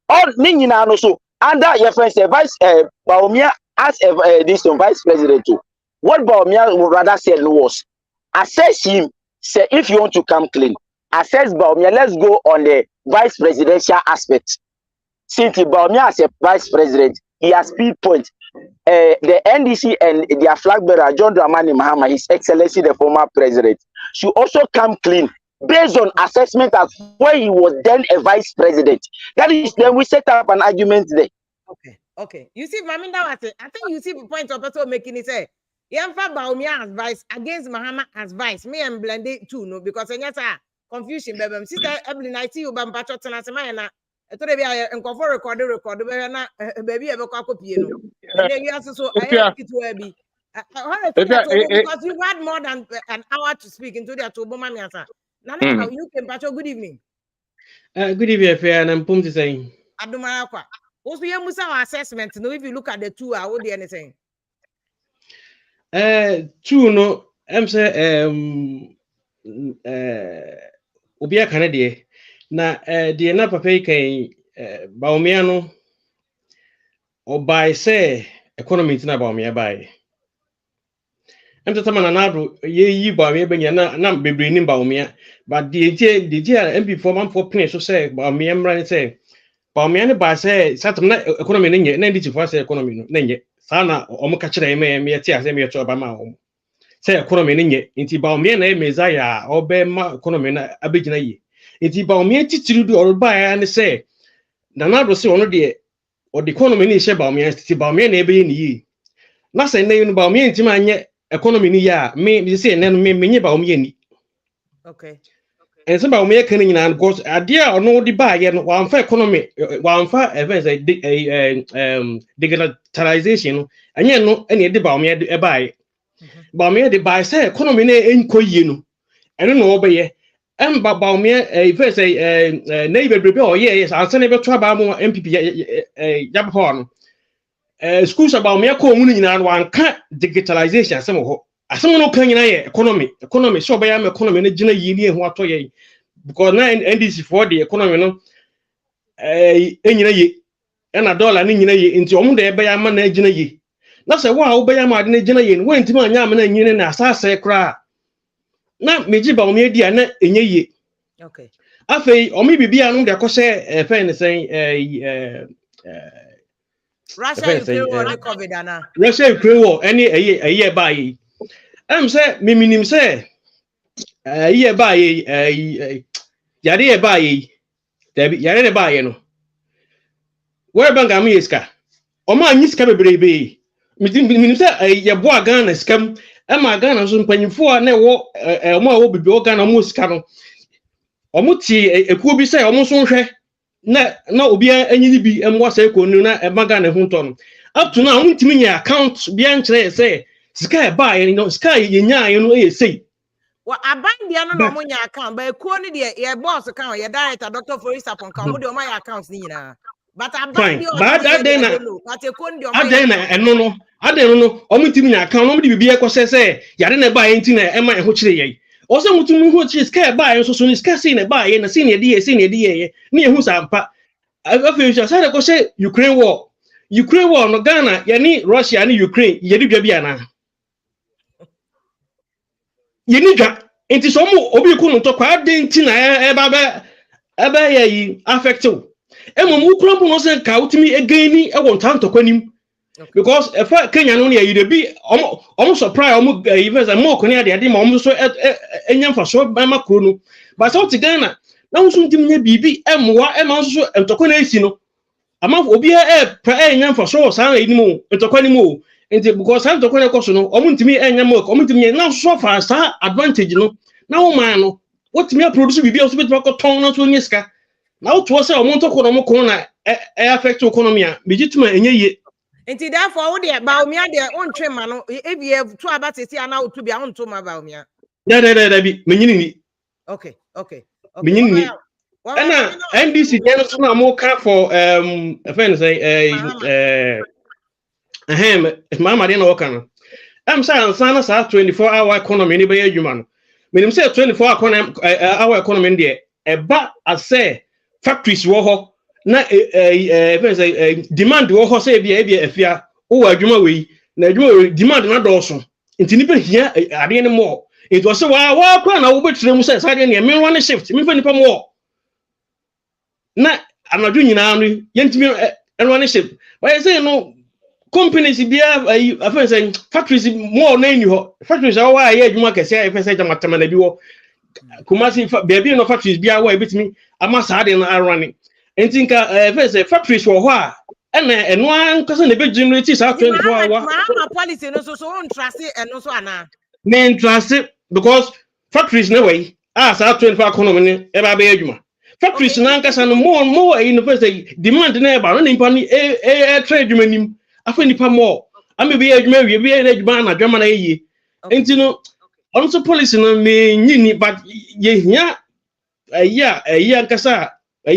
All Ningina also under your friend Vice Bawumia as this vice president too. What Bawumia would rather say was assess him, say if you want to come clean, assess Bawumia, let's go on the vice presidential aspect. Since Bawumia as a vice president, he has pinpoint the NDC and their flag bearer, John Dramani Mahama, His Excellency the former president, should also come clean based on assessment of where he was then a vice president. That is, then we set up an argument there. Okay. You see, Maminda, I think you see the point of also making it say, Yamfa Bawumia as vice against Mahama as vice. Me and Blende too, no, because I guess confusion, baby. Sister Evelyn, I see you, Bampacho Tanasamana. I told you I am for record, baby, ever copy, you know. And then you also so I have it will be. Because you had more than an hour to speak into the Obama answer. Now you can patch. Good evening. Good evening, fair and I'm pumped to say. Adumarakwa. Also, you must have assessment. No, if you look at the 2 hours, do anything. Two no, I'm say Obia Canada. Na the na papa kan Bawumia no or by say economy na Bawumia by. I'm just man anado ye Bawumia be na bebre ni Bawumia, but the MP for man for pin so say Bawumia mran say Bawumia ne ba say satam na economy ne nye na ndi for say economy no na nye sa na omo ka kire me tie ase me to ba ma omo say economy ne nye nti Bawumia na mezaya obe ma economy na abegina yi. Iti Bawumia titiri do orba and say Nanado say ono de or the economy ni she Bawumia iti Bawumia na ebe ni yi na say na yin Bawumia ntima anye economy ni ya me say na me nye Bawumia ni. Okay. And some Bawumia kan nyina because adea ono de ba ye no wan fa economy wan fa events digitalization anye no ene de Bawumia de ba ye Bawumia de ba say economy na enko yi no eno no obeye Bawumia first neighbor prepare or yes answer never try ba mo MPP Japan schools Bawumia ko mu nyina wan ka digitalization asem ho asem no kan nyina ye economy so be am economy na gina yi ni ho atoye because na NDC for the economy no enyina yi na dollar ni nyina yi nti omu de be ya ma na gina yi na say wa wo be ya ma de na gina yi no wentima anya ma na nyine na asase kra na meji Bawumia dia na enye ye. Okay. Afei omi bibia no de akose fen sen Russia Ukraine war COVID ana. Russia Ukraine war any eye ba yi. Em say miminim say eye ba yi yare e ba yi. Debi yare ne ba yi no. Where bank am yeska. O ma anyi ska bebrebe. Minim say ye bo aga na skam Emma Ghana so mpanyimfo na wo omo a wo bibi o Ghana mo sika no omo ti ekuo bi say omo so nhwe na obi anyini bi emwa say ekonu na Emma Ghana hu to no up to now omo timi nya account bi ankyere say sika e ba ye no sika ye nya ye no e sei wa aban dia no omo nya account ba ekuo ni de ye boss account ye director Dr. Forisa Ponka omo de omo ya account ni nyina but aban dia but that day na but ekuo ni de omo eno no adenu no omutimi nya account no bibi e kwose say yare na ba ye nti na ema eho kire ye o se mutumi hu chi ska ba ye so ni ska si na ba ye na si na de ye na ehu sampa afeusha say ko say Ukraine war no Ghana ye ni Russia ni Ukraine ye di dwa bia na ye ni dwa enti so mo obi ku no to kwa de nti na e ba ba ebe ya yi affected emo mu kura bu no se ka utimi again ni e won tanto kwanim because if Kenya no ya be almost surprise almost even more konia de ma almost so enya fa so ba makro no but so ti Ghana na wo so ntim nya bibi emwa e ma so ntoko na esi no ama obi enya fa so sa na edimu ntoko ni mu enti because sa ntoko na koso no omo ntimi enya mo omo ntimi na so fa sa advantage no na wo man no what me produce bibi o so betima ko ton na so nyiska na wo to say omo ntoko no mo ko na affect economy a bijitima enye ye. Enti therefore wo de Bawumia de ontwe ma no ebie to abatesi ana otu bia onto ma Bawumia. Da bi menyini ni. Okay. Menyini ni. And NDC then so na mo ka for friend say mama de na work na. Am say ansana sa 24-hour economy ni be adwuma no. Menim say 24-hour economy dey e ba ase factories wo ho na demand wo ho say bia afia wo adwuma we na adwuma demand na dɔɔso nti nipa hia ade ne mo it was say wa kwa na wo betire mu say sade ne me run shift me fa nipa mo na anadwo nyina no yentimi run shift why say no companies bia afa say factories more na ni ho factories awa aye adwuma kese afa say jamatama na bi wo kumasi bia no factories bia wa ebitimi ama sade na run Entinka first factories for ho and one person the big generate is 24 hours. Ma policy no so on trust and no so ana. Main trust because factories no way as 24 economy e ba be adwuma. Factories na nkasa no more university demand na e ba no nimpa ni trade adwuma nim afa nipa more. Am be adwuma wie be adwuma na adwuma na yeye. Enti no also policy no me nyini but ye hia nkasa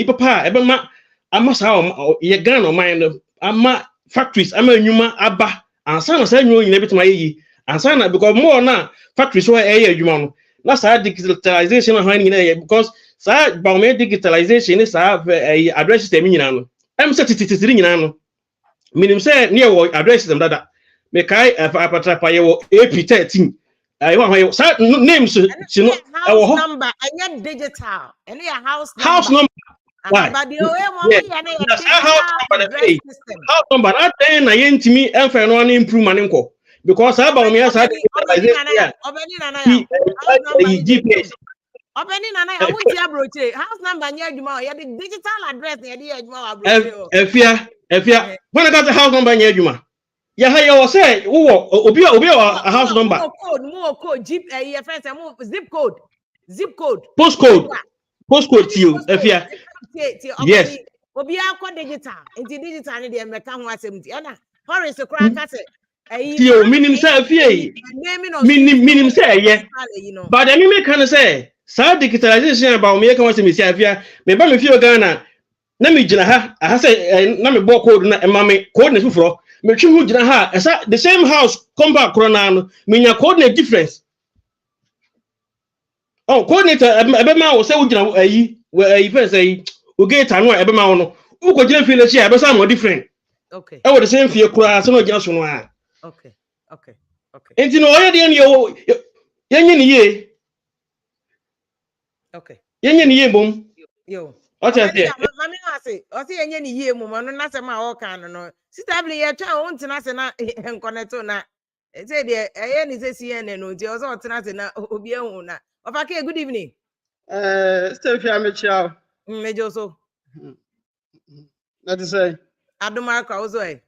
papa ebema ama sa ye Ghana mind ama factories ama nyuma aba ansa na sa nyu nyina bitima yeyi ansa na because more na factories so adwuma no na sa digitalization na han nyina because sa Bawumia digitalization is sa address system nyina no em se tititiri nyina no minim se ne wo address system dada me kai apatra ye wo AP13 ayo sa names no house number anya digital any house number. Why? But the house number that then I yentimi enfa no an improvement nko because Bawumia sa GPS Obeni nana I want to abroche house number near adwuma ya the digital address near the adwuma abroche efia when I got the house number near adwuma ya ha ya say wo obi a house number more code zip code postcode to you efia. Yes. Obi akọ digital. Nti digital ni de meka ho asem ti. Na Horace kura ka se. Tio minim say fie. Minim say ye. But I me can say, sa digitalization about me kan wasem si afia. Me ba me fie Ghana. Na me gina ha say na me bo code na ma me code na fufuro. Me twi hu gina ha. Esa the same house come back corona no. Me nya code na difference. Oh, coordinator ebe ma wo say wo gina ayi first say we get anu ebe ma no wo ko gina feel chia ebe say mo different. Okay. E wo the same feel kura so no gina so no a. Okay. Enti no oye de ne yenye ni ye. Okay. Yenye ni ye bom. Yo. O te say. Mami na say, o say yenye ni ye mum no na say ma o kan no. Sister Bli ye twa o ntina say na enkoneto na. Say de eye ni say CNN no, nti o say o ntina say na obi ehun na. Ofake, good evening. Stefia Michel. Mejo so. That is say. Aduma kwa ozo e.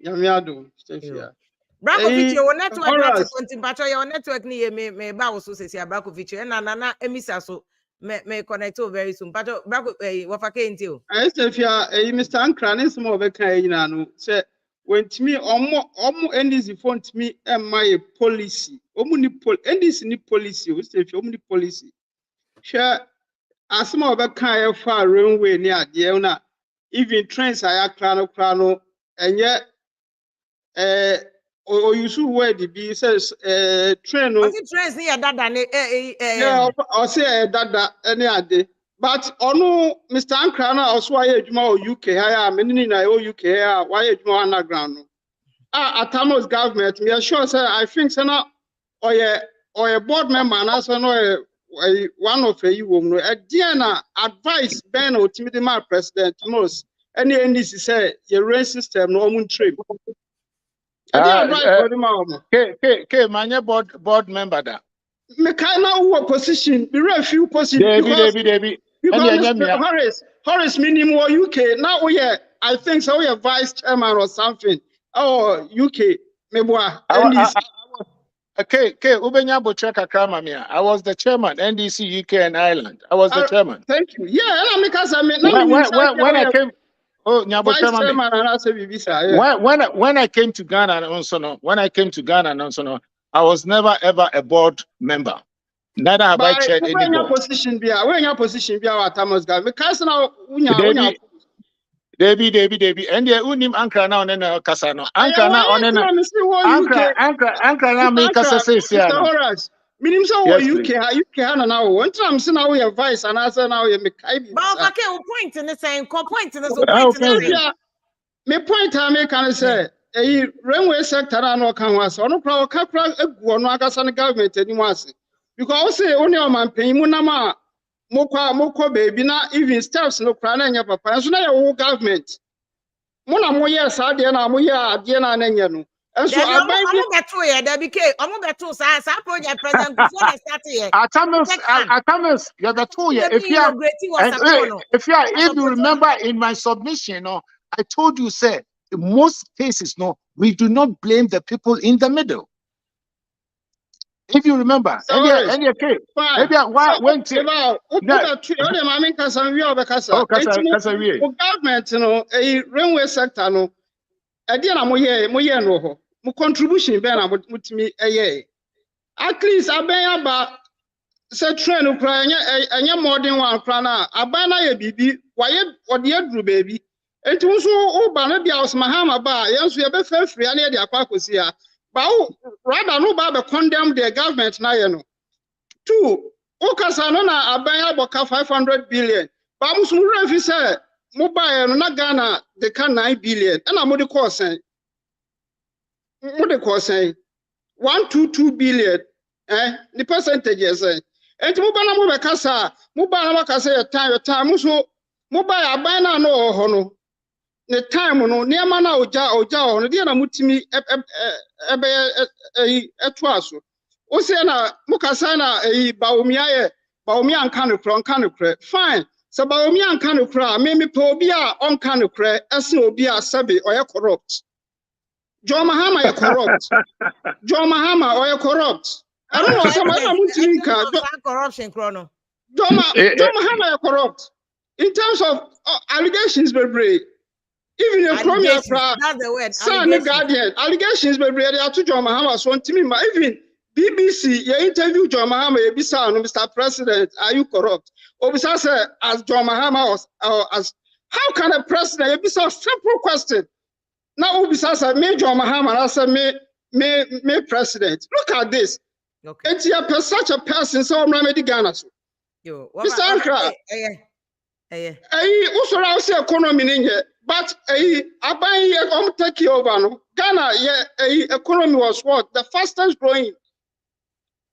Yamiado, Stefia. Brako feature wo network na kontin patcho your network ni ye me ba wo so sesi brako feature na emisa so me connect very soon. Patcho brako wafake nti o. Stefia Mr. Ankra ne some of kan yina no say wentimi omo NDC phone me my policy. NDC ni policy o Stefia omu ni policy. Share asema obeka fa runway ni ade na even trains aya krano enye o yusu word be says train o trains ni dada ni yeah o say dada any ade but onu Mr. Ankra na also aye adwuma o UK ha menini na o UK ha why adwuma underground no Atamos government me sure say I think say na oye board member na so no one of you woman Diana advice Ben or Timothy my president most any NDC say your rain system no mun trim. Advice for the mama. Manya board member da. Me kind of position, be real few position Debbie. because Horace minimum UK now we I think so we are vice chairman or something. Oh UK maybe NDC. Ubenya Bocheka Kramamia. I was the chairman, NDC, UK, and Ireland. I was the chairman. Thank you. Yeah, because I mean, when I came, vice chairman and I say when I came to Ghana and also I was never ever a board member. Neither have I chaired any board. When your position be our Thomas guy, because now Debbie, and the unim Ankara now on Casano. Ankara now on Ankara now make us say, Minim so UK now. One time so now we are vice and I say now we make but okay, point in the same point in the me point I make can say a railway sector no can was on crowd capra egu no akasa ne government anymore because say only o man pay mu na ma mokwa baby na even steps no kra na nya papa so na your government mo na mo yes ade na mo ya ade na nya no so abai bi beto ye da bk omo beto sa project president before they start here Atamis you're the two year if you remember in my submission I told you say in most cases we do not blame the people in the middle. If you remember, government a railway sector no na mo no mo contribution be na mutimi at least aben aba se train no kra enya modern one kra na aban na ye bibi waye ode aduru baby enti nso o ba na bia osmahama ba yenso ye be free na ye de akwa akosi ya ba rather no ba be condemn the government na ye no. Two, o kasa no na aban aboka 500 billion ba musu refi say mobile no na Ghana de ka 9 billion na mo de cost 122 billion the percentage is enti mo ba na mo be kasa mo ba na makasa your time musu mobile aban na no ho no the time no niema na oja ho no de na mutimi etwaso o se na mukasa na Bawumia nka no kra fine so Bawumia nka no kra me pe obi a onka no kra ese obi a sabe oye corrupt John Mahama is corrupt John Mahama oye corrupt I don't know some other mutimi nka corruption chrono John Mahama is corrupt in terms of allegations be even if from your that's the word son the Guardian allegations be they are to John Mahama so ntimi ma even BBC you interview John Mahama you bisa no Mr. President are you corrupt obisa say as John Mahama was as how can a president you bisa simple question now obisa say me John Mahama I say me president look at this okay it's such a person so I'm Ghana so yo Mr. Ankara usoro say economy ninje but aban take over no Ghana economy was what the fastest growing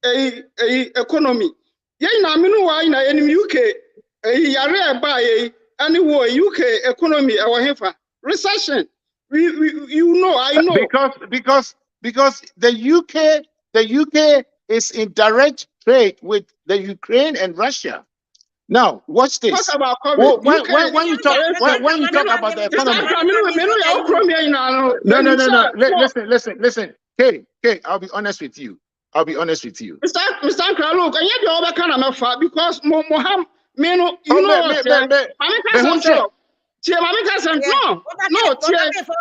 economy ye na minu wa na enim UK yare ba anyway UK economy e wo hefa recession I know because the UK is in direct trade with the Ukraine and Russia. Now, watch this. Talk about COVID. When you talk about the economy. No. Listen. Hey, I'll be honest with you. Mr. Ankara, look, and yet you all kind of matter because Mohammed, you know what? No,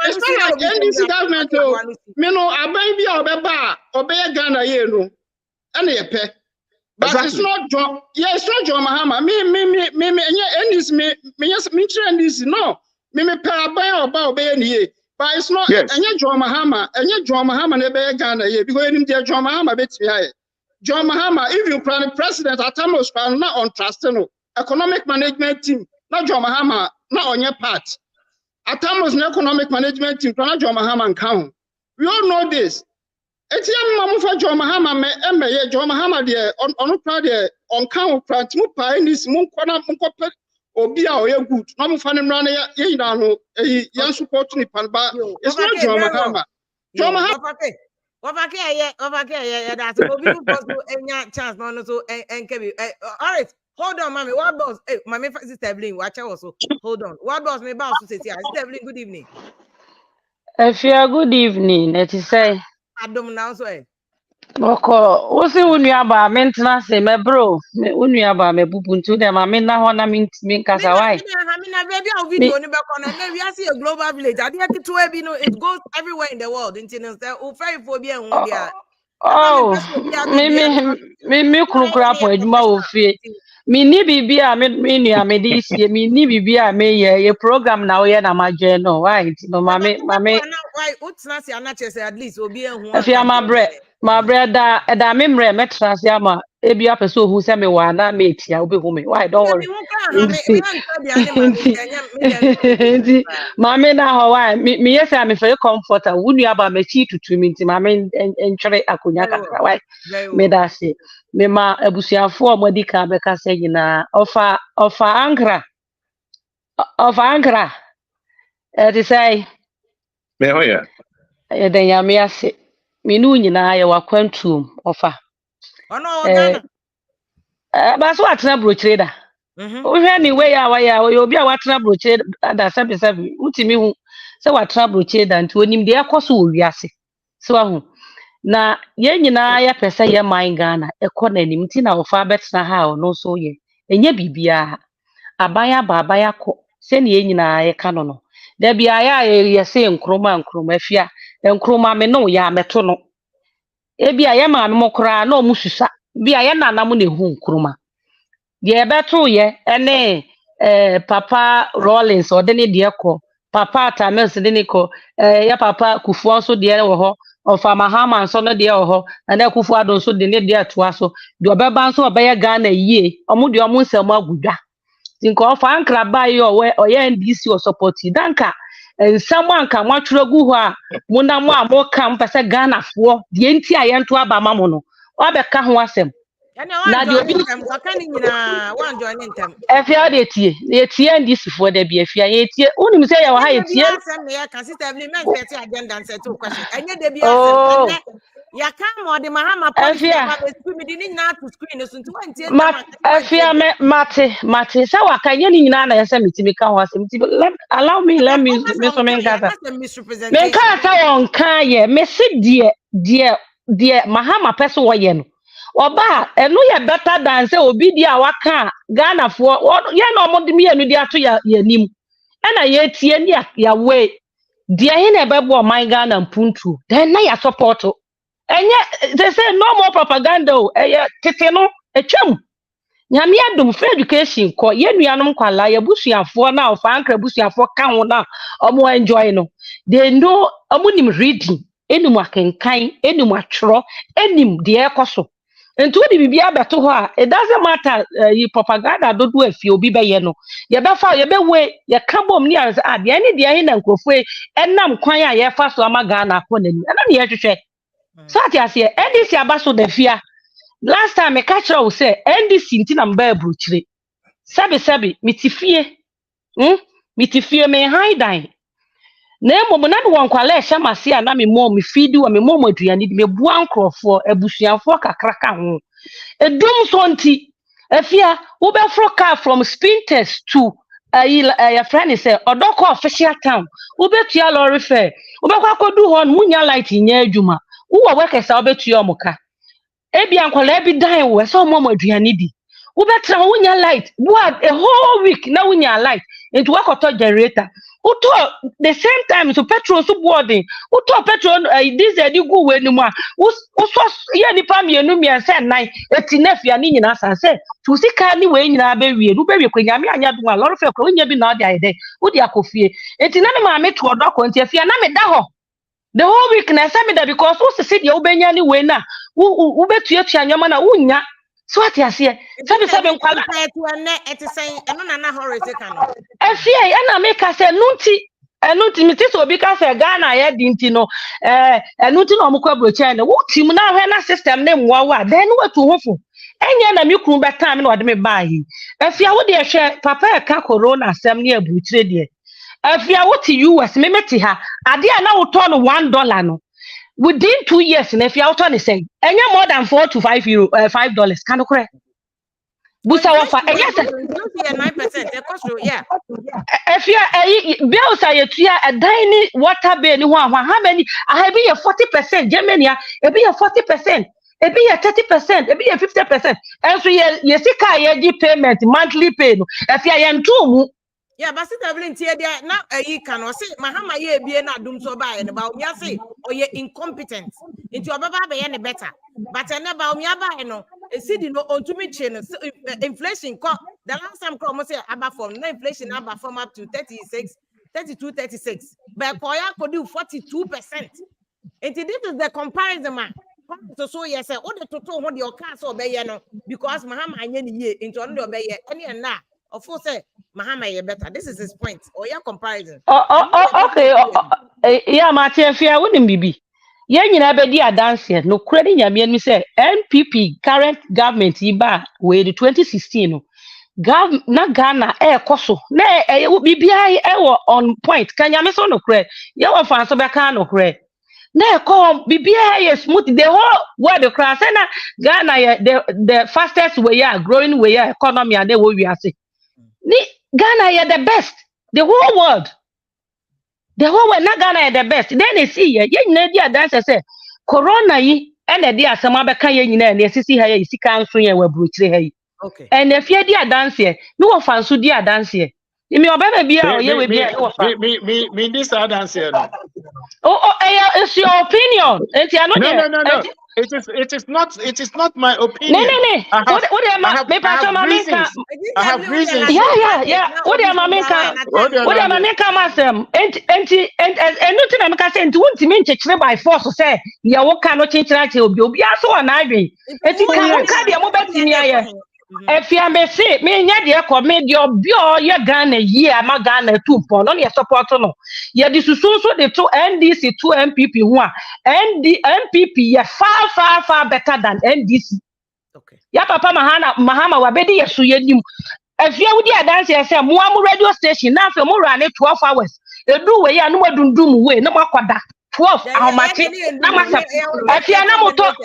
it's not like NDC government. Obey Ghana, you know, and they pay. But exactly. It's not John. Yeah, it's not John Mahama. No. Me pay about obey. But it's not. Yes. John Mahama. John Mahama never Ghana here because him there John Mahama bet here. John Mahama, if you plan president at Amos, not on trust no economic management team. Not John Mahama. Not on your part. At Amos, no economic management team. Not John Mahama and count. We all know this. Eti am fa John Mahama me ye John Mahama de ono kra de on kan kra ntimu pa NDC mu nkona mkope obi a oye good na mo fa ne mra na ye yina no yan support ni pan ba it's not John Mahama. John Mahama that's obi no boss no enya chance no so enkebi. All right, hold on, mommy. What boss? Hey, mommy, sister Evelyn, watch out also. Hold on. What boss me boss to say here? Sister Evelyn, good evening. Efia, good evening. It is say Adom now so Oko, wosi unuaba mentena se me bro, me unuaba me bubuntu de ma me na ho na min kasa why. Mina baby our video ni be kono na we see a global village. Ade to e no it goes everywhere in the world. Internet say o fair for bi ehun dia. Oh, me kurukura po eduma wo fie. Me ni bibia me nua me di sie me ni bibia me ye program na wo ye na maje no why no mame why utna si anache say at least obi ehun afia my brother da me mre metra se ama ebi apese ohu se me wa na me tia obi hu me why don't worry mame na ho why me yes am very comfortable wunu aba me chi tutu mi nti mame entwere akonya kakra why me da se me ma abusuafo omodi ka be ka se nyina ofa ankra they say me hoya den ya me ase minu nyina ye wakwantum ofa ono ba so atena brochire da hwe ni we ya wa ya obi a watena brochire da 77 utimi hu se watena brochire da nti onim de yakoso owiase so ahu na ye nyina ya pese ye man Ghana ekonomi nti na ofa betena ha no so ye enye bibia abaya babaya ko se ne ye nyina ye ka no da bia ya ye se nkroma afia nkroma me no ya meto no ebia ye ma me mokra na omususa bia ye nanam na hu nkroma de beto ye ene papa Rollins odene de ko papa Tamils de ne ko ya papa Kufuor so de wo ho ofa Mahama so no de wo ho na Kufuor adon so de ne de atoa so de obeba so obeye Ghana yie omu de omu nsem agudwa tinko ofa ankra ba ye oye NDC o support danka nsam anka mwatweregu ho a munam a moka mpese Ghana fo de enti ayento aba mamo no obeka ho asem na de obi wakani nyina wan join ntem efia de tie NDC fo de bi efia ye tie unim se ya wa ha ye tie asem ya kan sister Evelyn men set agenda and set to question enye de bi asem ya kan mo de Mahama policy ba be screen di ni na to screen so nti wan tie efia mate se wa kan ye ni nyina na yesa mitimi ka ho asem ti allow me let me so men kasa men kasa won kan ye me se die Mahama pese wo ye no oba enu ye better than say obi dia waka Ghana for ye no mo de me enu dia to ya nim ena ye tie ni ya we dia he na bebo man Ghana mpuntu then na ya support enye they say no more propaganda tete no etwam nyame adom for education ko ye nuanom kwala ye busuafo na ofa ankra busuafo ka ho na omo enjoy no they know omo nim reading enim akenkan enim atworo enim de ekoso enti wodi bibia beto ho a it doesn't matter you propaganda dodo afie obi be ye no ye be fa ye be we ye ka bom ni anse de ani de ahi na nkofo enam kwan a ye fa so amaga na ko nani ana ne ye hwehwe so atiase NDC abaso da fia last time I catch you say NDC nti na mba abruchire sabi mitifie mitifie me haidan na emomo na won kwala ehya mase a na me mom feed wa me mom aduane me bua nkrofo abusuafo kakraka ho edum so nti afia wo be fro car from Spinters to your friend is say odoko official town wo be tua lorry fare wo be kwakodu ho munya light nya adwuma wo workers a wo be tua omuka ebi ankwala ebi dan wo so mom aduane di wo betra wunya light what a whole week na wunya light into wakoto generator uto the same time so petrol so boarding uto petrol diesel di gu we ni mu a wo so ye ni pa mienu miense nan etinafia ni nyina sanse tu sika ni we nyina be wie nu be wie kwanyame anya do a lorry fe ko nya bi na odi ayede odi akofie etina na ma me to odoko nti afia na me da ho the whole week na say me da because wo sisi de wo benya ni we na wo betuatua nyoma na wunya so atiase sabi nkwala eti say eno na horror take am afia ya na make say nunti enu ti mi ti so bi ka se Ghana ye di nti no enu ti no mo kwa brocha na wo tim na hwe na system ne nwa then wetu hofo enye na mi kunu beta me na ode me baayi afia wo de hwe papa e ka corona asem ne abuchire de afia wo ti US me meti ha ade a na wo to no $1 no within 2 years na afia wo to ne say enye more than $4 to $5 kan no kore busa wo fa enye say 9%. Yeah. If you bills are a tiny water bill, how many? I be a 40%, Germany, it be a 40%, it be a 30%, it be a 50%. And so you see, payment, monthly pay. If you are two, yeah, but sit down in here now. You can say, Mahama, ye be na dum so by and about me say, or ye incompetent into your baba be any better. But I never me aba no. See the no on to me chain inflation. The last time come say about from no inflation about from up to 32, 36. But Koya could do 42%. And this is the comparison, man. So yes, all the total what your car so be no because Mahama any ye into under be any and now. Of course, Mahama ye better. This is his point. Or your comparison. Okay, yeah, Martin, fear wouldn't be. Yen you never be a dancer, no credit yamian me say NPP current government iba with the 2016 na Ghana koso na bibia on point can you miss on no credit you want fancy back no credit na come bibia smooth the whole world the class na Ghana the fastest way growing way economy and they will we are say Ghana the best the whole world. The whole way not Ghana the best. Then they see ye na dance say corona yi and the asema beka ye nyina na sisi ha ye sika nso ye wa bruchire ha yi. Okay. And if ye dia dance ye, me wo fanso dia dance ye. Me obeba bia o ye we bia wo fa. Me this dance here. No. It's your opinion. No. It is not my opinion. No. I have reasons. Yeah. What am I making? And nothing I'm going to say. And won't mean to by force to say, yeah, what cannot change that will be so an ivy. If you may say, me, yeah, commit your bio, your Ghana, yeah, my Ghana 2 pound on your support. No, yeah, this is also the 2 NDC, 2 MPP, 1 and the MPP, yeah, far better than NDC. Okay. Yeah, Papa Mahama, wabedi ya suyedim. If you would dance, I say, Muamu radio station, now for more than 12 hours. You do way, I know what do way, no more quada. 12, how much? If you are not to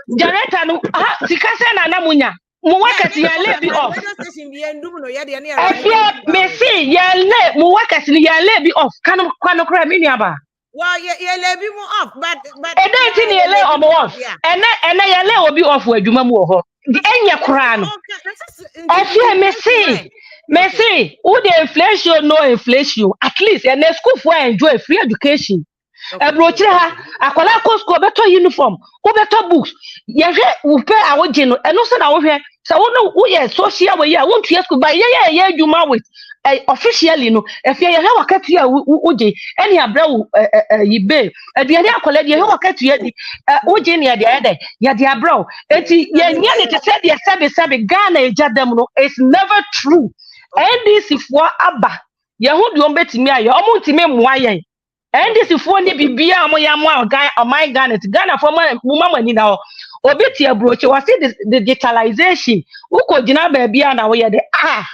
Janeta, no, Sikasa, Namunya. Muwakas ya lebi off. If you may see, ya le Muwakas ya lebi off. Kano kra miniaba. Well, yeah, lebi mu off, but and then tin ya le off. And ya le obi off we adwuma mu ho. The enya kra no. If you may see, who the inflation no inflation. At least and the school for enjoy free education. Brochire ha akwala ko school better uniform, o better books. Ye hwe wo pay awoje no eno so na wo hwe so wo ye social way ya won tua school ba ye adwuma with officially no if ye hwe wakatu ya woje eni abra wo yibe aduane akwala de hwe wakatu ya di woje ne ya de abra enti ye nya ne te say de sabe Ghana ejadam no it's never true. NDC for aba ye hu de ombetimi aye omo ntimi moa ye and this is for the Bibia Moyama guy or my Ghana for my mama ni now. Obiti abroach was the digitalization. Who could you not be an away the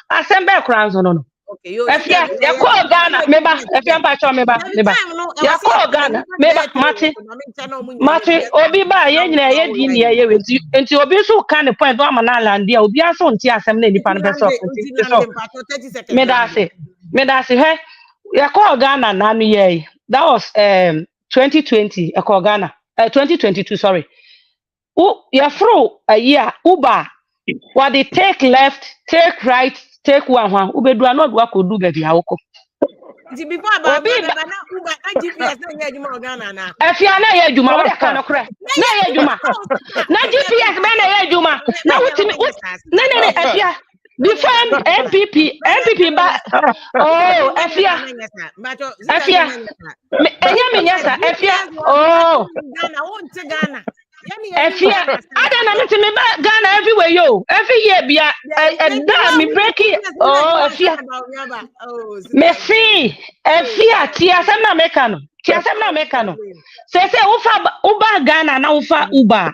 assemble crowns on? Okay, you call Ghana, maybe if you're back on me, you call Ghana, maybe Mati, Obiba, Yen, with you, and to be so kind of point on land, there will be a son, assembly, the pan person. Medasi, hey, you call Ghana, Nami. That was 2020, Ghana. 2022, sorry. You're through a year, Uber. What they take left, take right, take one. Uber do not work with do baby. Before about Uber, GPS, Ghana. If you are not here, Juma, what kind of crap? No, Juma. No GPS, man, Juma. No, if you before MPP, but oh, Efia, oh, Ghana, I want to Ghana. Efia, I don't know me back Ghana everywhere yo. Every year be a me break it. Oh, Efia. Messi, Efia, tia sem na mekano. Tia sem na mekano. Say ufa Ghana na ufa Uber.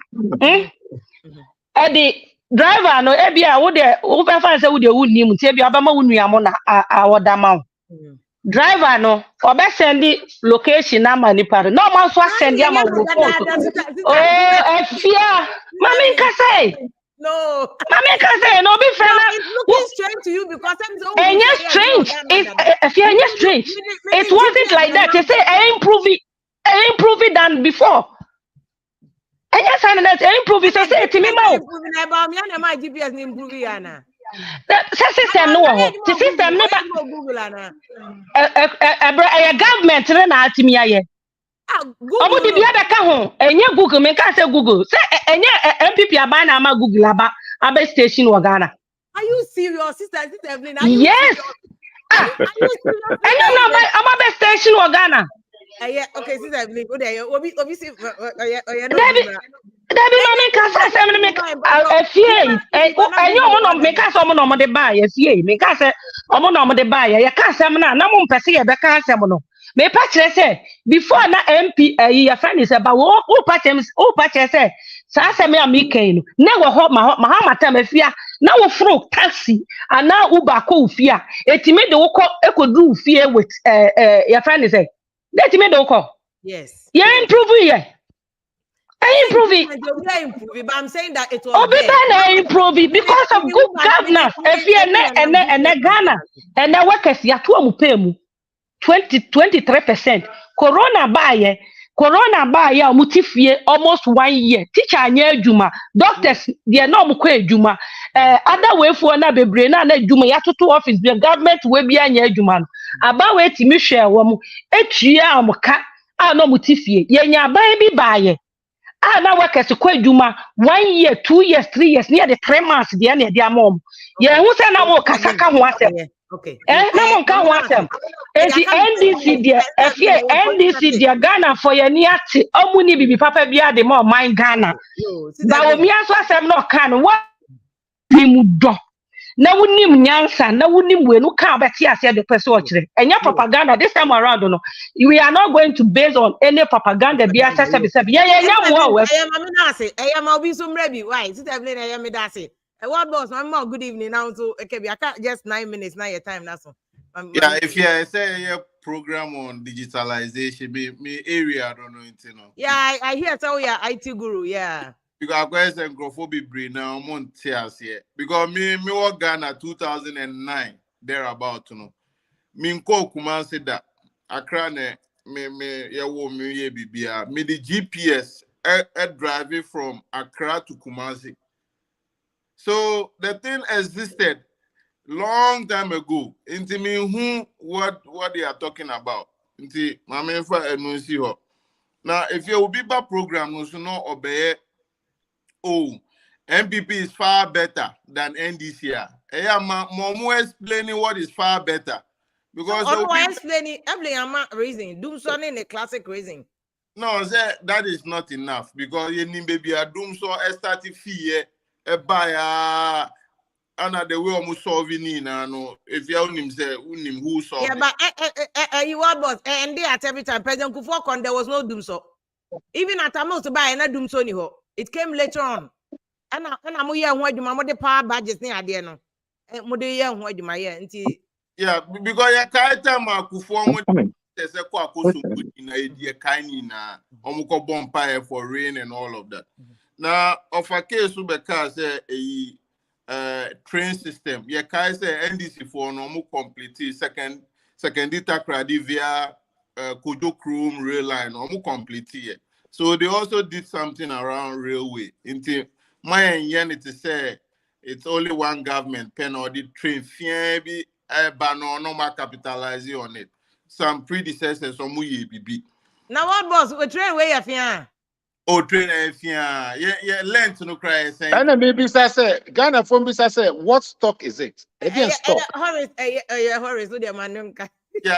Edi driver no ebia wo de wo be fan say wo de wo nim tie bia obama wo nuamo na awoda ma. Driver no obe send location na manipa no man so send ya ma wo phone. Oh, Efia. Mami nka say. No. Mami nka say no be friend. It's looking strange to you because I'm so and yes strange. It's strange. It wasn't like that. They say I improve it than before. And yes, and that improve it. Say to me, ma. That system no. The system no. A government na atimi aye. Omo di bia beka ho. Enye Google me can say Google. Say enye MPP aba na ama Google aba station wo Ghana. Are you serious, sister Evelyn? Yes. And you know I'm a best station wo Ghana. Yeah, okay, sister Evelyn, go there. Obi see Debbie mami kasa se me make afie enye omo no me kasa omo no mo de ba ye fie me kasa omo no mo de ba ye kasa me na mo mpese ye be kasa mo no me pa kire se before na MP ya friend is about wo pa kire se sa se me am ikan no na wo ho ma mata mafia na wo fro taxi ana Uber ko ufia etime de wo ko ekodu ufie with ya friend is say etime de wo ko yes ye improve ye I improve it, but I'm saying that it was improve it because of good governance. If you and Ghana and now workers ya to mu pay mu 23%. Corona buy mutifie almost 1 year. Teacher anya adwuma, doctors they no mu kwa adwuma. Other way for na bebre na adwuma ya to office the government we bi anya adwuma no. Aba we timi hwe wo mu etria amka a no mutifie. Ye nya ban bi baaye. Now workers quite Juma 1 year, 2 years, 3 years, near the 3 months, the end of their mom. Yeah, who said now Kasaka wants them? Okay. No one can want them. And the NDC, dear, NDC, dear Ghana for your near Omuni be Papa Bia the more mine Ghana. Bawumia so I'm not can what him do. Na wunim nyansa na wunim we no ka beti ase the person ochire enya propaganda this time around no we are not going to base on any propaganda be ase se yeah mo we am na say am obi so mra bi why sit Evelyn am da say what boss my good evening now so okay be just 9 minutes now your time na so yeah if you say a program on digitalization me area I don't know it you know yeah I hear so yeah IT guru yeah. Because I question Grofobia brain now Montias here. Because me work Ghana 2009 thereabout you know. Me nko Kumasi that Accra me bibia me the GPS driving from Accra to Kumasi. So the thing existed long time ago. Into me who what they are talking about. Into my main for enunci. Now if you will be back program no so no obey. Oh, MPP is far better than NDC. Yeah, Momo explaining what is far better. Because explaining reason. Do something in a classic reason. No, that is not enough because you need baby a doom so started fee a buyer and the way almost solving in no if you own him say who saw. Yeah, but you are boss and they at every time President Kufuor there was no doom so. Even at Amos to buy another doom so anyhow. It came later on. And I'm here when you the power badges near the end. And Modia when you my yeah, because you can't tell my Kufuor there's a quack in a kind omuko bonfire for rain and all of that. Now, of a case because a train system, yeah, can say NDC for no complete second cradi via Kojo Krum rail line, no complete here. So they also did something around railway. Into my yen to say it's only one government pen or the train be but no more capitalizing on it. Some predecessors some BB. Now what boss we train way afia? Oh train afia. Yeah, learn to no cry saying. And maybe say Ghana phone be say what stock is it? Horace, yeah,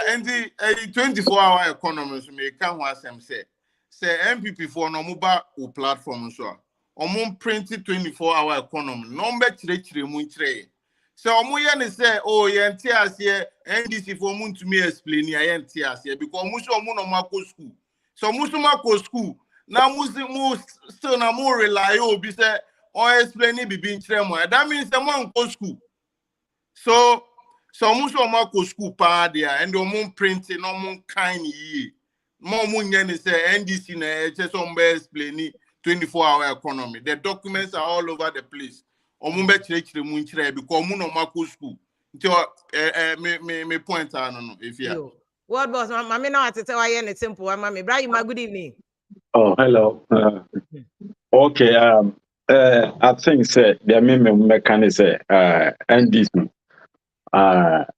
and the 24-hour economy so me can what some say. say MPP for no mobile o platform so. Omo print 24-hour economy. Number chire mu chire. So omo ye ne say oh ye nti ase NDC for mu to me explain ya ye nti ase because omo so omo no mako school. So omo so mako school. Na mu still na mu rely obi say or explain bibi chire mo. That means someone go school. So omo so mako school pa there and omo printing omo kind ye. Mo nyane say NDC na che so mbe explain 24-hour economy. The documents are all over the place. Omumbe chire mu nchire because omu no mako school. Nti me point no if you. What boss mama now at tell why it's simple mama. Ibrahim, good evening. Oh, hello. Okay, I think say the mechanism NDC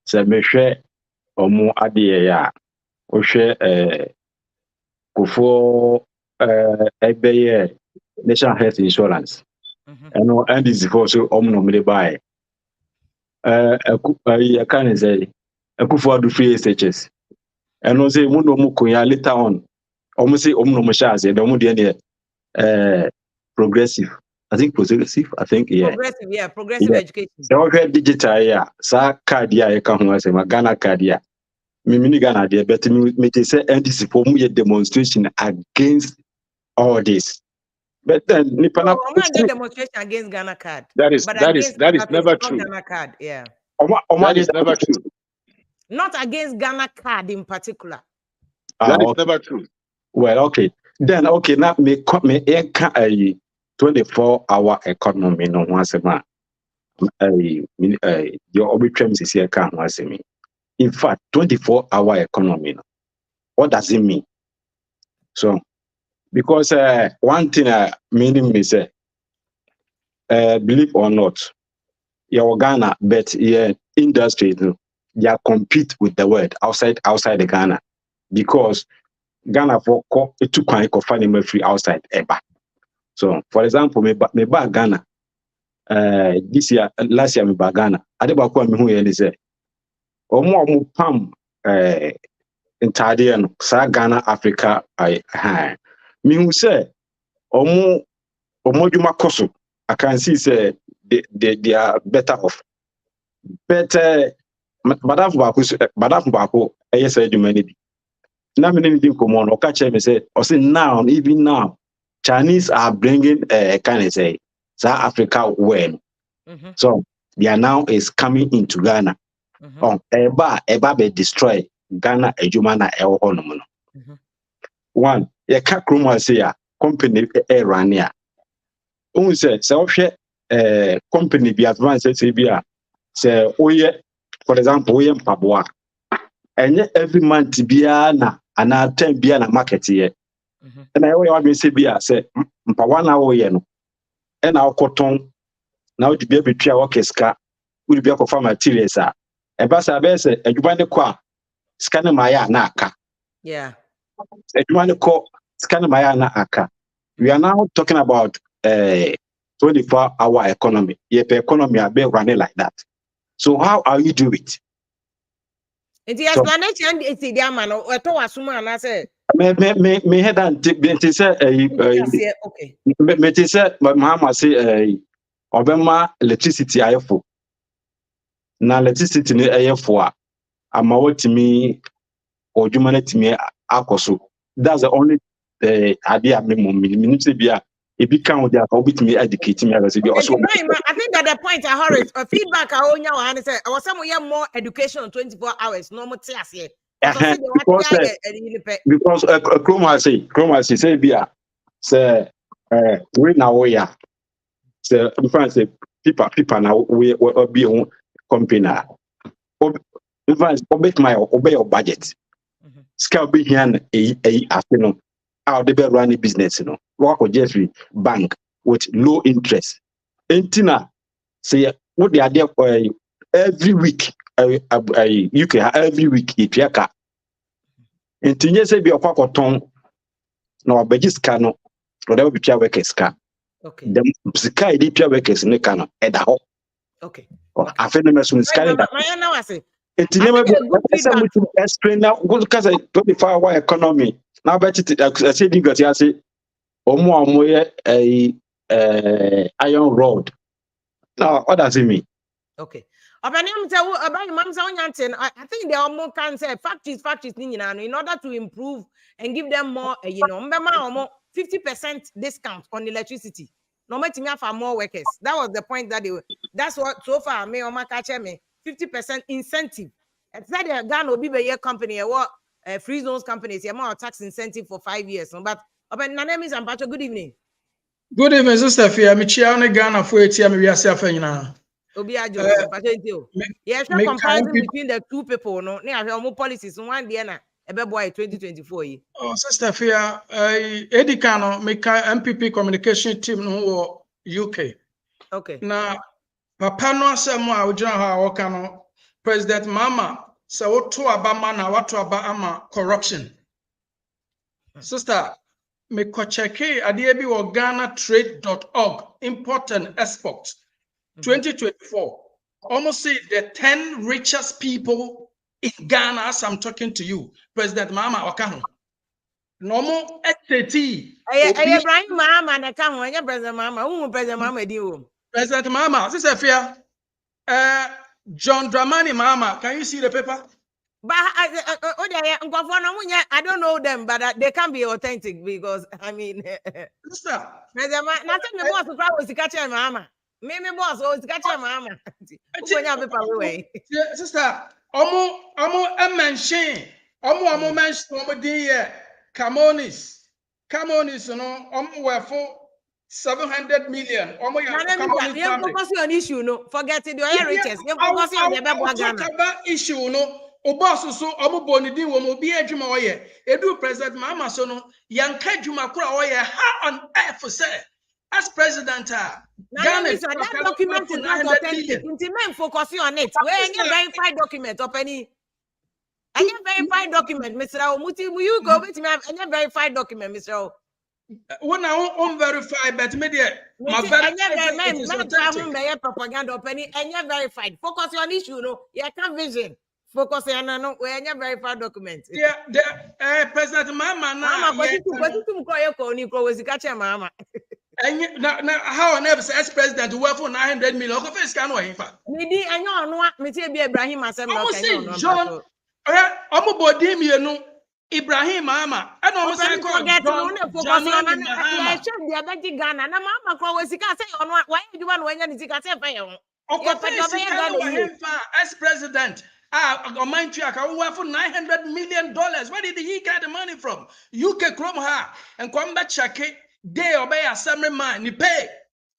say me hwe omu ade ya o hwe kofo ebeye national health insurance and NDC for so omu no me buy I can say akufo adu free SHS and no say mu no mu konya later on omu say omu no mu share say the omu de progressive. I think progressive. I think yeah. Progressive education. So okay, digital yeah. Sa card yeah, you can say my Ghana card yeah. Me Ghana there, but me say NDC for me a demonstration against all this. But then Nipana demonstration against Ghana card. That is never true. Ghana card, yeah. That is never true. Not against Ghana card in particular. That is never true. Well, okay. Then okay, now me a 24-hour economy no once a month. Your arbitrams is here can once me. In fact, 24-hour economy. What does it mean? So, because one thing meaning is believe or not, your Ghana, but yeah, industry they are compete with the world outside the Ghana because Ghana for it took quite finding free outside ever. So, for example, me ba Ghana. This year, last year me ba Ghana. Adeba kwa me hu ye ni say. Omo pam entire no sa Ghana Africa me hu say omo dwuma koso. I can see say they are better off. Better badaf bako yes dwuma ni bi. Na me ni din komo no ka che me say o say now even now Chinese are bringing kind of say South Africa when so they are now is coming into Ghana. Eba be destroy Ghana ejuma na ewo hono. One, ye ka kroma say ya company Irania. Un say company be advance say bia say oye for example oye mpaboa. Enye every month bia na ana 10 bia na market here. And I always say, say, Mpawana oye no, and our cotton now to be able to work a scar, would be a farm materials. A bassa base, and you want to call scanner Maya Naka. Yeah, you want to call scanner Maya Naka. We are now talking about 24-hour economy. Yep, economy are being running like that. So, how are you do it? It's the explanation is the man or to assume and I say. Me head and say okay. Me say mama say obema electricity ayefo. Na electricity ni ayefo a ama wotimi odwuma na timi akoso. That's the only idea me me say bia e bi kan wo dia ka obitimi educate me as be also. I think that the point I heard feedback I onya wa say I was some more education on 24 hours no more tia here. Because Chroma say bia say we na we ya say in France say people now we be on company in France obey your budget scale be here afternoon how they be running business work with Jeffrey bank with low interest entina say what they are there every week UK every week ipiaka entinye se bi okwakoton na obagiska no whatever be pia workers ka okay the sky di pia workers ne ka no eda ho okay afene meso sky da na wase entinye me explain now go cause 24-hour economy Now, bet it. I said you got say, omo a iron rod. Now, what does it mean? Okay. I think they almost can say factories in order to improve and give them more, 50% discount on electricity. No matter for more workers. That was the point that that's what so far me or my catcher me 50% incentive. It's not a gun will be a company or free zones companies, more tax incentive for 5 years. But name is Ampacho. Good evening. Good evening, Sister Fia. I'm Ghana for it. I'm here. Yes, comparison between the two people. No, they have more policies. One day na boy 2024. Oh, Sister Fia, Eddie Kano make MPP communication team no UK. Okay. Now, Papa no asemo a ojina ha wakano President Mama say what to abama na what to abama corruption. Sister, me ko checke ade bi wo GhanaTrade.org import and export 2024. Almost say the 10 richest people in Ghana as I'm talking to you, President Mama Okano. Normal SAT. Ibrahim Mama na ka ho, President Mama. Who President Mama di o? President Mama, this is fair. John Dramani Mama, can you see the paper? But I don't know them, but they can be authentic because I mean, sister, President Mama, nothing me boss was catch Mama. Me boss was catch Mama. Sister, omo mention, omo mention omo din Camonis, no, were for 700 million. You focus on issue, no. Forget it. Your riches. You focus on the talk about issue, no. Obosu so omo boni din wo mo bi adwuma oye. Edu President Mama so no, yanka adwuma kura oye. How on earth say as president Ghana that document is not authentic. Men focus on it. Where any verified document or any verified document, Mr. Omuti, you go with me any verified document, Mr. When I unverified, but media, my verified propaganda or any verified. Focus on issue, no. You can't vision. Focus on no where any verified document. Yeah, President Mama now. Mama. And now, how on earth as president to work for 900 million? Of face can we? Maybe I know me say be Ibrahim asem no John, omo body me no Ibrahim Mama. I know say forget no focus on na check the abeti Ghana na Mama ko we sika say ono why you want when you sika say fa yon. As president, mind you, I work for $900 million. Where did he get the money from? UK Chrome her and come back check it. They obey a summer man, you pay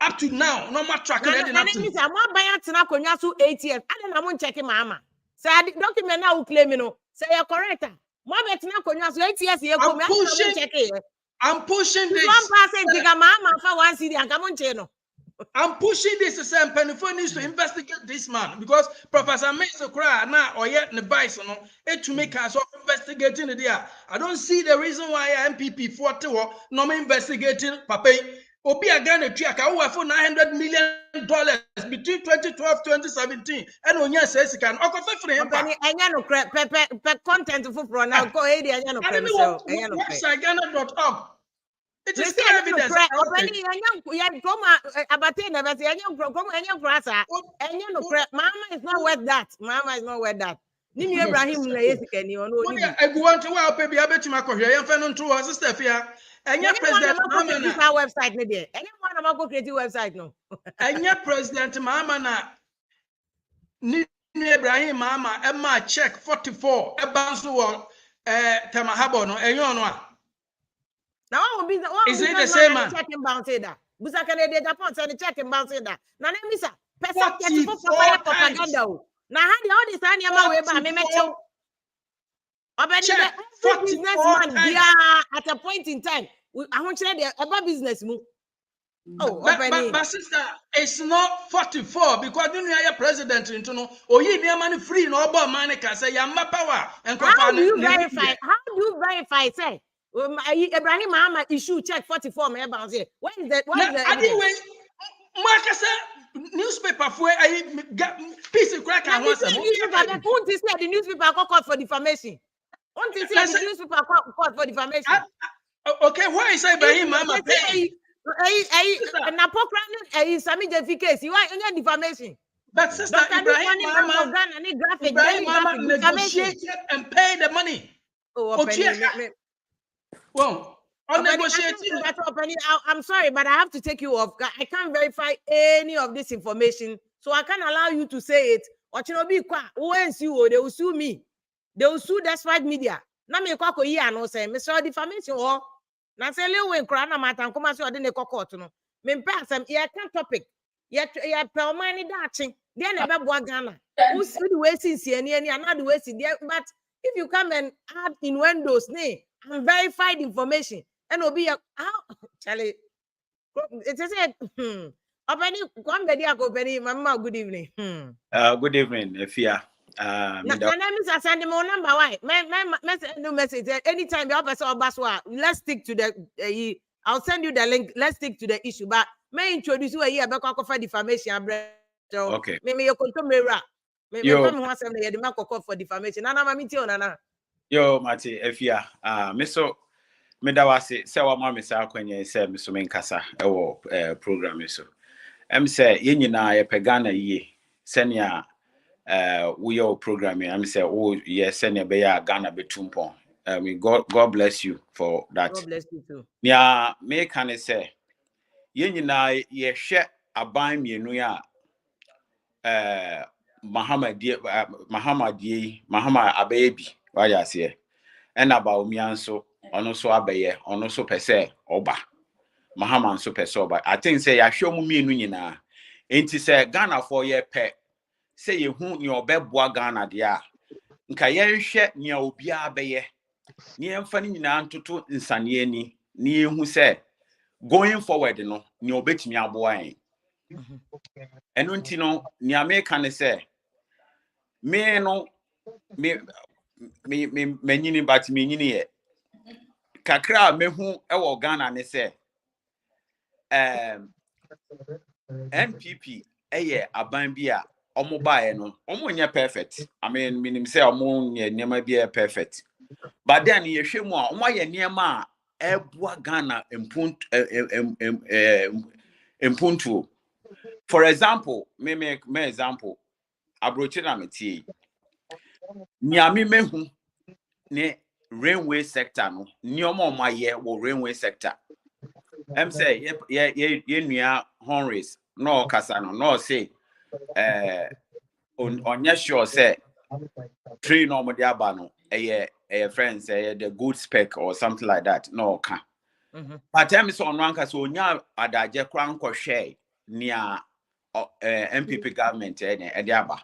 up to now. No more track. I'm not buying to 8 years. I don't want checking Mama. Say I document now claim you know. Say you're correct. I'm pushing this. I'm pushing this to say Penifo needs to investigate this man because Professor Mason cry now or yet the bison it to make us investigating the there. I don't see the reason why MPP 40 no investigating Papa. Obi again a trick for $900 million between 2012 2017 and on yes says can for him. Content for now go ahead and website Ghana.org. It is evidence. Mama is not worth that. Mama is not worth that. Nimi Ibrahim na yesika ni ono ni. I go want to well baby abetima ko hwe yemfa no nto sister Fia. Enya president Mama na website ne dey. Enya one na go create website no. Enya president Mama na ni Ibrahim Mama e ma check 44 e banso wo Tamahabo no enyo no a. Now one is it the same man? Checking bounce that. Busa can data point send checking bounce that. Now let me say person propaganda. Now how the all this animal way by me mecho. Obeni businessman at a point in time. I want to say about business move. Oh, but sister, it's not 44 because you know president into no or you need money free no about money can say yamba power and how do you verify? How do you verify say? Ibrahim Mama issue check 44 me bounce here. What is that? What is that? Anyway, newspaper for I piece of crack and the newspaper caught for defamation. Want to see the newspaper court for defamation? Okay, why is Ibrahim Mama paying? You want any defamation? But sister Ibrahim Mama negotiated and paid the money. Well, on negotiating. I'm sorry, but I have to take you off. I can't verify any of this information, so I can't allow you to say it. Or they will sue me. They will sue Despite Media. Now me kwako yi ano say Mr. defamation or na say le wen kra na matan kuma so de ne kokot no. Me mpa asem ye kan topic. Ye pelmani dachi. Dey na be boa Ghana. Who see the way since any another way see there, but if you come and add innuendos and verified information and will be how Charlie it is said Openi come the dia go Openi mama good evening. Good evening Efia. Send him number why no message anytime you person or let's stick to the I'll send you the link. Let's stick to the issue, but may introduce you here back for defamation. Okay. Maybe you can come here. Maybe come once and the mark for defamation. Nana mami tio nana. Yo Mati Efia. Miso medawase se wa mama sa kwenye se miso menkasa ewo program so. Say ye nyina ye pegana ye senia we your programming. I'm say, oh yes, send a Ghana betumpon. God bless you for that. God bless you too. Yeah, me can say, ye share a buy me nuya Muhammad Ababy, what I say, and about Bawumia so ono so abaye ono so pese oba Muhammad so pese oba. I think say ya show me nyina. Enti say Ghana for ye pe. Say you who your beboa Ghana dia. Nka ye hwe ne obia beye. Ne emfa ni nyina ntoto nsane ani. Ne hu say going forward no ne obetimi aboa en. Eno nti no ne America ne say me no me nyini but me nyini ye. Kakra mehu ewo Ghana ne say NPP eye aban bia omo bae no omo nya perfect. I mean minim say omo nya niema bia perfect. But then ye hwemu a omo ye niema a ebua Ghana impuntu. For example, me example abrochi na metie. Nyame mehu ne railway sector no nioma omo ye wo railway sector. Say ye nua Honrace no kasa no say on sure say train no de aba no friends the good spec or something like that no ka but tell me so on ranka so onya adaje kranko share near MPP government de aba.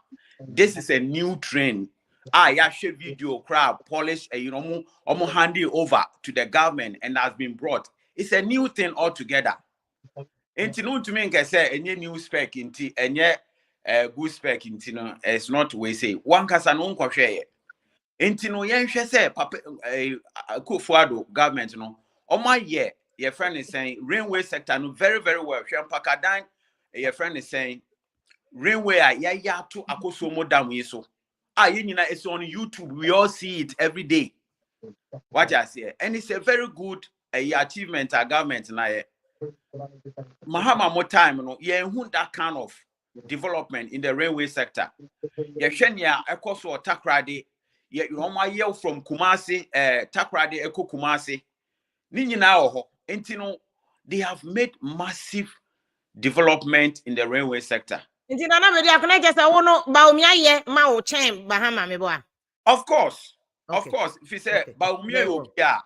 This is a new train. Ya share video crowd polish omo hand it over to the government and has been brought. It's a new thing altogether. Enti no to me nka say enye new spec inti enye good spec inti no it's not we say one kasa no nkwohwe ye. Enti no ye hwe say papa Kufuado government no omo ye friend is saying railway sector no very very well. Hwe Pakadan your friend is saying railway ya to akoso modam yi so. Ye nyina is on YouTube. We all see it every day. What I say and it's a very good achievement our government na Mahama more time no ye hu that kind of development in the railway sector. Ye hwenya ekoso Takrade ye omo from Kumasi Takrade eko Kumasi ni nyina ho enti no they have made massive development in the railway sector. Enti na be dia kona just wono Bawumia ye ma wo chen Bahama me boa. Of course. Of course if you say Bawumia obia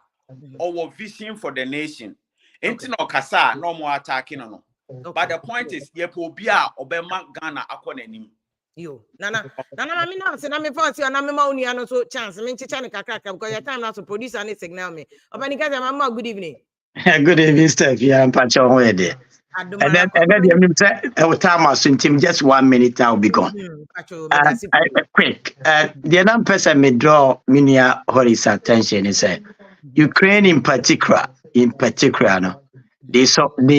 or vision for the nation. Enti no kasa no more attacking no. But the point is ye po bia obema Ghana akọ nanim. Yo nana mami na se na me force na me ma onua no so chance me nchicha ne kakra because your time na to produce and signal me. Obani ka say mama good evening. Good evening Steph. Yeah, I'm patching way there. And then the time so just 1 minute I'll be gone. Quick. The other person may draw Minia Horis attention is Ukraine in particular, no, they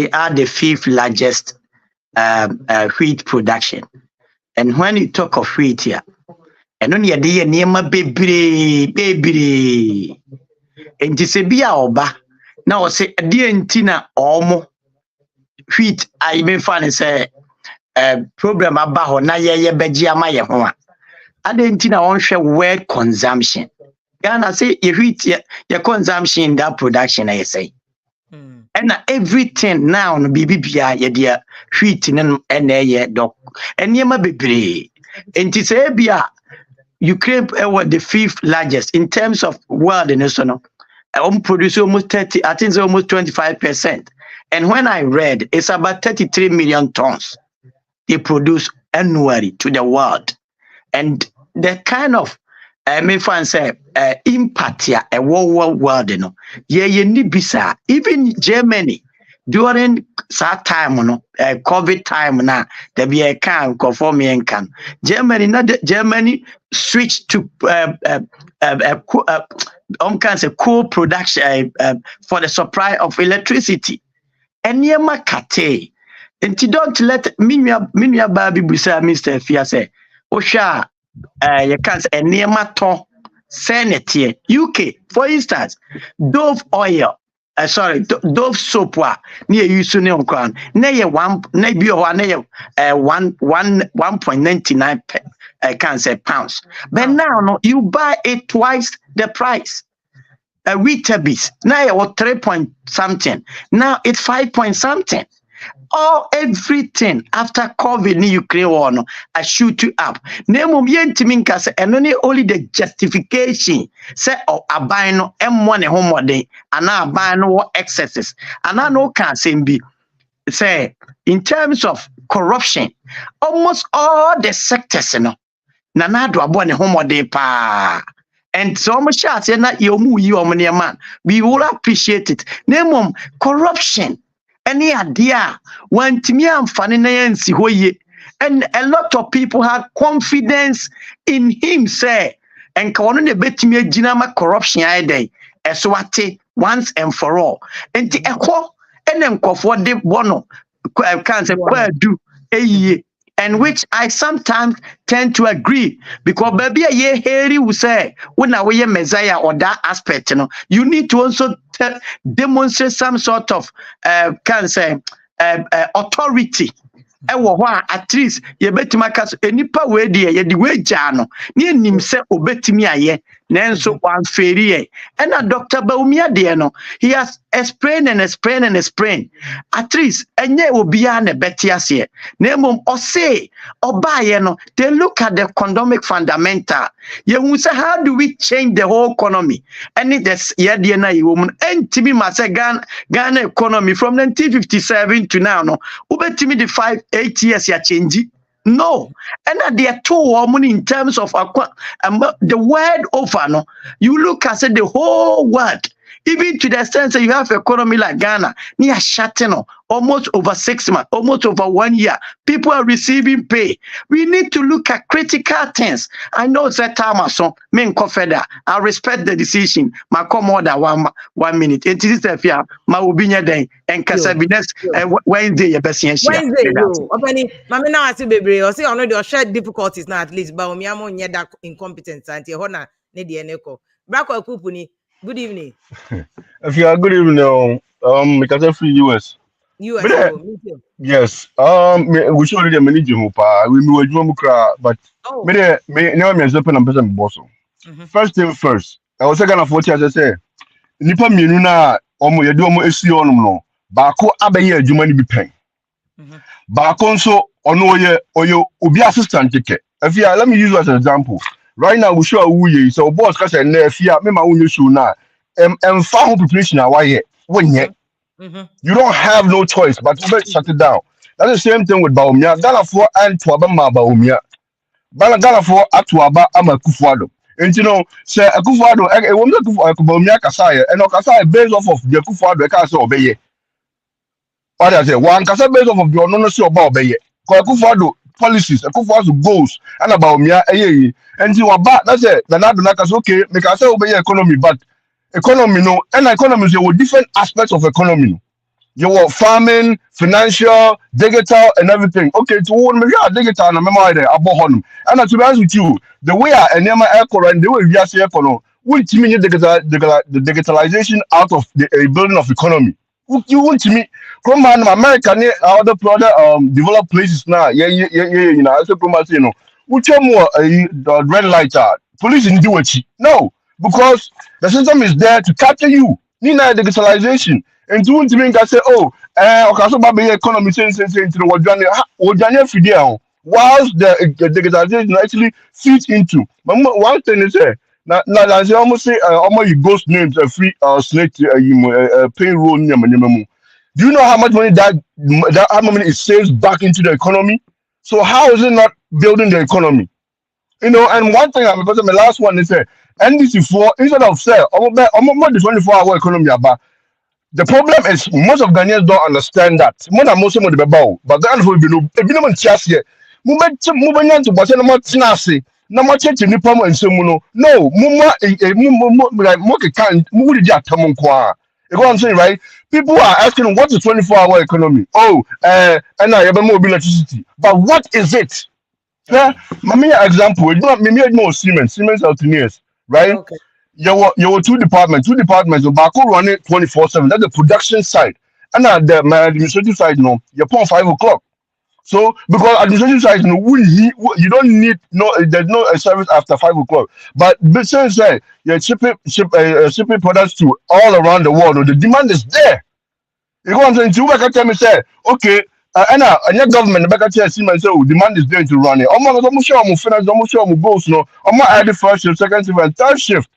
are the 5th largest wheat production. And when you talk of wheat here, ɛno ne yɛde yɛ nneɛma bebree enti sɛ bi a ɔba na ɔsɛ ɛdeɛ nti na ɔmo wheat I mean funny say program aba hɔ na yɛyɛ bɛgye ama yɛ ho a adɛn nti na wɔnhwɛ word consumption Ghana say yɛ wheat yɛ consumption in that production na yɛsɛ ɛna everything now no biribi bia yɛde wheat no ɛna ɛyɛ dɔk nneɛma bebree nti sɛ bia Ukraine was the 5th largest in terms of world in so no produce almost 30 I think it's almost 25%. And when I read, it's about 33 million tons they produce annually to the world. And the kind of, impact here, a world, you know, even Germany, during that time, you know, COVID time, now, there be a can, conform and can. Germany switched to, coal production for the supply of electricity. Enyema kate. And don't let minya baby busa Mr. Fia say, Osha, you can't say enyema to Senate UK, for instance, Dove oil, Dove soap near you soon on crown, nay 1.99 I can't say pounds. But now no, you buy it twice the price. A Weetabix now it was 3 point something. Now it's 5 point something. Everything after COVID in Ukraine war no, I shoot you up. Name yentiminka say and only the justification say abino M1 home day and now abino excesses. And I know can be say in terms of corruption, almost all the sectors you know. Nana do abone home day pa. And so much as man, we will appreciate it. Name corruption. Any idea when Timmy and Fanny and a lot of people had confidence in him, say, and can bet me a jinama corruption day, as what once and for all. And the echo and then for the bono can't say do a year. And which I sometimes tend to agree because baby a year here will say when I wear Messiah or that aspect, you know, you need to also demonstrate some sort of authority. At least you bet my case any power there, you the way jano, near him say obetimi aye, Nanso one fairy. And a Dr. Bawumia there no, he has explained and explained and explained. At least and ye will be an a betias here. Name or say or buy no, they look at the economic fundamental. You will say, how do we change the whole economy? And it is yet woman and Timmy must Ghana economy from 1957 to now. No, ubetimi the 5-8 years ya change. No, and there are 2 women in terms of the world over. No, you look at the whole world, even to the extent that you have economy like Ghana, near Shatano, almost over 6 months, almost over 1 year. People are receiving pay. We need to look at critical things. I know that time so men confeder. I respect the decision. My come more than 1 minute. It is a fear. My obinya day and Casabines Wednesday. Wednesday, opening. Mami now I see baby. I see on the shared difficulties now at least. Bawumia mo nye that incompetence and hona ne de eneko. Brako Kupuni. Good evening. If you are good evening, because I'm free US. US. Yes. We should already manage him. We will do but me now me open and person boss. First thing first. I was going to 40 as I say. Nipa mienu na omo ye do omo esi onum no. Baako abeye adwuma ni bi pen. Baako nso ono oye obi assistant keke. If you let me use you as an example. Right now we show who ye so boss ka say na if you me ma won show na fa ho preparation awaye wonye. You don't have no choice but to shut it down. That's the same thing with Bawumia. Ghana for and to Abama Bawumia. Ghana for Atuaba Ama Kufuado. And you know, say a Kufuado, a woman to Bawumia Kasaya, and Okasaya based off of the Kufuado, a castle obey. What I say, one Kasa based off of the no so about obey. Kufuado policies, a Kufuado goals, and about Mia, and you are back. That's it. The Nadunakas okay, make us obey economy, but economy no, and economy is different aspects of economy. You want farming, financial, digital, and everything. Okay, to one maybe digital and memory there about him. And to be honest with you, the way I and echo and the way we are saying econo, which mean the digitalization out of the building of economy. You want to me come on America other product developed places now. Yeah, you know, I say come you know, which are more red light police in do it. No, because the system is there to capture you. Nina digitalization. And two to me, I say, oh, okay, so baby economy saying into the Wajania Fidel, whilst the digitalization actually fits into. But one thing is, now I almost say, almost you ghost names a free snake payroll name. Do you know how much money that how much money it saves back into the economy? So how is it not building the economy? You know, and one thing I'm because my last one is NDC for instead of say, I'm about the 24-hour economy about. The problem is most of Ghanaians don't understand that. More than most of the people, but Ghana will be no chance here. Movement to Boston, no more tenacity, no more church in Nippon and Semuno. No, like Moki can't move the Jatamon Qua. You know what I'm saying, right? People are asking what's the 24-hour economy? Oh, and I have more electricity. But what is it? Yeah, my example, it's not me more Siemens Healthineers, right? Okay. Your two departments, but run it 24/7. That's the production side. And the my administrative side, no, you're upon 5 o'clock. So because administrative side, no, you don't need there's no service after 5 o'clock. But business side, you're shipping products to all around the world. No, the demand is there. You go and say, you back tell me say, okay, and your government back tell Siemens say, oh, demand is there to run it. I'm sure I'm finance, I'm sure I'm goals, no. I'm not add the first shift, second shift, and third shift.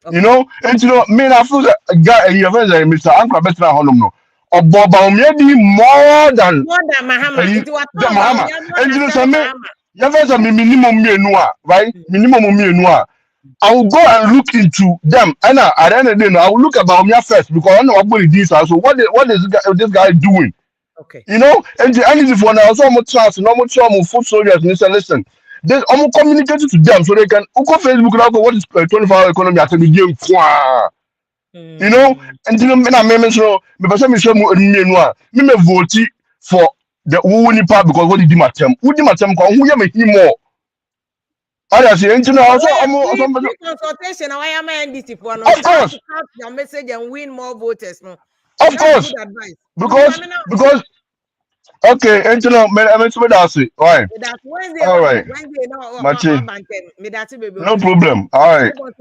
Okay. You know, and you know, me I feel that a guy you have Mr. Ankra better honum no. Or Bawumia more than Mahama. The Mahama. And you know, some you have a minimum me right? Minimum me I will go and look into them. And at the end of the day, I will look at Bawumia first because I know what it is. So what is this guy doing? Okay. You know, and the energy for now, so much chance, no much food soldiers, listen. Then I'm communicating to them so they can go Facebook and go what is 24-hour economy at the game. You know, and you know, me so me person me show me vote for the Wuni part because what did my term? Who did my term? Who you make him more? I say, and you know, also consultation. Why am I NDC for? No, of course, to cast your message and win more voters. No, of course, because. Okay, and you know, I'm so that's it. All right. All right. No problem. All right. Good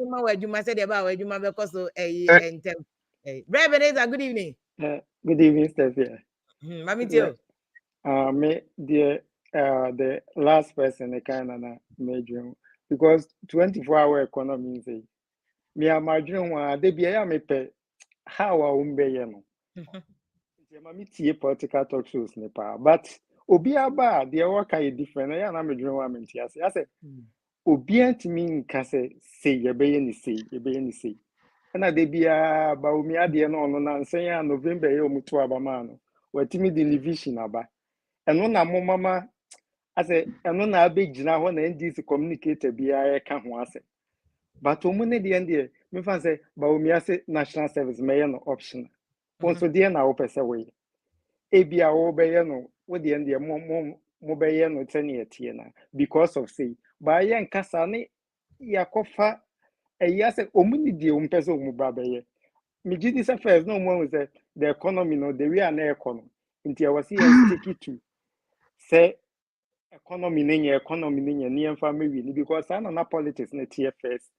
evening. Good evening, Steph. Mami too. Me the last person I kind of major because 24-hour economy say me am adwene wa de bia me pe how a umbe ye no. Mami tie political talk shows ne pa but obi aba de work is different ya na me dwene wa me ntia say I say obi antimi nka say ye be ye ni say na de bia Bawumia de no no na nsen ya November ye omuto abama no watimi division aba eno na mo mama ase eno na abegina ho na NDC communicator bia ye ka ho ase but omu ne de ende me fan say Bawumia say national service me ye no option onso de na wo pese we ebia wo be ye no wo de ende mo be ye no tene etie na because of say ba ye nkasa ne yakofa say omuni die umpese umubabe me gidi say first no one say the economy no the way an economy nti I was here sticky to say economy nenya ni emfa mewi because I na politics na tie first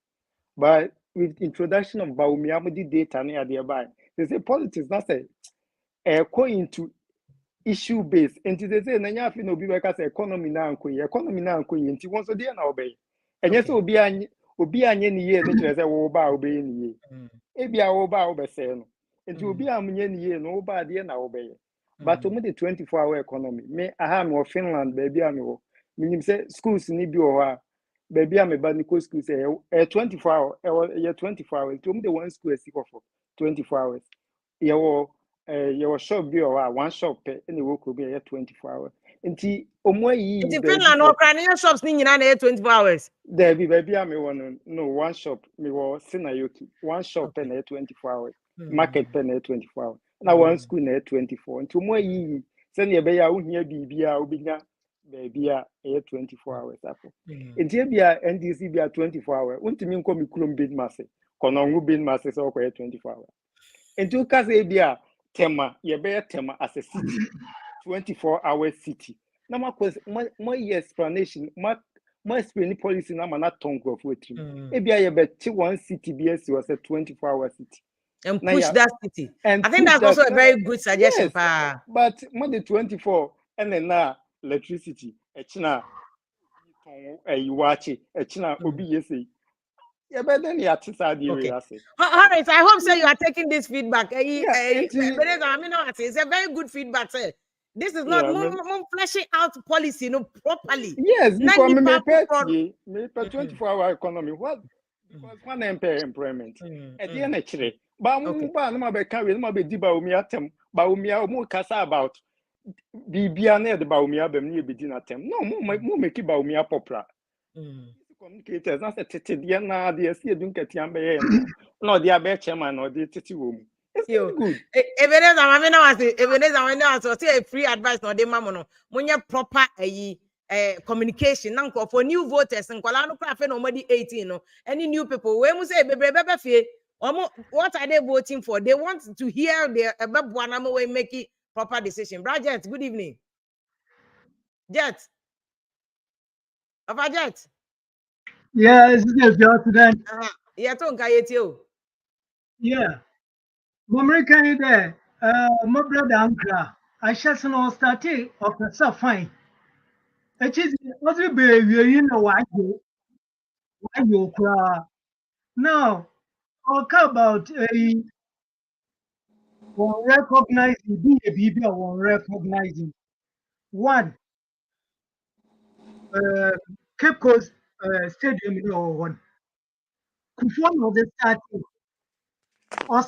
but with introduction of Bawumia mo di data na ade by they say politics na say go into issue based nti they say nanya afi no bi be ka say economy na ankoyi nti won so dey na obey enye say obi anye ni ye ne kire say wo ba obey ni ye ebia wo ba obese no nti obi amnye ni ye no wo ba de na obey but omu the 24-hour economy me aha me Finland baby am wo minim say schools ni bi wo ha baby am ba ni ko school say 24 hour ye 24 hours nti omu the one school esi for 24 hours ye wo shop bi wo ha one shop pe ni wo ko bi ye 24 hours nti omu yi nti Finland no kran shops ni nyina na 24 hours there be baby am no one shop me wo Sinayoki one shop pe na 24 hours market pe na 24 hours na one school na 24 nti mo yi send ye be ya wo hia bibia obinya baby a 24 hours afọ nti bia NDC bia 24 hours untimi nko mi kulom bid masse kono ngu bid masse so ko 24 hours nti u ka say bia tema ye be tema as a city 24 hours city na ma explanation ma explain policy na ma na tongo of wetim bia ye be one city BS was a 24 hour city and push that city. And I think that's also a very good suggestion. Yes, but more than 24 and then now electricity. Echina you watch it. Echina obi yesi. Yeah, but then you are to say. All right, I hope so. You are taking this feedback. It's a very good feedback, sir. This is not more fleshing out policy, properly. Yes, because me 24-hour economy. What? Because one employment. At the end of the but no be carry no be di Bawumia tem. Bawumia mo kasa about bibia na the Bawumia be na be di na tem. No, mo make Bawumia popular. Communicators na say tete dia na dia see edun ketian be ye no dia be chairman no dia tete wo mu. It's good. Ebeneza mama na wase Ebeneza when na so say free advice no dey mama no. Munye proper communication na for new voters nkwala no kwa fe no madi 18 no. Any new people we mu say bebrebe fe what are they voting for? They want to hear their Buanamo way making proper decision. Jet, good evening. Jet. Jet. Yeah, it's your today. Yeah, don't get you. Yeah. American there, my brother uncle, I just know started of the so fine. It is what we be, you know, why you cry. Now, talk about recognizing, be a baby or recognizing. One, Cape Coast Stadium, you know, one. Conform of the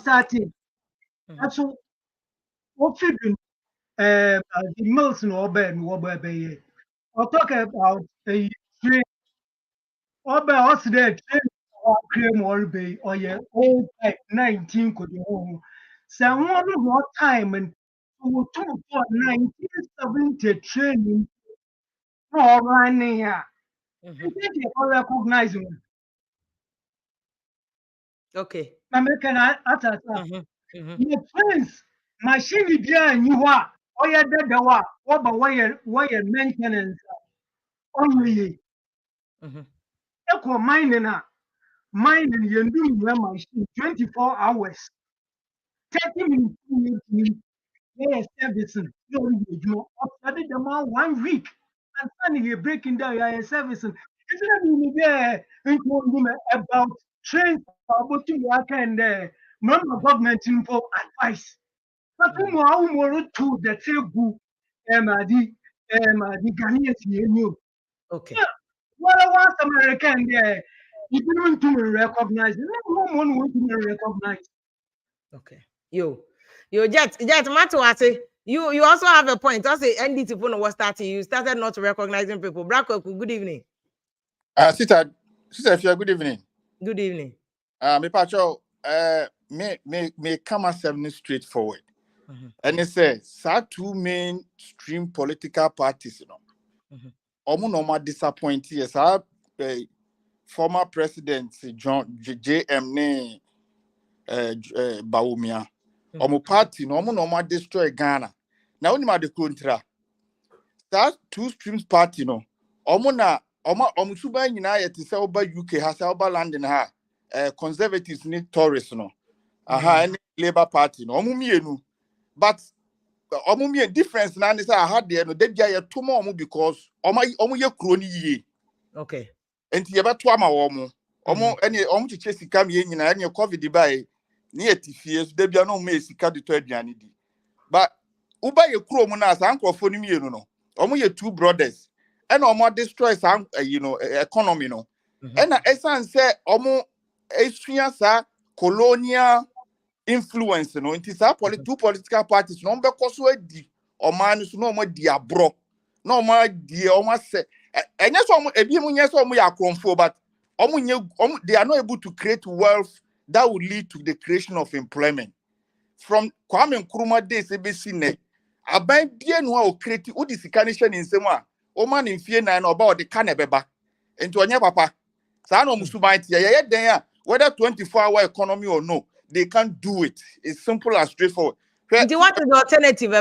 starting. That's what you the mills in Auburn, I'll talk about a train. Auburn, also there, train or cream or bay or your old type 19 could be home. So, one more time and 1970 training for running here. I think you all recognize me. Okay. American attack. Your friends, machine behind you are, or your dead, what about wire maintenance only. Echo mining, you do machine 24 hours, 30 minutes. Yes, servicing. You study them all 1 week, and finally you're breaking down your servicing. Isn't there about train about to work and member government info advice? But more to the table, the Ghanaians you. Okay. Well, once American there, you didn't to recognize. No one want to recognize. Okay. Jet, Matuase, you also have a point. Also, NDC phone was starting. You started not recognizing people. Bracko, good evening. Sister, good evening. Good evening. Me pacho, me come as 7 straightforward. And it says, two mainstream political parties, you know. No disappointed. Yes, former president JM Bawumia. Party no destroy Ghana. Now only the contra. That two streams party no. Suba nyina yet say oba UK has oba land in her. Conservatives need Tories no. Any Labour Party no. Mienu. But difference na say I had there no dey bia ye to mo because ye kro ni yie. Okay. Enti ye beto ama wo chiche sika me nyina any COVID bai ni etifie so dey bia no me sika de to aduane di. But uba ye kro mu na san krofo ni mienu no. Ye two brothers. And destroy some economy no. And esan say esua sa colonial influence no. It is two political parties no be koso edi oman so no mo di abro. No mo di say enye so ebi mu nye so ya kromfo but they are not able to create wealth that would lead to the creation of employment. from Kwame Nkrumah days ebesi ne aban bia no a o create udi sika ne hye ne nsem a o ma ne mfie nan oba o de ka ne beba enti onye papa sa no musuban tie ye den a whether 24-hour economy or no they can't do it. It's simple and straightforward. What is the alternative?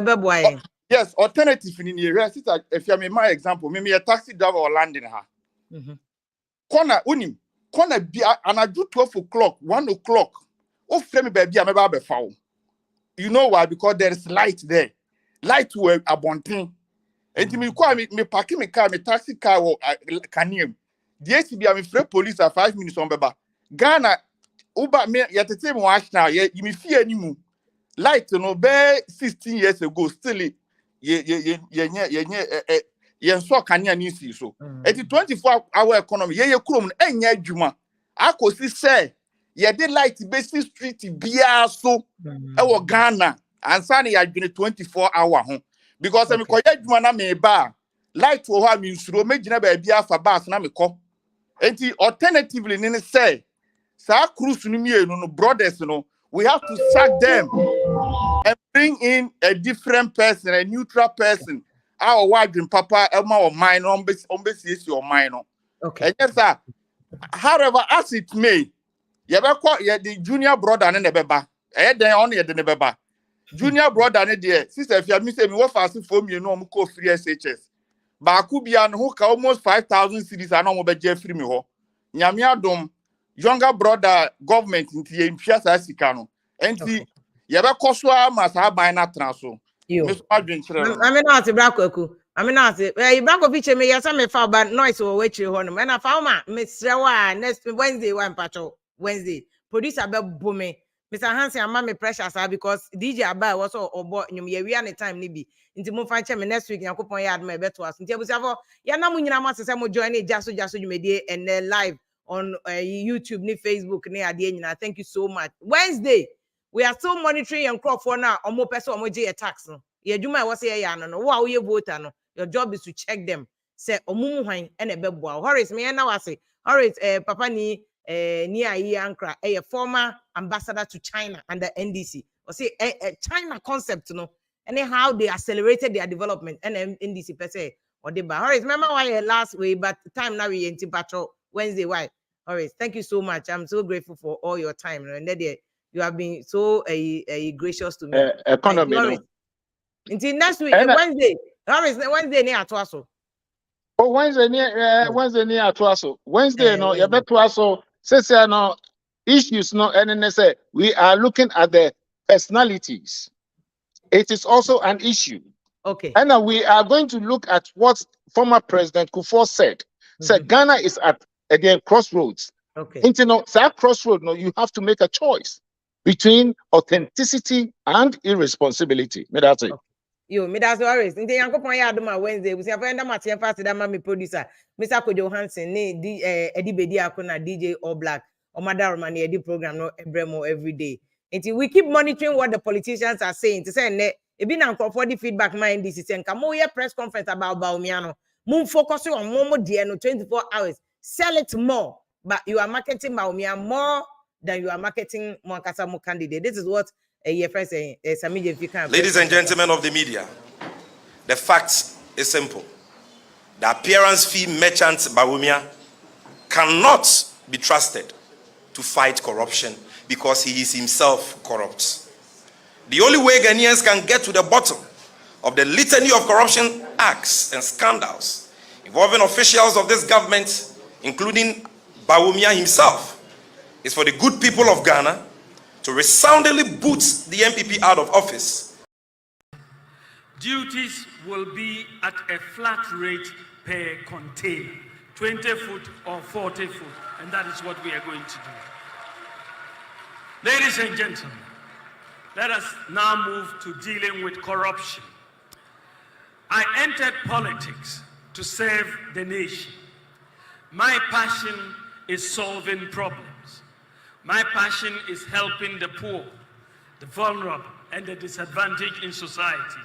Yes, alternative in the area. If you my example, maybe a taxi driver or landing her. Corner unim, corner be and I do 12 o'clock, 1 o'clock. Oh, frame baby, I'm about to foul. You know why? Because there is light there. Light will abundant. And me call me parking my car, my taxi car or canium. The ACB, I'm afraid police are 5 minutes on Baba. Ghana, Uber me yet the same watch now, you me fear anymore. Light no be 16 years ago still ye so kanya ni si so et 24-hour economy ye krom enya adwuma akosi say ye de light basic street bia so e wo Ghana ansa ne ya dwene 24-hour ho because me koye adwuma na me ba light wo ha me nsuro megina ba bia afa bus na me ko enti alternatively ni say sa cruise no mienu no brothers no we have to sack them and bring in a different person, a neutral person. Our wife and papa, Elma or mine, on basis your mind. Okay. And yes, sir. However, as it may, the junior brother and the beba. Then only the beba. Junior brother and the sister, if you have missed me, what fast for me, no more free SHS. But I could be an hook almost 5,000 cities. I know about Jeffrey Miho. Nyamia dom, younger brother government into the Impiasa Sikano. And see. Yaba koswa masa buy na transfer. Miss Adwin chere. I mean not Brakoku. I mean not Brako picture me yasa me fa ba noise or wechi ho no. Na fa ma Mr. Next Wednesday one patrol Wednesday. Producer be boom. Mr. Hansen ama me pressure sir because DJ Abai was obo nyum ye wi an time ni bi. Nti mo fa che me next week yakopon ya adma be to aso. Nti abusafo ya na mo nyina ma sese mo join jaso dwumedie and live on YouTube ni Facebook ni ade nyina. Thank you so much. Wednesday we are still monitoring and crop for now. Omo person omo je tax no. Ye dwuma e wose ye ya no. Wo a wo voter no. Your job is to check them. Say omumu hwan e na beboa. Horace me na wase. Horace papa ni ayi ankra former ambassador to China under NDC. Or say China concept no. And how they accelerated their development and NDC per se or the Horace remember why last way but time now we in patrol Wednesday why. Horace, thank you so much. I'm so grateful for all your time and you have been so gracious to me. Economy no. Until next week, Wednesday. Wednesday near Atwaso. Oh, Wednesday near Atwaso. Wednesday no, you bet Atwaso. Say no issues no, and then say we are looking at the personalities. It is also an issue. Okay. And we are going to look at what former President Kufuor said. Said Ghana is at again crossroads. Okay. That crossroad, no, you have to make a choice between authenticity and irresponsibility. That's it. Yo, me that's always. Nti yankopon ya adoma Wednesday. We say friend ma tie fast that me producer. Mr. Kojo Hansen ni Edi Bedi Akona DJ All Black. O Madaroma ni Edi program no ebremo every day. Nti we keep monitoring what the politicians are saying. To say ne e bi na for the feedback my NDC say nka mo press conference about Bawumia no. Mo focus on mo de no 24 hours. Sell it more. But you are marketing Bawumia more than you are marketing Mwakasa candidate. This is what your friend saying. Ladies and gentlemen of the media, the fact is simple. The appearance fee merchant Bawumia cannot be trusted to fight corruption because he is himself corrupt. The only way Ghanaians can get to the bottom of the litany of corruption acts and scandals involving officials of this government, including Bawumia himself, is for the good people of Ghana to resoundingly boot the MPP out of office. Duties will be at a flat rate per container, 20 foot or 40 foot, and that is what we are going to do. Ladies and gentlemen, let us now move to dealing with corruption. I entered politics to serve the nation. My passion is solving problems. My passion is helping the poor, the vulnerable, and the disadvantaged in society.